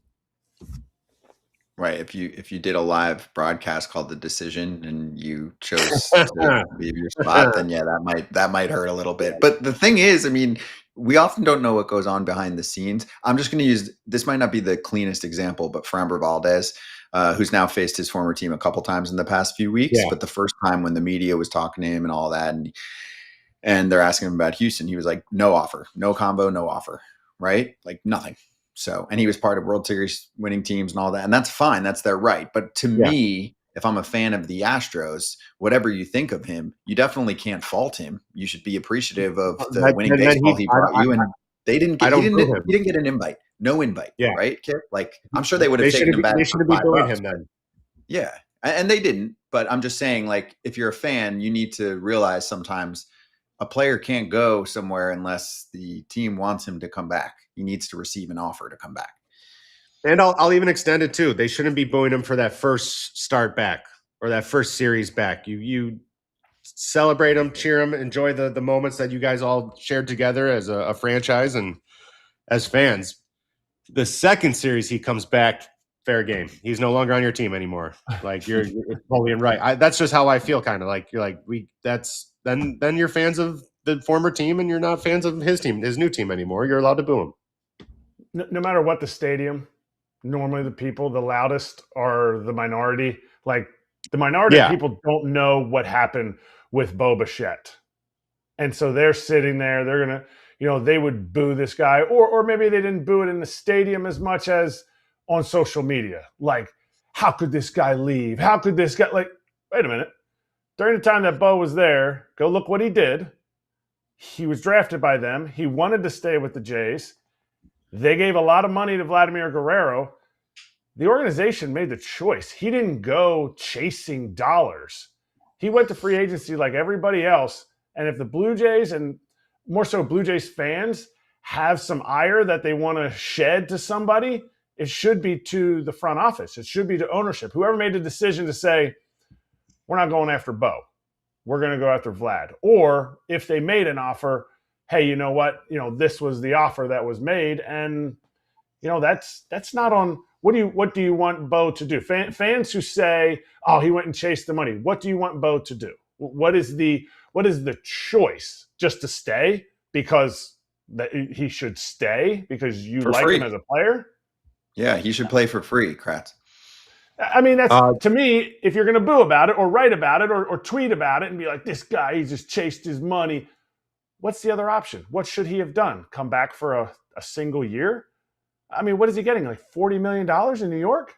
A: Right. If you did a live broadcast called The Decision and you chose to leave your spot, then yeah, that might hurt a little bit. But the thing is, I mean, we often don't know what goes on behind the scenes. I'm just going to use, this might not be the cleanest example, but Framber Valdez, who's now faced his former team a couple times in the past few weeks. Yeah. But the first time when the media was talking to him and all that, and they're asking him about Houston, he was like, no offer, no combo, no offer, right? Like nothing. So, and he was part of World Series winning teams and all that. And that's fine. That's their right. But to me, if I'm a fan of the Astros, whatever you think of him, you definitely can't fault him. You should be appreciative of the winning baseball he brought you. And he didn't get an invite. No invite. Yeah. Right, Kip? Like, I'm sure they would have taken him back.
B: They should have been doing him then.
A: Yeah. And they didn't. But I'm just saying, like, if you're a fan, you need to realize sometimes a player can't go somewhere unless the team wants him to come back. He needs to receive an offer to come back.
B: And I'll even extend it too. They shouldn't be booing him for that first start back or that first series back. You celebrate him, cheer him, enjoy the moments that you guys all shared together as a franchise and as fans. The second series he comes back, fair game. He's no longer on your team anymore. Like you're totally right. That's just how I feel. Kind of like you're like then you're fans of the former team and you're not fans of his team, his new team anymore. You're allowed to boo him.
C: No matter what the stadium, normally the people, the loudest are the minority. Like the minority of people don't know what happened with Bichette. And so they're sitting there. They're going to, they would boo this guy. Or maybe they didn't boo it in the stadium as much as on social media. Like, how could this guy leave? How could this guy, like, wait a minute. During the time that Bo was there, go look what he did. He was drafted by them. He wanted to stay with the Jays. They gave a lot of money to Vladimir Guerrero. The organization made the choice. He didn't go chasing dollars. He went to free agency like everybody else. And if the Blue Jays, and more so Blue Jays fans, have some ire that they want to shed to somebody, it should be to the front office. It should be to ownership. Whoever made the decision to say, we're not going after Bo. We're going to go after Vlad. Or if they made an offer, hey, you know what? This was the offer that was made. And, that's not on – what do you want Bo to do? Fans who say, oh, he went and chased the money. What do you want Bo to do? What is the choice? Just to stay because he should stay because you
A: For
C: like
A: free.
C: him as a player?
A: Yeah, he should play for free, Kratz.
C: I mean, that's to me, if you're going to boo about it or write about it or tweet about it and be like, this guy, he just chased his money. What's the other option? What should he have done? Come back for a single year? I mean, what is he getting? Like $40 million in New York?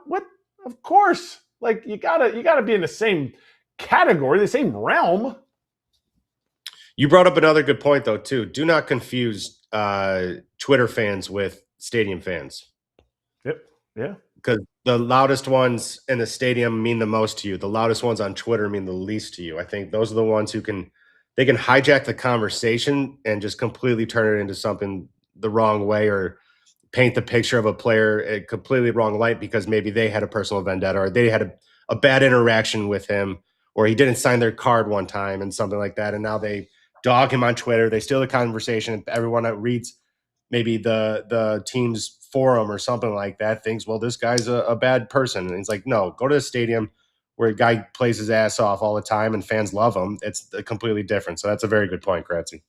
C: What? Of course. Like you gotta be in the same category, the same realm.
B: You brought up another good point though, too. Do not confuse Twitter fans with stadium fans.
C: Yep. Yeah.
B: Because the loudest ones in the stadium mean the most to you. The loudest ones on Twitter mean the least to you. I think those are the ones who can hijack the conversation and just completely turn it into something the wrong way or paint the picture of a player a completely wrong light because maybe they had a personal vendetta or they had a bad interaction with him or he didn't sign their card one time and something like that. And now they dog him on Twitter. They steal the conversation. Everyone that reads maybe the team's forum or something like that thinks, well, this guy's a bad person. And he's like, no, go to the stadium where a guy plays his ass off all the time and fans love him. It's completely different. So that's a very good point, Kratzy.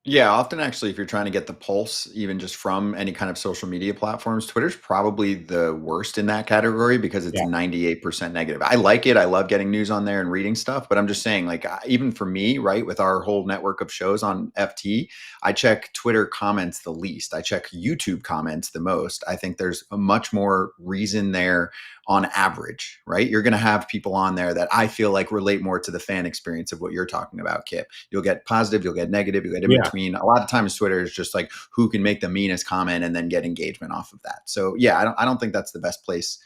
A: Yeah, often actually, if you're trying to get the pulse, even just from any kind of social media platforms, Twitter's probably the worst in that category because it's 98% negative. I like it. I love getting news on there and reading stuff, but I'm just saying, like, even for me, right, with our whole network of shows on FT, I check Twitter comments the least. I check YouTube comments the most. I think there's a much more reason there on average, right? You're going to have people on there that I feel like relate more to the fan experience of what you're talking about, Kip. You'll get positive, you'll get negative, you'll get in between. A lot of times Twitter is just like who can make the meanest comment and then get engagement off of that. So yeah, I don't think that's the best place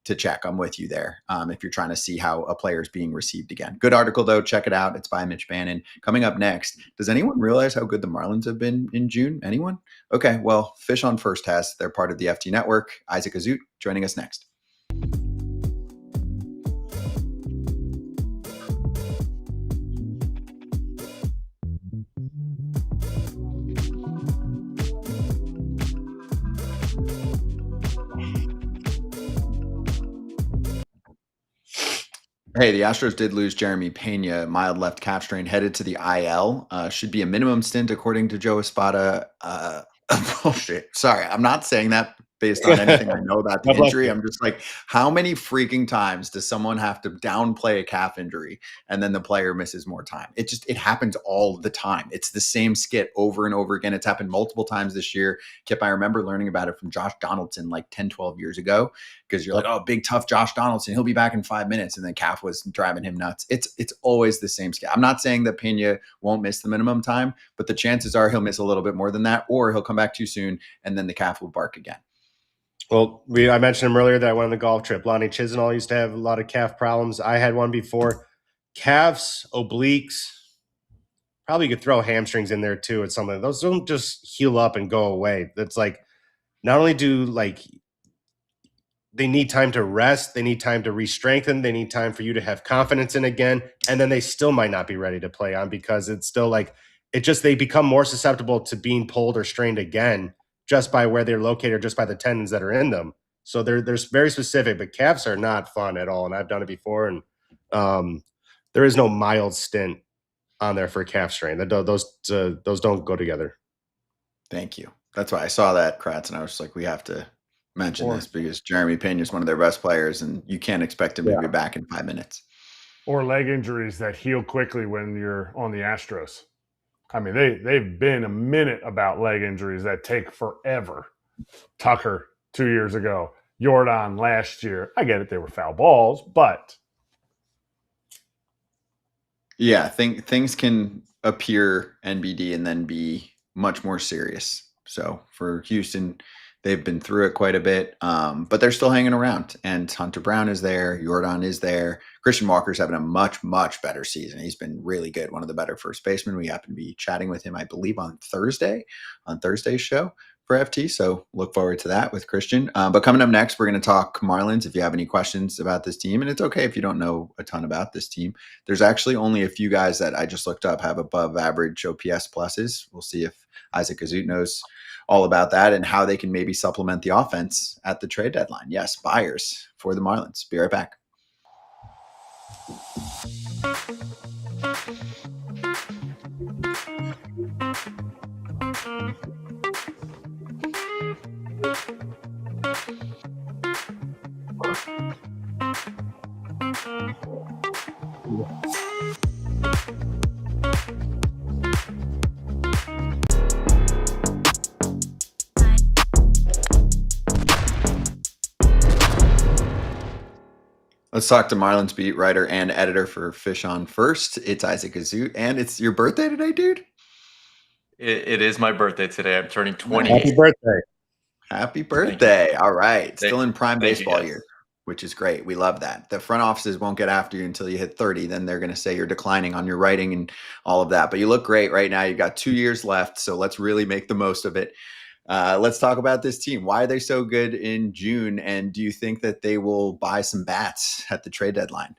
A: to check. I'm with you there. If you're trying to see how a player is being received again. Good article though. Check it out. It's by Mitch Bannon. Coming up next, does anyone realize how good the Marlins have been in June? Anyone? Okay. Well, Fish on First has. They're part of the FT network. Isaac Azout joining us next. Hey, the Astros did lose Jeremy Pena, mild left calf strain, headed to the IL. Should be a minimum stint, according to Joe Espada. Bullshit. Sorry, I'm not saying that based on anything I know about the injury. I'm just like, how many freaking times does someone have to downplay a calf injury and then the player misses more time? It happens all the time. It's the same skit over and over again. It's happened multiple times this year. Kip, I remember learning about it from Josh Donaldson like 10, 12 years ago, because you're like, oh, big, tough Josh Donaldson. He'll be back in 5 minutes. And then calf was driving him nuts. It's always the same skit. I'm not saying that Pena won't miss the minimum time, but the chances are he'll miss a little bit more than that, or he'll come back too soon and then the calf will bark again.
B: Well, I mentioned him earlier that I went on the golf trip. Lonnie Chisenhall used to have a lot of calf problems. I had one before. Calves, obliques, probably could throw hamstrings in there too. It's something. Those don't just heal up and go away. That's like, not only do they need time to rest, they need time to re-strengthen, they need time for you to have confidence in again, and then they still might not be ready to play on because it's still they become more susceptible to being pulled or strained again just by where they're located or just by the tendons that are in them. So they're very specific, but calves are not fun at all. And I've done it before. And there is no mild stint on there for a calf strain. Those don't go together.
A: Thank you. That's why I saw that, Kratz, and I was just like, we have to mention this because Jeremy Pena is one of their best players and you can't expect him to be back in 5 minutes.
C: or leg injuries that heal quickly when you're on the Astros. I mean, they've been a minute about leg injuries that take forever. Tucker 2 years ago, Jordan last year. I get it, they were foul balls, but
A: Yeah, things can appear NBD and then be much more serious. So for Houston, they've been through it quite a bit, but they're still hanging around. And Hunter Brown is there. Jordan is there. Christian Walker's having a much, much better season. He's been really good. One of the better first basemen. We happen to be chatting with him, I believe, on Thursday's show for FT. So look forward to that with Christian. But coming up next, we're going to talk Marlins. If you have any questions about this team, and it's okay if you don't know a ton about this team, there's actually only a few guys that I just looked up have above average OPS pluses. We'll see if Isaac Azout knows all about that and how they can maybe supplement the offense at the trade deadline. Yes, buyers for the Marlins. Be right back. Let's talk to Marlins beat writer and editor for Fish on First. It's Isaac Azout, and it's your birthday today, dude?
I: It is my birthday today. I'm turning 28.
B: Happy birthday.
A: Happy birthday. All right. Still in prime
I: Thank you,
A: baseball
I: guys.
A: year, which is great. We love that. The front offices won't get after you until you hit 30. Then they're going to say you're declining on your writing and all of that. But you look great right now. You've got 2 years left, so let's really make the most of it. Let's talk about this team. Why are they so good in June? And do you think that they will buy some bats at the trade deadline?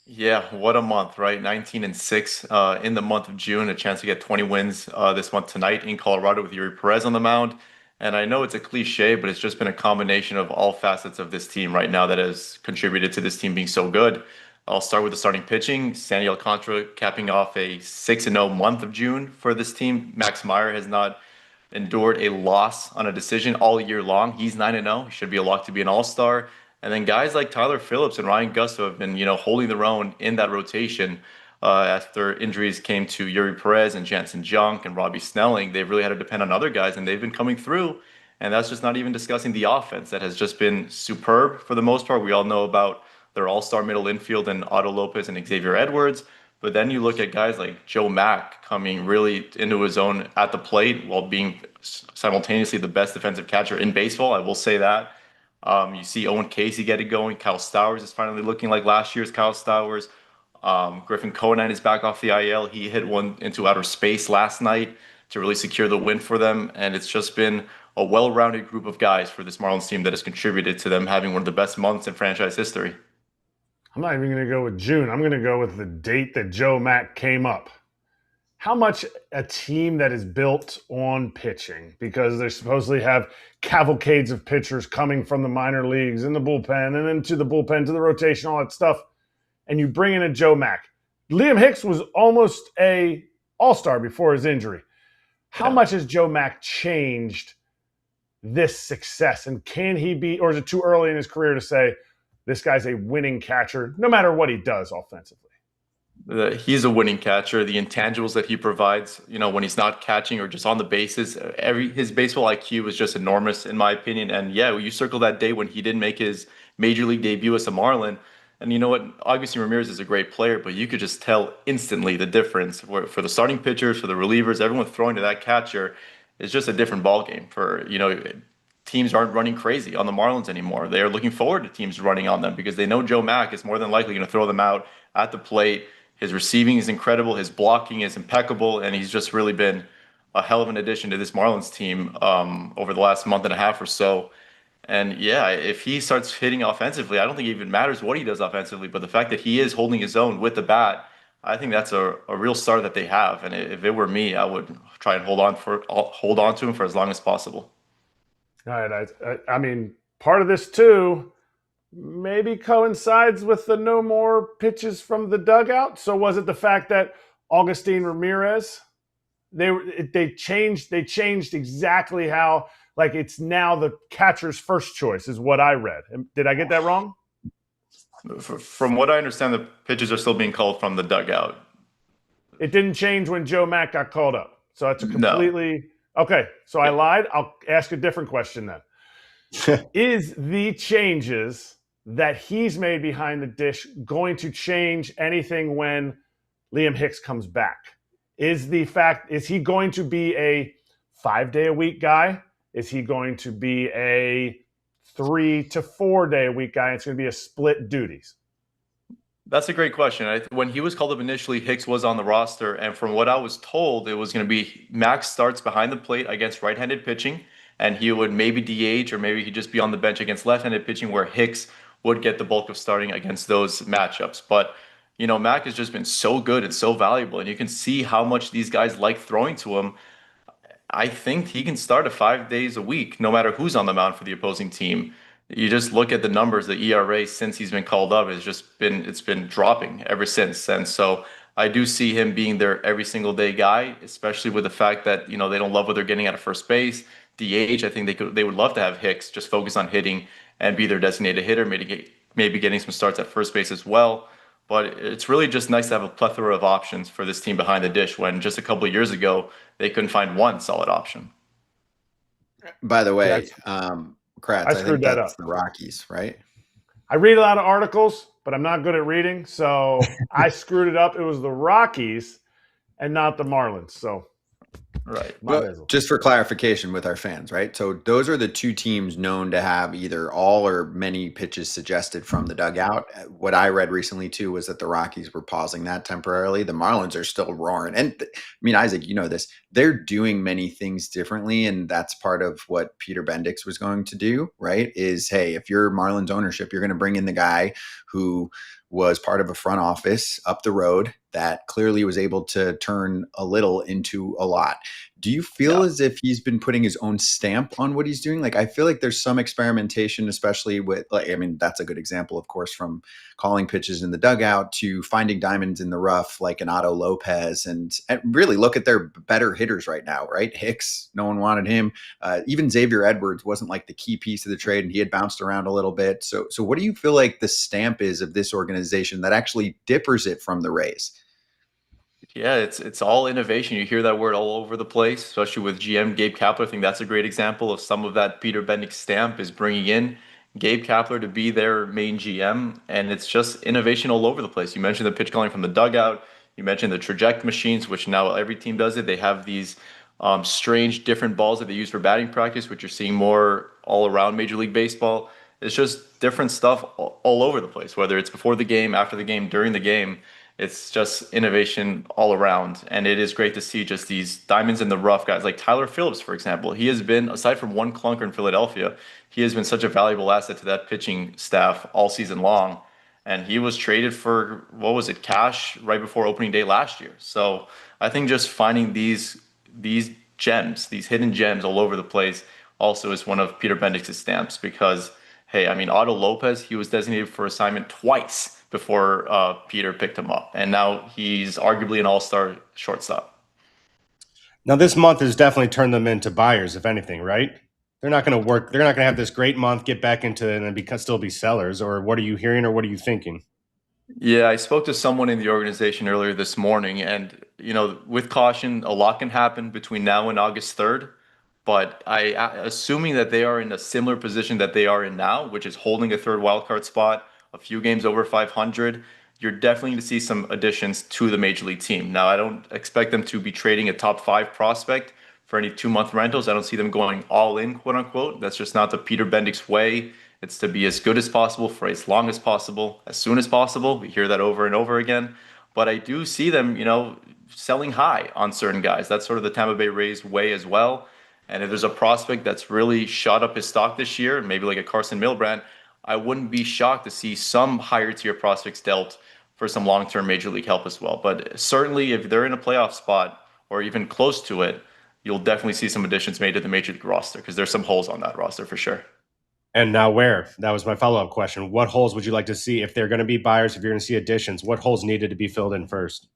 I: Yeah, what a month, right? 19-6 in the month of June. A chance to get 20 wins this month tonight in Colorado with Yuri Perez on the mound. And I know it's a cliche, but it's just been a combination of all facets of this team right now that has contributed to this team being so good. I'll start with the starting pitching. Sandy Alcantara capping off a 6-0 month of June for this team. Max Meyer has not endured a loss on a decision all year long. He's 9-0. He should be a lock to be an all-star. And then guys like Tyler Phillips and Ryan Gusto have been, holding their own in that rotation. After injuries came to Yuri Perez and Jansen Junk and Robbie Snelling, they've really had to depend on other guys, and they've been coming through. And that's just not even discussing the offense that has just been superb for the most part. We all know about their all-star middle infield and Otto Lopez and Xavier Edwards. But then you look at guys like Joe Mack coming really into his own at the plate while being simultaneously the best defensive catcher in baseball. I will say that. You see Owen Casey get it going. Kyle Stowers is finally looking like last year's Kyle Stowers. Griffin Conine is back off the IL. He hit one into outer space last night to really secure the win for them. And it's just been a well-rounded group of guys for this Marlins team that has contributed to them having one of the best months in franchise history.
C: I'm not even going to go with June. I'm going to go with the date that Joe Mack came up. How much a team that is built on pitching, because they supposedly have cavalcades of pitchers coming from the minor leagues in the bullpen and then to the bullpen, to the rotation, all that stuff, and you bring in a Joe Mack. Liam Hicks was almost a all-star before his injury. How much has Joe Mack changed this success? And can he be, or is it too early in his career to say this guy's a winning catcher no matter what he does offensively?
I: He's a winning catcher. The intangibles that he provides, when he's not catching or just on the bases, his baseball IQ is just enormous in my opinion. And yeah, you circle that day when he didn't make his major league debut as a Marlin. And you know what? Augustin Ramirez is a great player, but you could just tell instantly the difference for the starting pitchers, for the relievers, everyone throwing to that catcher is just a different ballgame. Teams aren't running crazy on the Marlins anymore. They are looking forward to teams running on them because they know Joe Mack is more than likely going to throw them out at the plate. His receiving is incredible. His blocking is impeccable. And he's just really been a hell of an addition to this Marlins team over the last month and a half or so. And yeah, if he starts hitting offensively, I don't think it even matters what he does offensively. But the fact that he is holding his own with the bat, I think that's a real star that they have. And if it were me, I would try and hold on to him for as long as possible.
C: All right. I mean, part of this too maybe coincides with the no more pitches from the dugout. So was it the fact that Augustin Ramirez, they changed exactly how, like, it's now the catcher's first choice is what I read. Did I get that wrong?
I: From what I understand, the pitches are still being called from the dugout.
C: It didn't change when Joe Mack got called up. So that's a
I: No.
C: completely okay. So I lied. I'll ask a different question then. Is the changes that he's made behind the dish going to change anything when Liam Hicks comes back? Is he going to be a 5-day-a-week guy? Is he going to be a 3 to 4-day-a-week guy? It's going to be a split duties.
I: That's a great question. When he was called up initially, Hicks was on the roster, and from what I was told, it was going to be Max starts behind the plate against right-handed pitching, and he would maybe DH or maybe he'd just be on the bench against left-handed pitching, where Hicks would get the bulk of starting against those matchups. But Mac has just been so good and so valuable, and you can see how much these guys like throwing to him. I think he can start 5 days a week, no matter who's on the mound for the opposing team. You just look at the numbers, the ERA since he's been called up it's been dropping ever since. And so I do see him being their every single day guy, especially with the fact that, they don't love what they're getting out of first base. DH, I think they would love to have Hicks just focus on hitting and be their designated hitter, maybe getting some starts at first base as well. But it's really just nice to have a plethora of options for this team behind the dish when just a couple of years ago, they couldn't find one solid option.
A: By the way, Kratz, I
C: screwed
A: think
C: that
A: that's
C: up.
A: the Rockies, right?
C: I read a lot of articles, but I'm not good at reading, so I screwed it up. It was the Rockies and not the Marlins. So,
I: right.
A: Well, just for clarification with our fans, right? So those are the two teams known to have either all or many pitches suggested from the dugout. What I read recently too was that the Rockies were pausing that temporarily. The Marlins are still roaring. And Isaac, you know this. They're doing many things differently, and that's part of what Peter Bendix was going to do, right? Is, hey, if you're Marlins ownership, you're going to bring in the guy who was part of a front office up the road that clearly was able to turn a little into a lot. Do you feel as if he's been putting his own stamp on what he's doing? Like, I feel like there's some experimentation, especially with, that's a good example, of course, from calling pitches in the dugout to finding diamonds in the rough, like an Otto Lopez, and really look at their better hitters right now, right? Hicks, no one wanted him. Even Xavier Edwards wasn't like the key piece of the trade, and he had bounced around a little bit. So what do you feel like the stamp is of this organization that actually differs it from the Rays?
I: Yeah, it's all innovation. You hear that word all over the place, especially with GM Gabe Kapler. I think that's a great example of some of that Peter Bendix stamp is bringing in Gabe Kapler to be their main GM, and it's just innovation all over the place. You mentioned the pitch calling from the dugout. You mentioned the traject machines, which now every team does it. They have these strange different balls that they use for batting practice, which you're seeing more all around Major League Baseball. It's just different stuff all over the place, whether it's before the game, after the game, during the game. It's just innovation all around. And it is great to see just these diamonds in the rough guys like Tyler Phillips, for example. He has been, aside from one clunker in Philadelphia, he has been such a valuable asset to that pitching staff all season long. And he was traded for, cash right before opening day last year. So I think just finding these gems, these hidden gems all over the place also is one of Peter Bendix's stamps because, hey, Otto Lopez, he was designated for assignment twice before Peter picked him up. And now he's arguably an all-star shortstop.
B: Now, this month has definitely turned them into buyers, if anything, right? They're not going to work. They're not going to have this great month, get back into it, and then still be sellers. Or what are you hearing, or what are you thinking?
I: Yeah, I spoke to someone in the organization earlier this morning, and with caution, a lot can happen between now and August 3rd. But assuming that they are in a similar position that they are in now, which is holding a third wildcard spot, a few games over 500, you're definitely going to see some additions to the Major League team. Now, I don't expect them to be trading a top 5 prospect for any 2-month rentals. I don't see them going all in, quote unquote. That's just not the Peter Bendix way. It's to be as good as possible for as long as possible, as soon as possible. We hear that over and over again. But I do see them, selling high on certain guys. That's sort of the Tampa Bay Rays way as well. And if there's a prospect that's really shot up his stock this year, maybe like a Carson Milbrand, I wouldn't be shocked to see some higher tier prospects dealt for some long-term Major League help as well. But certainly if they're in a playoff spot or even close to it, you'll definitely see some additions made to the Major League roster because there's some holes on that roster for sure.
B: And now where? That was my follow-up question. What holes would you like to see if they're going to be buyers, if you're going to see additions? What holes needed to be filled in first?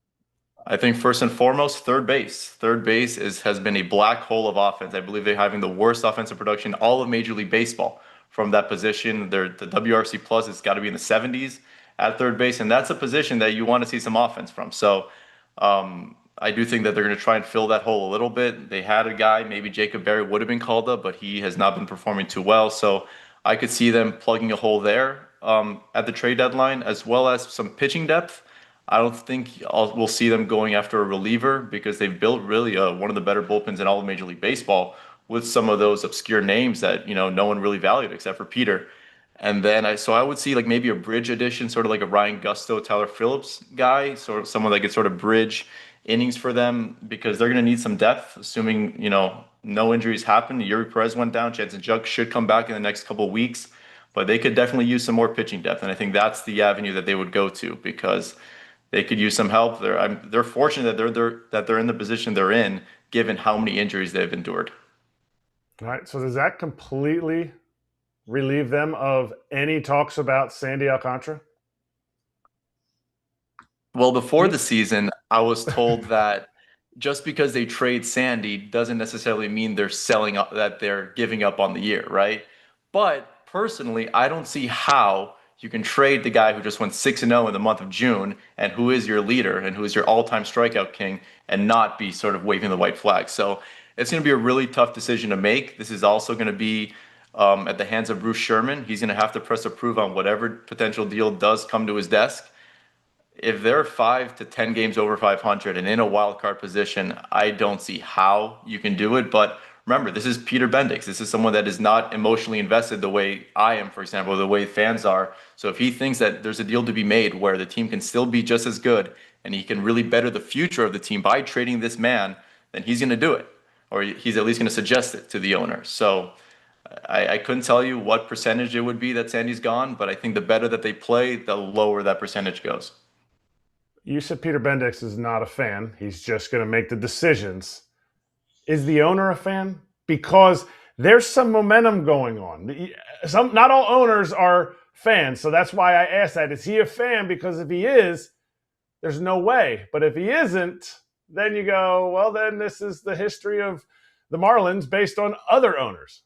I: I think first and foremost, third base. Third base has been a black hole of offense. I believe they're having the worst offensive production in all of Major League Baseball from that position. The WRC plus has got to be in the 70s at third base, and that's a position that you want to see some offense from. So I do think that they're going to try and fill that hole a little bit. They had a guy, maybe Jacob Berry would have been called up, but he has not been performing too well. So I could see them plugging a hole there at the trade deadline, as well as some pitching depth. I don't think we'll see them going after a reliever because they've built really one of the better bullpens in all of Major League Baseball with some of those obscure names that no one really valued except for Peter. And then I would see like maybe a bridge addition, sort of like a Ryan Gusto, Tyler Phillips guy, sort of someone that could sort of bridge innings for them because they're going to need some depth, assuming no injuries happen. Yuri Perez went down. Jansen Junk should come back in the next couple of weeks, but they could definitely use some more pitching depth, and I think that's the avenue that they would go to because they could use some help. They're fortunate that they're in the position they're in, given how many injuries they've endured.
C: All right. So does that completely relieve them of any talks about Sandy Alcantara?
I: Well, before the season, I was told that just because they trade Sandy doesn't necessarily mean they're selling up, that they're giving up on the year, right? But personally, I don't see how you can trade the guy who just went 6-0 in the month of June and who is your leader and who is your all-time strikeout king and not be sort of waving the white flag. So it's going to be a really tough decision to make. This is also going to be at the hands of Bruce Sherman. He's going to have to press approve on whatever potential deal does come to his desk. If they're 5 to 10 games over 500 and in a wild card position, I don't see how you can do it. But remember, this is Peter Bendix. This is someone that is not emotionally invested the way I am, for example, or the way fans are. So if he thinks that there's a deal to be made where the team can still be just as good and he can really better the future of the team by trading this man, then he's going to do it. Or he's at least going to suggest it to the owner. So I couldn't tell you what percentage it would be that Sandy's gone, but I think the better that they play, the lower that percentage goes.
C: You said Peter Bendix is not a fan. He's just going to make the decisions. Is the owner a fan? Because there's some momentum going on. Not all owners are fans, so that's why I asked that. Is he a fan? Because if he is, there's no way. But if he isn't, then you go, well, then this is the history of the Marlins based on other owners.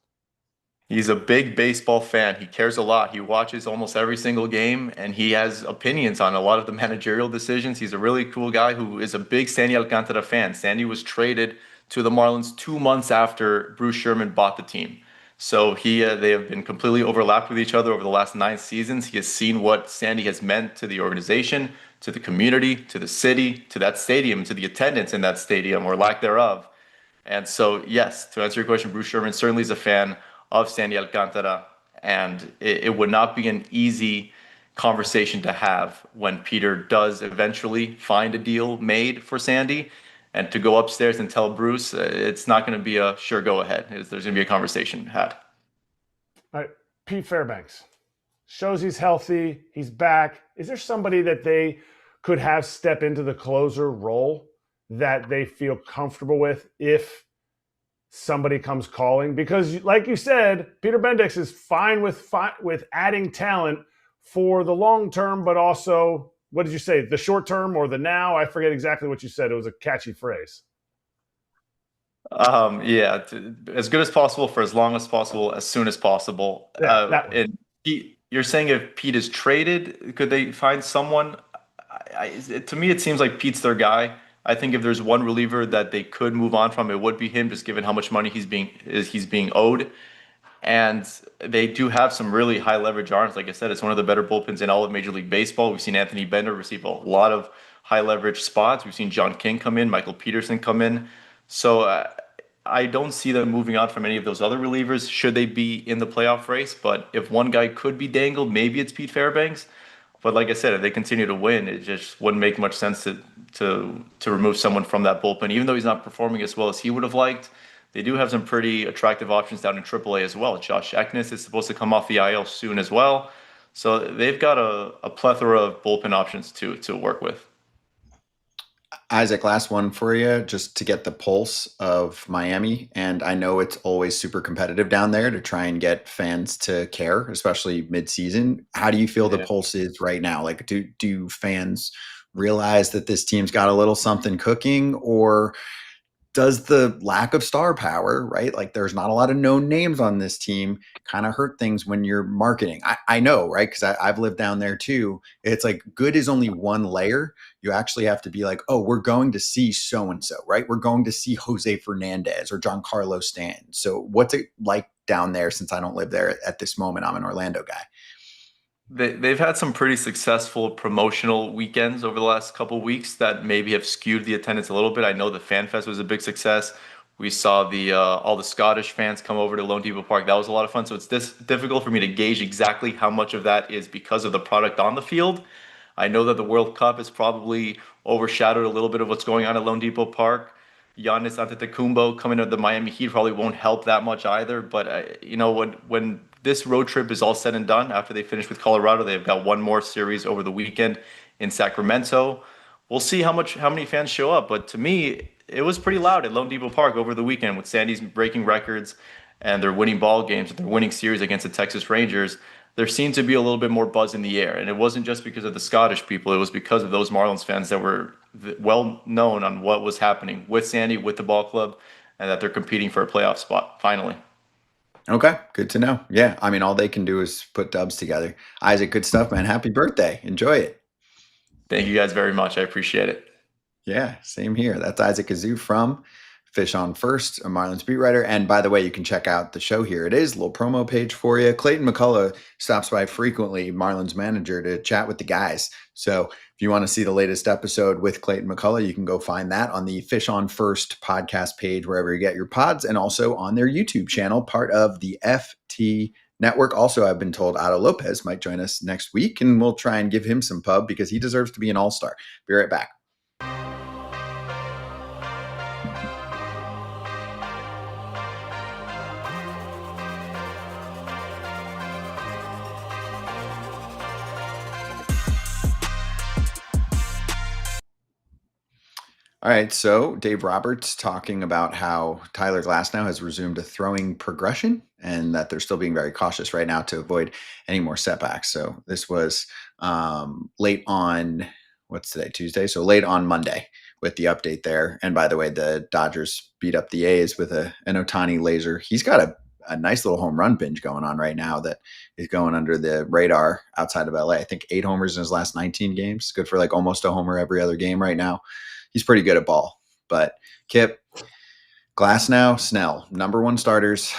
I: He's a big baseball fan. He cares a lot. He watches almost every single game, and he has opinions on a lot of the managerial decisions. He's a really cool guy who is a big Sandy Alcantara fan. Sandy was traded to the Marlins 2 months after Bruce Sherman bought the team. So they have been completely overlapped with each other over the last 9 seasons. He has seen what Sandy has meant to the organization, to the community, to the city, to that stadium, to the attendance in that stadium or lack thereof. And so, yes, to answer your question, Bruce Sherman certainly is a fan of Sandy Alcantara, and it would not be an easy conversation to have when Peter does eventually find a deal made for Sandy, and to go upstairs and tell Bruce it's not going to be a sure go ahead. There's going to be a conversation had.
C: All right, Pete Fairbanks shows he's healthy, he's back. Is there somebody that they could have step into the closer role that they feel comfortable with if somebody comes calling? Because like you said, Peter Bendix is fine with adding talent for the long term, but also, what did you say, the short term or the now? I forget exactly what you said. It was a catchy phrase.
I: Yeah, as good as possible for as long as possible, as soon as possible. And you're saying if Pete is traded, could they find someone? To me, it seems like Pete's their guy. I think if there's one reliever that they could move on from, it would be him, just given how much money he's being owed. And they do have some really high leverage arms. Like I said, it's one of the better bullpens in all of Major League Baseball. We've seen Anthony Bender receive a lot of high leverage spots. We've seen John King come in, Michael Peterson come in. So I don't see them moving on from any of those other relievers should they be in the playoff race. But if one guy could be dangled, maybe it's Pete Fairbanks. But like I said, if they continue to win, it just wouldn't make much sense to remove someone from that bullpen. Even though he's not performing as well as he would have liked, they do have some pretty attractive options down in AAA as well. Josh Eknes is supposed to come off the IL soon as well. So they've got a plethora of bullpen options to work with.
A: Isaac, last one for you, just to get the pulse of Miami. And I know it's always super competitive down there to try and get fans to care, especially mid-season. How do you feel the pulse is right now? Like, do fans realize that this team's got a little something cooking, or does the lack of star power, right? Like there's not a lot of known names on this team, kind of hurt things when you're marketing. I know, right? Because I've lived down there too. It's like good is only one layer. You actually have to be like, oh, we're going to see so-and-so, right? We're going to see Jose Fernandez or Giancarlo Stanton. So what's it like down there since I don't live there at this moment? I'm an Orlando guy.
I: They've had some pretty successful promotional weekends over the last couple of weeks that maybe have skewed the attendance a little bit. I know the Fan Fest was a big success. We saw all the Scottish fans come over to Lone Depot Park. That was a lot of fun. So it's difficult for me to gauge exactly how much of that is because of the product on the field. I know that the World Cup has probably overshadowed a little bit of what's going on at Lone Depot Park. Giannis Antetokounmpo coming out of the Miami Heat probably won't help that much either. But when this road trip is all said and done, after they finish with Colorado, they've got one more series over the weekend in Sacramento. We'll see how many fans show up. But to me, it was pretty loud at Lone Depot Park over the weekend with Sandy's breaking records and they're winning ball games, they're winning series against the Texas Rangers. There seemed to be a little bit more buzz in the air. And it wasn't just because of the Scottish people. It was because of those Marlins fans that were well known on what was happening with Sandy, with the ball club, and that they're competing for a playoff spot finally.
A: Okay, good to know. Yeah, I mean, all they can do is put dubs together. Isaac, good stuff, man. Happy birthday. Enjoy it.
I: Thank you guys very much. I appreciate it.
A: Yeah, same here. That's Isaac Azout from Fish on First, a Marlins beat writer. And by the way, you can check out the show here. It is a little promo page for you. Clayton McCullough stops by frequently, Marlins manager, to chat with the guys. So if you want to see the latest episode with Clayton McCullough, you can go find that on the Fish on First podcast page, wherever you get your pods, and also on their YouTube channel, part of the FT Network. Also, I've been told Otto Lopez might join us next week, and we'll try and give him some pub because he deserves to be an all-star. Be right back. All right, so Dave Roberts talking about how Tyler Glasnow has resumed a throwing progression and that they're still being very cautious right now to avoid any more setbacks. So this was late on, what's today, Tuesday? So late on Monday with the update there. And by the way, the Dodgers beat up the A's with an Ohtani laser. He's got a nice little home run binge going on right now that is going under the radar outside of LA. I think 8 homers in his last 19 games. Good for like almost a homer every other game right now. He's pretty good at ball. But Kip, Glasnow, Snell, number 1 starters.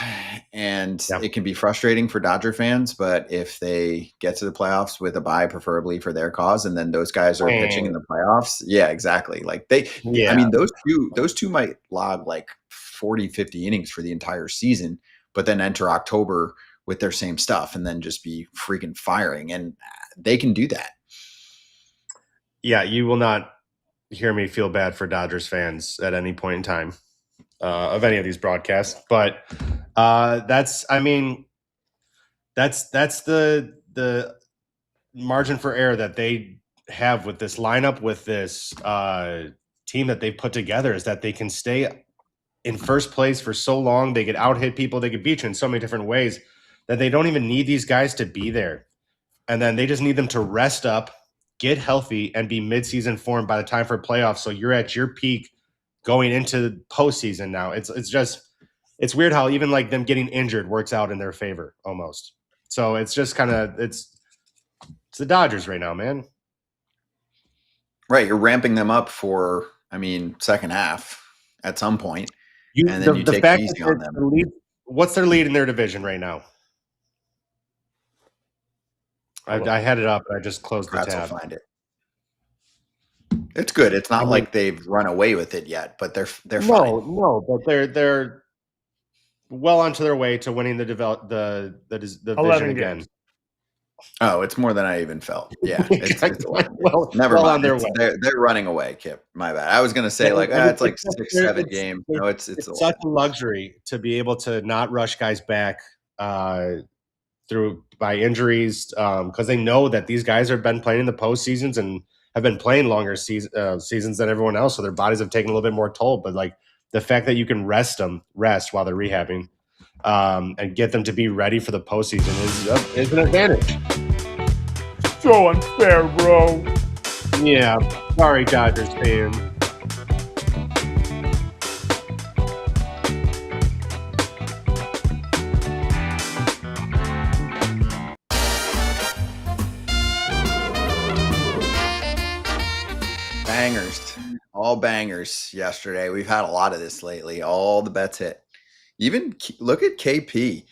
A: And It can be frustrating for Dodger fans, but if they get to the playoffs with a bye, preferably for their cause, and then those guys are pitching in the playoffs. Yeah, exactly. Like I mean, those two might log like 40, 50 innings for the entire season, but then enter October with their same stuff and then just be freaking firing. And they can do that.
B: Yeah, you will not hear me feel bad for Dodgers fans at any point in time of any of these broadcasts. But that's the margin for error that they have with this lineup, with this team that they put together, is that they can stay in first place for so long. They could out-hit people. They could beat you in so many different ways that they don't even need these guys to be there. And then they just need them to rest up, get healthy, and be mid-season form by the time for playoffs. So you're at your peak going into the postseason now. It's weird how even like them getting injured works out in their favor almost. So it's just kind of it's the Dodgers right now, man.
A: Right, you're ramping them up for, second half at some point, and then you take it easy on them.
B: What's their lead in their division right now? I had it up, and I just closed the tab.
A: Will find it. It's good. It's not like they've run away with it yet, but they're fine.
B: No, but they're well onto their way to winning the division again.
C: Games.
A: Oh, it's more than I even felt. Yeah, it's never mind.
B: On their way.
A: They're running away, Kip. My bad. I was gonna say it's like 6, 7 games. No, it's
B: such a luxury to be able to not rush guys back through by injuries, because they know that these guys have been playing in the postseasons and have been playing longer seasons than everyone else, so their bodies have taken a little bit more toll. But like the fact that you can rest while they're rehabbing, and get them to be ready for the postseason is an advantage.
C: So unfair, bro.
B: Yeah, sorry, Dodgers fan.
A: Bangers. All bangers yesterday. We've had a lot of this lately. All the bets hit. Even look at KP.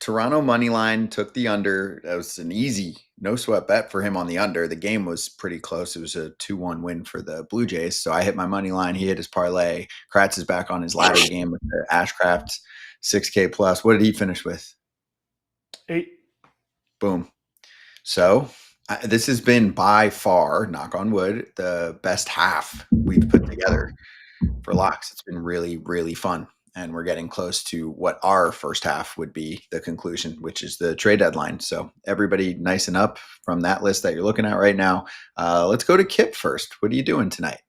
A: Toronto money line took the under. That was an easy, no sweat bet for him on the under. The game was pretty close. It was a 2-1 win for the Blue Jays. So I hit my money line. He hit his parlay. Kratz is back on his ladder game with the Ashcraft 6K plus. What did he finish with?
C: 8.
A: Boom. So this has been by far, knock on wood, the best half we've put together for locks. It's been really, really fun. And we're getting close to what our first half would be the conclusion, which is the trade deadline. So everybody nice and up from that list that you're looking at right now. Let's go to Kip first. What are you doing tonight?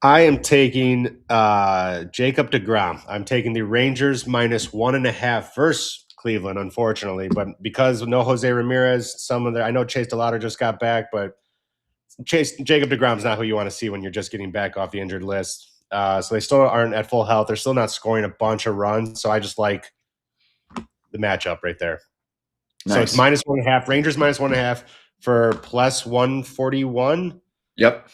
B: I am taking Jacob deGrom. I'm taking the Rangers -1.5 versus Cleveland, unfortunately. But because no Jose Ramirez, I know Chase DeLauder just got back, but Jacob deGrom's not who you want to see when you're just getting back off the injured list. So they still aren't at full health. They're still not scoring a bunch of runs. So I just like the matchup right there. Nice. So it's -1.5. Rangers -1.5 for +141.
A: Yep.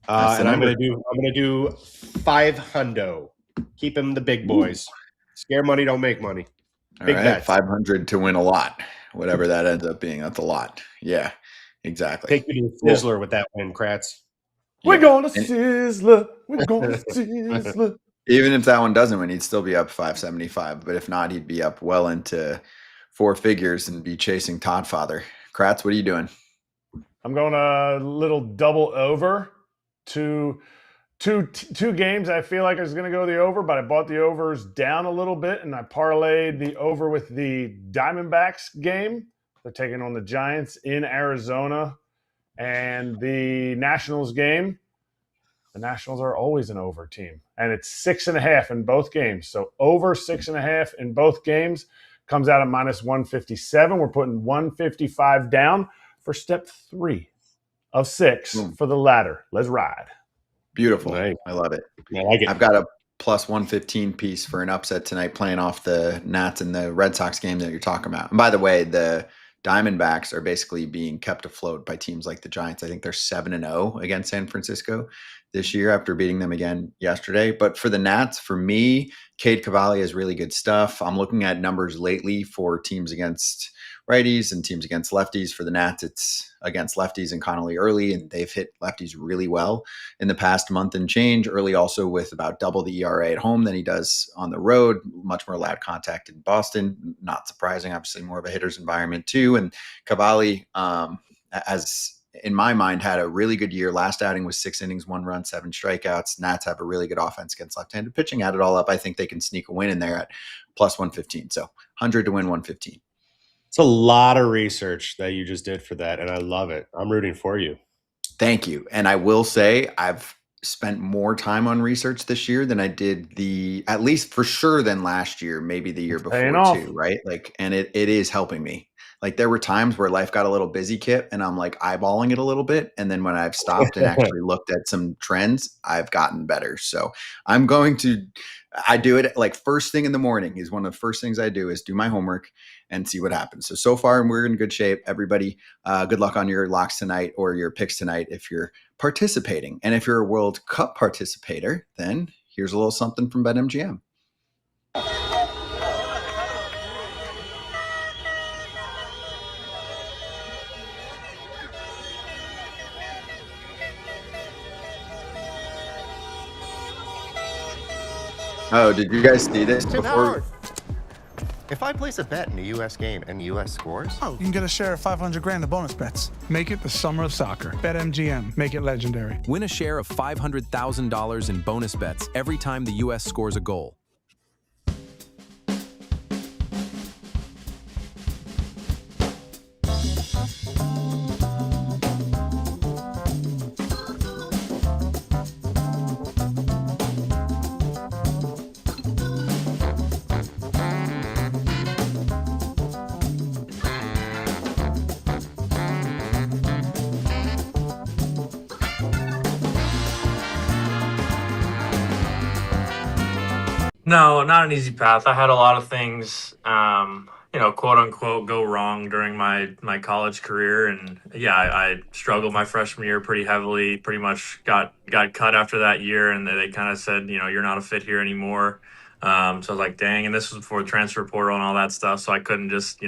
B: And I'm gonna do $500. Keep him the big boys. Scare money, don't make money.
A: Big bet. 500 to win a lot. Whatever that ends up being, that's a lot. Yeah, exactly.
B: Take you to Sizzler with that win, Kratz.
C: We're going to Sizzler. We're going to Sizzler.
A: Even if that one doesn't win, he'd still be up 575. But if not, he'd be up well into 4 figures and be chasing Todd Father. Kratz, what are you doing?
C: I'm going a little double over. Two games I feel like is going to go the over, but I bought the overs down a little bit, and I parlayed the over with the Diamondbacks game. They're taking on the Giants in Arizona. And the Nationals game, the Nationals are always an over team. And it's 6.5 in both games. So over 6.5 in both games comes out at -157. We're putting 155 down for step 3 of 6 for the ladder. Let's ride.
A: Beautiful. Nice. I love it.
B: I like it.
A: I've got a +115 piece for an upset tonight playing off the Nats and the Red Sox game that you're talking about. And by the way, the Diamondbacks are basically being kept afloat by teams like the Giants. I think they're 7-0 against San Francisco this year after beating them again yesterday. But for the Nats, for me, Cade Cavalli has really good stuff. I'm looking at numbers lately for teams against righties and teams against lefties. For the Nats, it's against lefties and Connolly early, and they've hit lefties really well in the past month and change. Early also with about double the ERA at home than he does on the road. Much more loud contact in Boston. Not surprising, obviously more of a hitter's environment too. And Cavalli, as in my mind, had a really good year. Last outing was 6 innings, 1 run, 7 strikeouts. Nats have a really good offense against left-handed pitching. Add it all up, I think they can sneak a win in there at +115. So 100 to win 115.
B: It's a lot of research that you just did for that, and I love it. I'm rooting for you.
A: Thank you. And I will say I've spent more time on research this year than I did at least for sure than last year, maybe the year before too, right? And it is helping me. Like there were times where life got a little busy, Kip, and I'm like eyeballing it a little bit. And then when I've stopped and actually looked at some trends, I've gotten better. So I do it like first thing in the morning is one of the first things I do is do my homework and see what happens. So far we're in good shape. Everybody, good luck on your locks tonight or your picks tonight if you're participating. And if you're a World Cup participator, then here's a little something from BetMGM. Oh, did you guys see this before?
J: If I place a bet in a U.S. game and the U.S. scores,
K: you can get a share of $500,000 in bonus bets. Make it the summer of soccer. BetMGM. Make it legendary.
L: Win a share of $500,000 in bonus bets every time the U.S. scores a goal.
M: No, not an easy path. I had a lot of things quote unquote go wrong during my college career. And yeah, I struggled my freshman year pretty heavily, pretty much got cut after that year. And they kind of said, you're not a fit here anymore. So I was like, dang. And this was before the transfer portal and all that stuff. So I couldn't just,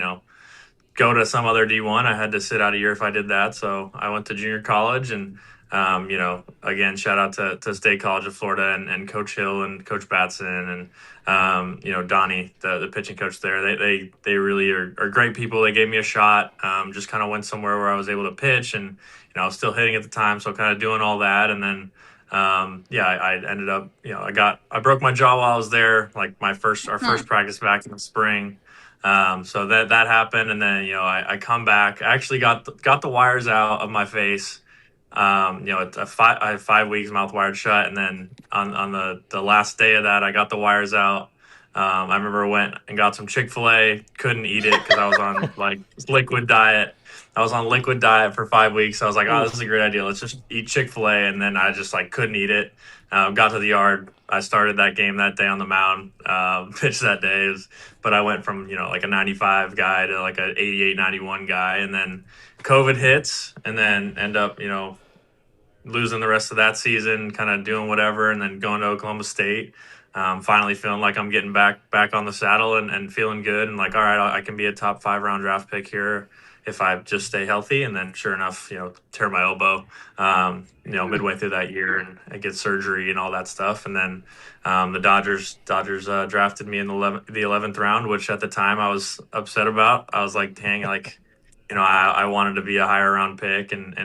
M: go to some other D1. I had to sit out a year if I did that. So I went to junior college and, again, shout out to State College of Florida and Coach Hill and Coach Batson and, Donnie, the pitching coach there. They really are great people. They gave me a shot. Just kind of went somewhere where I was able to pitch and, I was still hitting at the time. So kind of doing all that. And then, I ended up, I broke my jaw while I was there, like our first practice back in the spring. So that happened. And then, I come back, I actually got the wires out of my face. I have 5 weeks mouth wired shut. And then on the last day of that, I got the wires out. I remember I went and got some Chick-fil-A, couldn't eat it because I was on like liquid diet. I was on liquid diet for 5 weeks. I was like, oh, this is a great idea. Let's just eat Chick-fil-A. And then I just couldn't eat it. Got to the yard. I started that game that day on the mound, pitched that day. But I went from, like a 95 guy to like an 88, 91 guy. And then COVID hits and then end up, losing the rest of that season, kind of doing whatever, and then going to Oklahoma State. Finally feeling like I'm getting back on the saddle and feeling good. And like, all right, I can be a top 5 round draft pick here if I just stay healthy. And then sure enough, tear my elbow, midway through that year and I get surgery and all that stuff. And then the Dodgers drafted me in the 11th round, which at the time I was upset about. I was like, dang, I wanted to be a higher round pick and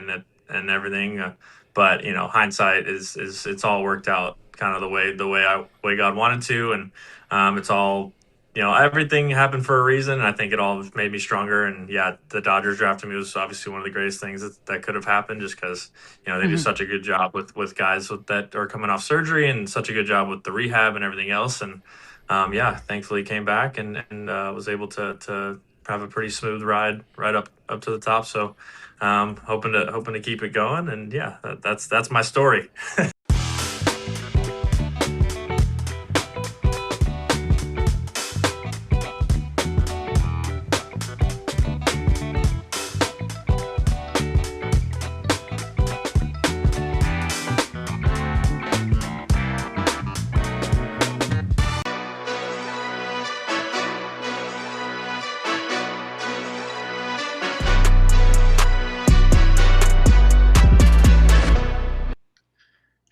M: everything. But hindsight is it's all worked out kind of the way God wanted to. And it's all, everything happened for a reason. And I think it all made me stronger. And yeah, the Dodgers drafting me was obviously one of the greatest things that could have happened just because, they do such a good job with guys that are coming off surgery and such a good job with the rehab and everything else. And thankfully came back and was able to have a pretty smooth ride right up to the top. So hoping to keep it going. And yeah, that's my story.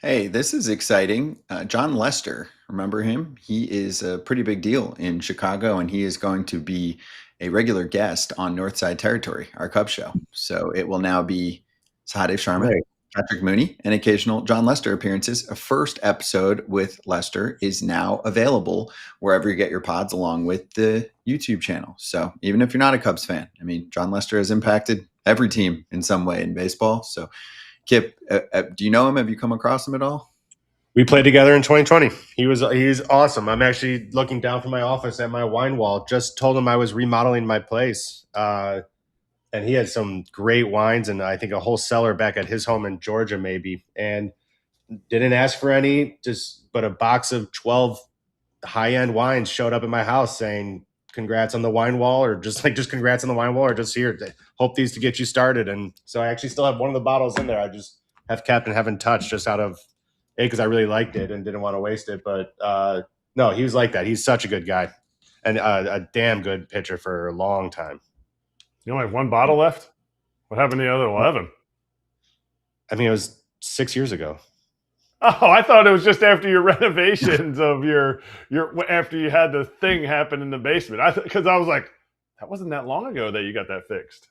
A: Hey, this is exciting. Jon Lester, remember him? He is a pretty big deal in Chicago, and he is going to be a regular guest on Northside Territory, our Cub show. So it will now be Sahadev Sharma, Patrick Mooney, and occasional Jon Lester appearances. A first episode with Lester is now available wherever you get your pods, along with the YouTube channel. So even if you're not a Cubs fan, Jon Lester has impacted every team in some way in baseball. So Kip, do you know him? Have you come across him at all?
B: We played together in 2020. He's awesome. I'm actually looking down from my office at my wine wall. Just told him I was remodeling my place. And he had some great wines and I think a whole cellar back at his home in Georgia maybe. And didn't ask for any, but a box of 12 high-end wines showed up at my house saying, congrats on the wine wall, or just congrats on the wine wall, or just here, hope these to get you started. And so I actually still have one of the bottles in there. I just have kept and haven't touched just out of because I really liked it and didn't want to waste it. But no, he was like that. He's such a good guy and a damn good pitcher for a long time.
C: You only have one bottle left? What happened to the other 11?
B: It was 6 years ago.
C: Oh, I thought it was just after your renovations of your after you had the thing happen in the basement. Because I was like, that wasn't that long ago that you got that fixed.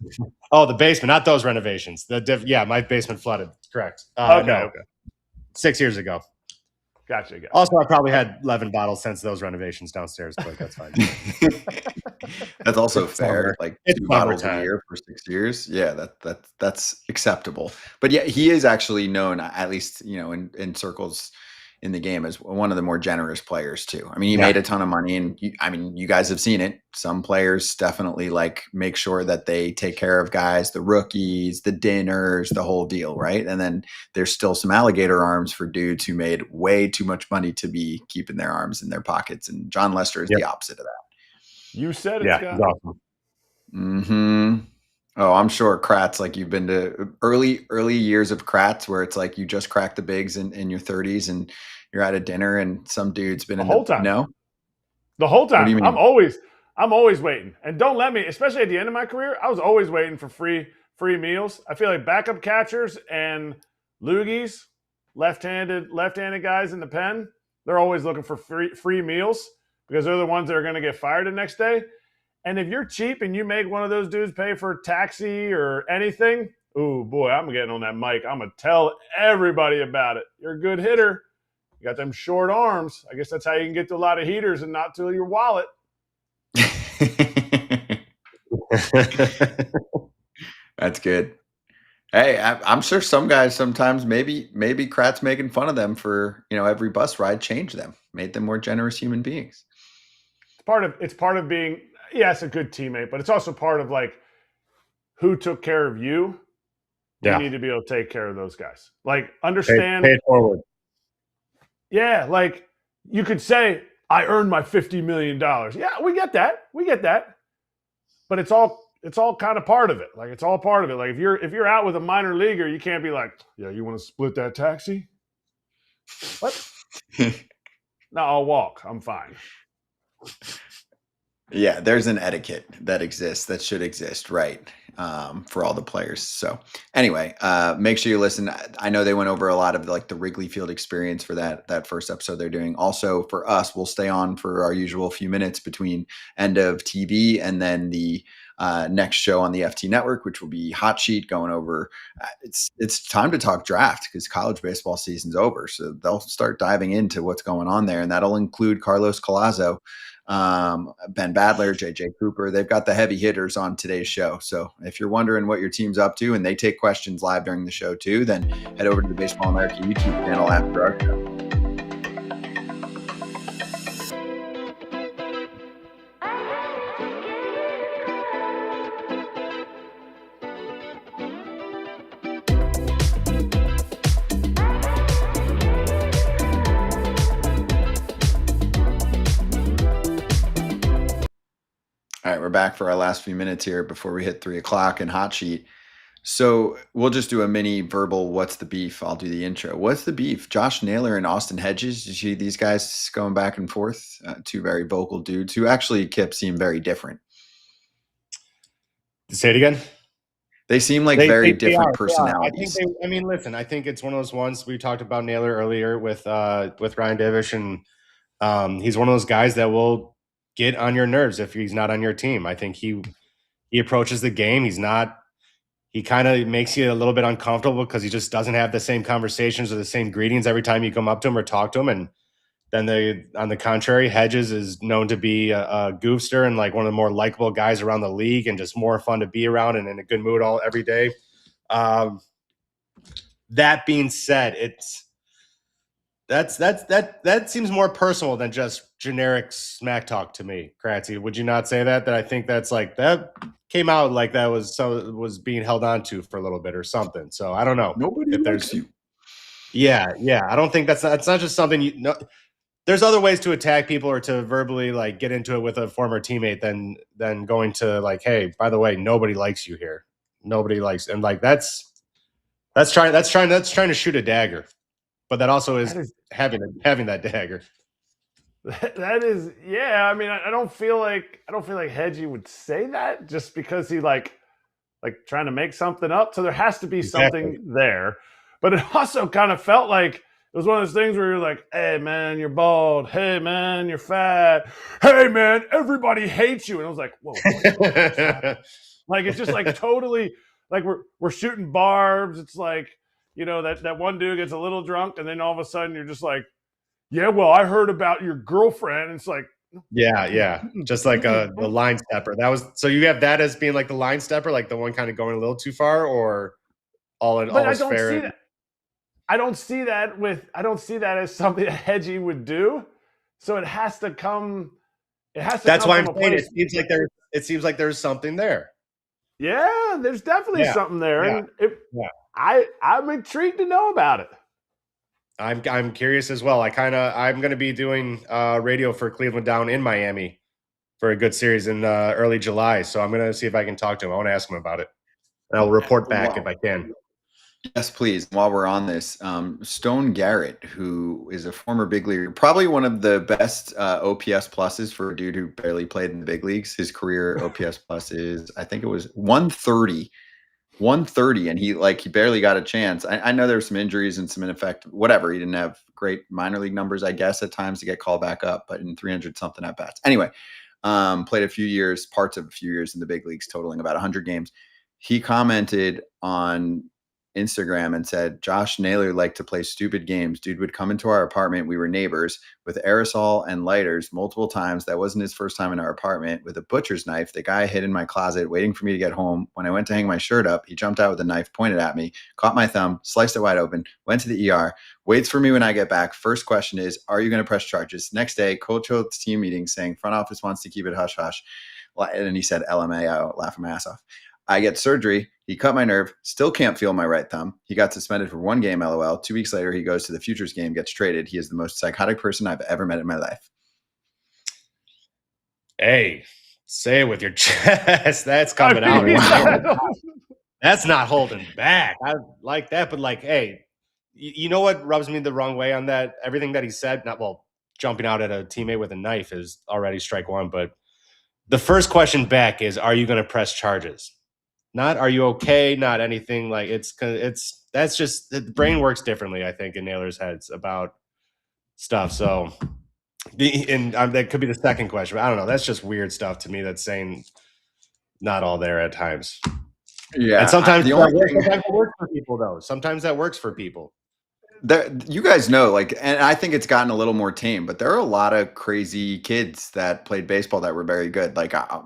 B: Oh, the basement, not those renovations. My basement flooded. Correct.
C: Okay.
B: 6 years ago.
C: Gotcha.
B: Also, I probably had 11 bottles since those renovations downstairs, but that's fine.
A: That's also fair.
B: It's
A: 2 bottles a year for 6 years. Yeah, that's acceptable. But yeah, he is actually known, at least in circles in the game, as one of the more generous players too. He made a ton of money, and you guys have seen it. Some players definitely make sure that they take care of guys, the rookies, the dinners, the whole deal, right? And then there's still some alligator arms for dudes who made way too much money to be keeping their arms in their pockets. And Jon Lester is the opposite of that.
C: You said it,
B: Yeah,
C: Scott.
B: he's awesome.
A: Mm-hmm. Oh, I'm sure Kratz, like you've been to early years of Kratz where it's like you just cracked the bigs in your 30s and you're at a dinner and some dude's been
C: The
A: in
C: whole
A: the
C: time.
A: no.
C: The whole
A: What do
C: time.
A: you
C: I'm
A: mean?
C: always waiting. And don't let me, especially at the end of my career, I was always waiting for free meals. I feel like backup catchers and loogies, left-handed guys in the pen, they're always looking for free meals because they're the ones that are going to get fired the next day. And if you're cheap and you make one of those dudes pay for a taxi or anything, ooh, boy, I'm getting on that mic. I'm going to tell everybody about it. You're a good hitter. You got them short arms. I guess that's how you can get to a lot of heaters and not to your wallet.
A: That's good. Hey, I'm sure some guys sometimes maybe Kratz making fun of them for every bus ride changed them, made them more generous human beings.
C: It's part of being a good teammate, but it's also part of like who took care of you.
B: Yeah.
C: You need to be able to take care of those guys. Like understand.
B: Pay it forward.
C: Yeah, like you could say, I earned my $50 million. Yeah, we get that. But it's all kind of part of it. Like it's all part of it. Like if you're out with a minor leaguer, you can't be like, yeah, you want to split that taxi? What? No, I'll walk. I'm fine.
A: Yeah, there's an etiquette that exists, that should exist, right, for all the players. So anyway, make sure you listen. I know they went over a lot of like the Wrigley Field experience for that first episode they're doing. Also for us, we'll stay on for our usual few minutes between end of TV and then the next show on the FT Network, which will be Hot Sheet, going over. It's time to talk draft because college baseball season's over. So they'll start diving into what's going on there, and that'll include Carlos Collazo, Ben Badler, JJ Cooper. They've got the heavy hitters on today's show. So if you're wondering what your team's up to, and they take questions live during the show too, then head over to the Baseball America YouTube channel after our show. All right, we're back for our last few minutes here before we hit 3:00 and Hot Sheet. So we'll just do a mini verbal what's the beef. I'll do the intro. What's the beef? Josh Naylor and Austin Hedges. You see these guys going back and forth? Two very vocal dudes who actually, Kip, seem very different.
B: Say it again.
A: They seem like very different personalities.
B: Listen, I think it's one of those ones we talked about Naylor earlier with Ryan Divish, and he's one of those guys that will get on your nerves if he's not on your team. I think he approaches the game. He kind of makes you a little bit uncomfortable because he just doesn't have the same conversations or the same greetings every time you come up to him or talk to him. And then on the contrary, Hedges is known to be a goofster and like one of the more likable guys around the league and just more fun to be around and in a good mood every day. That being said, that seems more personal than just generic smack talk to me, Kratzy. Would you not say that? That I think that's like that came out like that was being held on to for a little bit or something. So I don't know.
A: Nobody likes you.
B: Yeah. I don't think it's not just something you know. There's other ways to attack people or to verbally like get into it with a former teammate than going to like, hey, by the way, nobody likes you here. Nobody likes, and like that's trying to shoot a dagger. But that also is having that dagger.
C: That is, yeah. I mean, I don't feel like Hedgie would say that just because he like trying to make something up. So there has to be something there. But it also kind of felt like it was one of those things where you're like, hey man, you're bald. Hey man, you're fat. Hey man, everybody hates you. And I was like, whoa. Like it's just like totally like we're shooting barbs. It's like, you know, that one dude gets a little drunk and then all of a sudden you're just like, yeah, well, I heard about your girlfriend. And it's like,
B: yeah. Just like the line stepper. So you have that as being like the line stepper, like the one kind of going a little too far, or all is fair.
C: I don't see that as something that Hedgie would do. So it has to come.
B: That's why I'm saying it seems like there's something there.
C: Yeah, there's definitely something there.
B: Yeah.
C: And I'm intrigued to know about it.
B: I'm curious as well. I'm going to be doing radio for Cleveland down in Miami for a good series in early July. So I'm going to see if I can talk to him. I want to ask him about it. And I'll report back if I can.
A: Yes, please. While we're on this, Stone Garrett, who is a former big leaguer, probably one of the best OPS pluses for a dude who barely played in the big leagues. His career OPS plus is, I think it was 130. 130, and he barely got a chance. I know there's some injuries and some ineffective, whatever. He didn't have great minor league numbers, I guess, at times to get called back up, but in 300 something at bats. Anyway, played parts of a few years in the big leagues, totaling about 100 games. He commented on Instagram and said, Josh Naylor liked to play stupid games. Dude would come into our apartment. We were neighbors with aerosol and lighters multiple times. That wasn't his first time in our apartment with a butcher's knife. The guy hid in my closet waiting for me to get home. When I went to hang my shirt up, he jumped out with a knife, pointed at me, caught my thumb, sliced it wide open, went to the ER, waits for me when I get back. First question is, are you going to press charges? Next day, coach holds team meeting saying front office wants to keep it hush hush. And he said, LMAO, laughing my ass off. I get surgery. He cut my nerve. Still can't feel my right thumb. He got suspended for 1 game, LOL. 2 weeks later, he goes to the Futures game, gets traded. He is the most psychotic person I've ever met in my life.
B: Hey, say it with your chest. That's coming out. Wow. That's not holding back. I like that, but hey, you know what rubs me the wrong way on that? Everything that he said, jumping out at a teammate with a knife is already strike one, but the first question back is, are you going to press charges? Not, are you okay? Not anything that's just, the brain works differently, I think, in Naylor's heads about stuff. So, that could be the second question, but I don't know. That's just weird stuff to me. That's saying not all there at times.
A: Yeah.
B: And sometimes it works for people, though. Sometimes that works for people.
A: You guys know, and I think it's gotten a little more tame, but there are a lot of crazy kids that played baseball that were very good.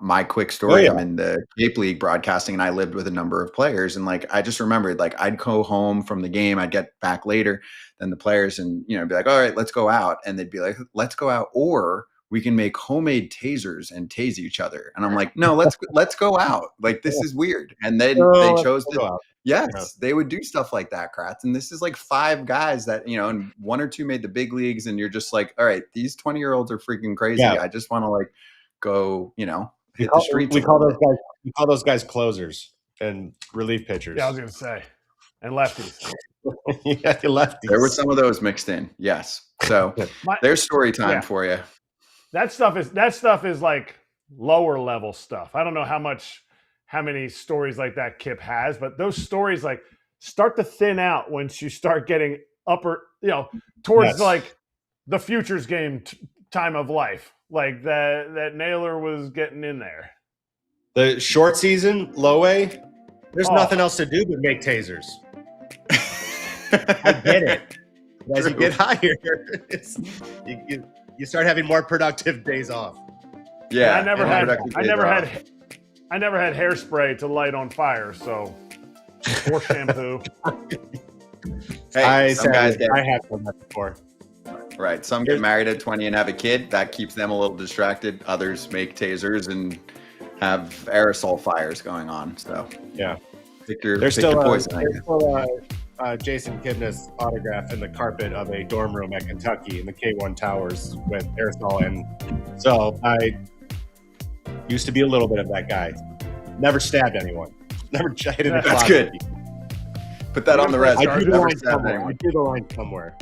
A: My quick story, I'm in the Cape League broadcasting, and I lived with a number of players. And I just remembered, I'd go home from the game, I'd get back later than the players, and be like, all right, let's go out. And they'd be like, let's go out, or we can make homemade tasers and tase each other. And I'm like, no, let's go out. This is weird. And then they chose to. Yes, they would do stuff like that, Kratz. And this is 5 guys that, and 1 or 2 made the big leagues. And you're just like, all right, these 20-year-olds are freaking crazy. Yeah. I just want to go, hit the streets.
B: We call those guys closers and relief pitchers.
C: Yeah, I was going to say. And lefties.
B: Yeah, lefties.
A: There were some of those mixed in. Yes. So there's story time for you.
C: That stuff is lower level stuff. I don't know how many stories like that Kip has, but those stories start to thin out once you start getting towards the Futures game time of life, that Naylor was getting in there.
B: The short season, low A, there's nothing else to do but make tasers. I get it. As you get higher, you start having more productive days off.
A: Yeah,
C: I never had hairspray to light on fire, or shampoo.
A: Hey, I
B: have done that before.
A: Right. Some get married at 20 and have a kid. That keeps them a little distracted. Others make tasers and have aerosol fires going on. So,
B: yeah.
A: There's still
B: Jason Kipnis autograph in the carpet of a dorm room at Kentucky in the K1 Towers with aerosol. And so I used to be a little bit of that guy. Never stabbed anyone. Never hit in the closet.
A: That's good. Put that on the resume.
B: I do the line somewhere.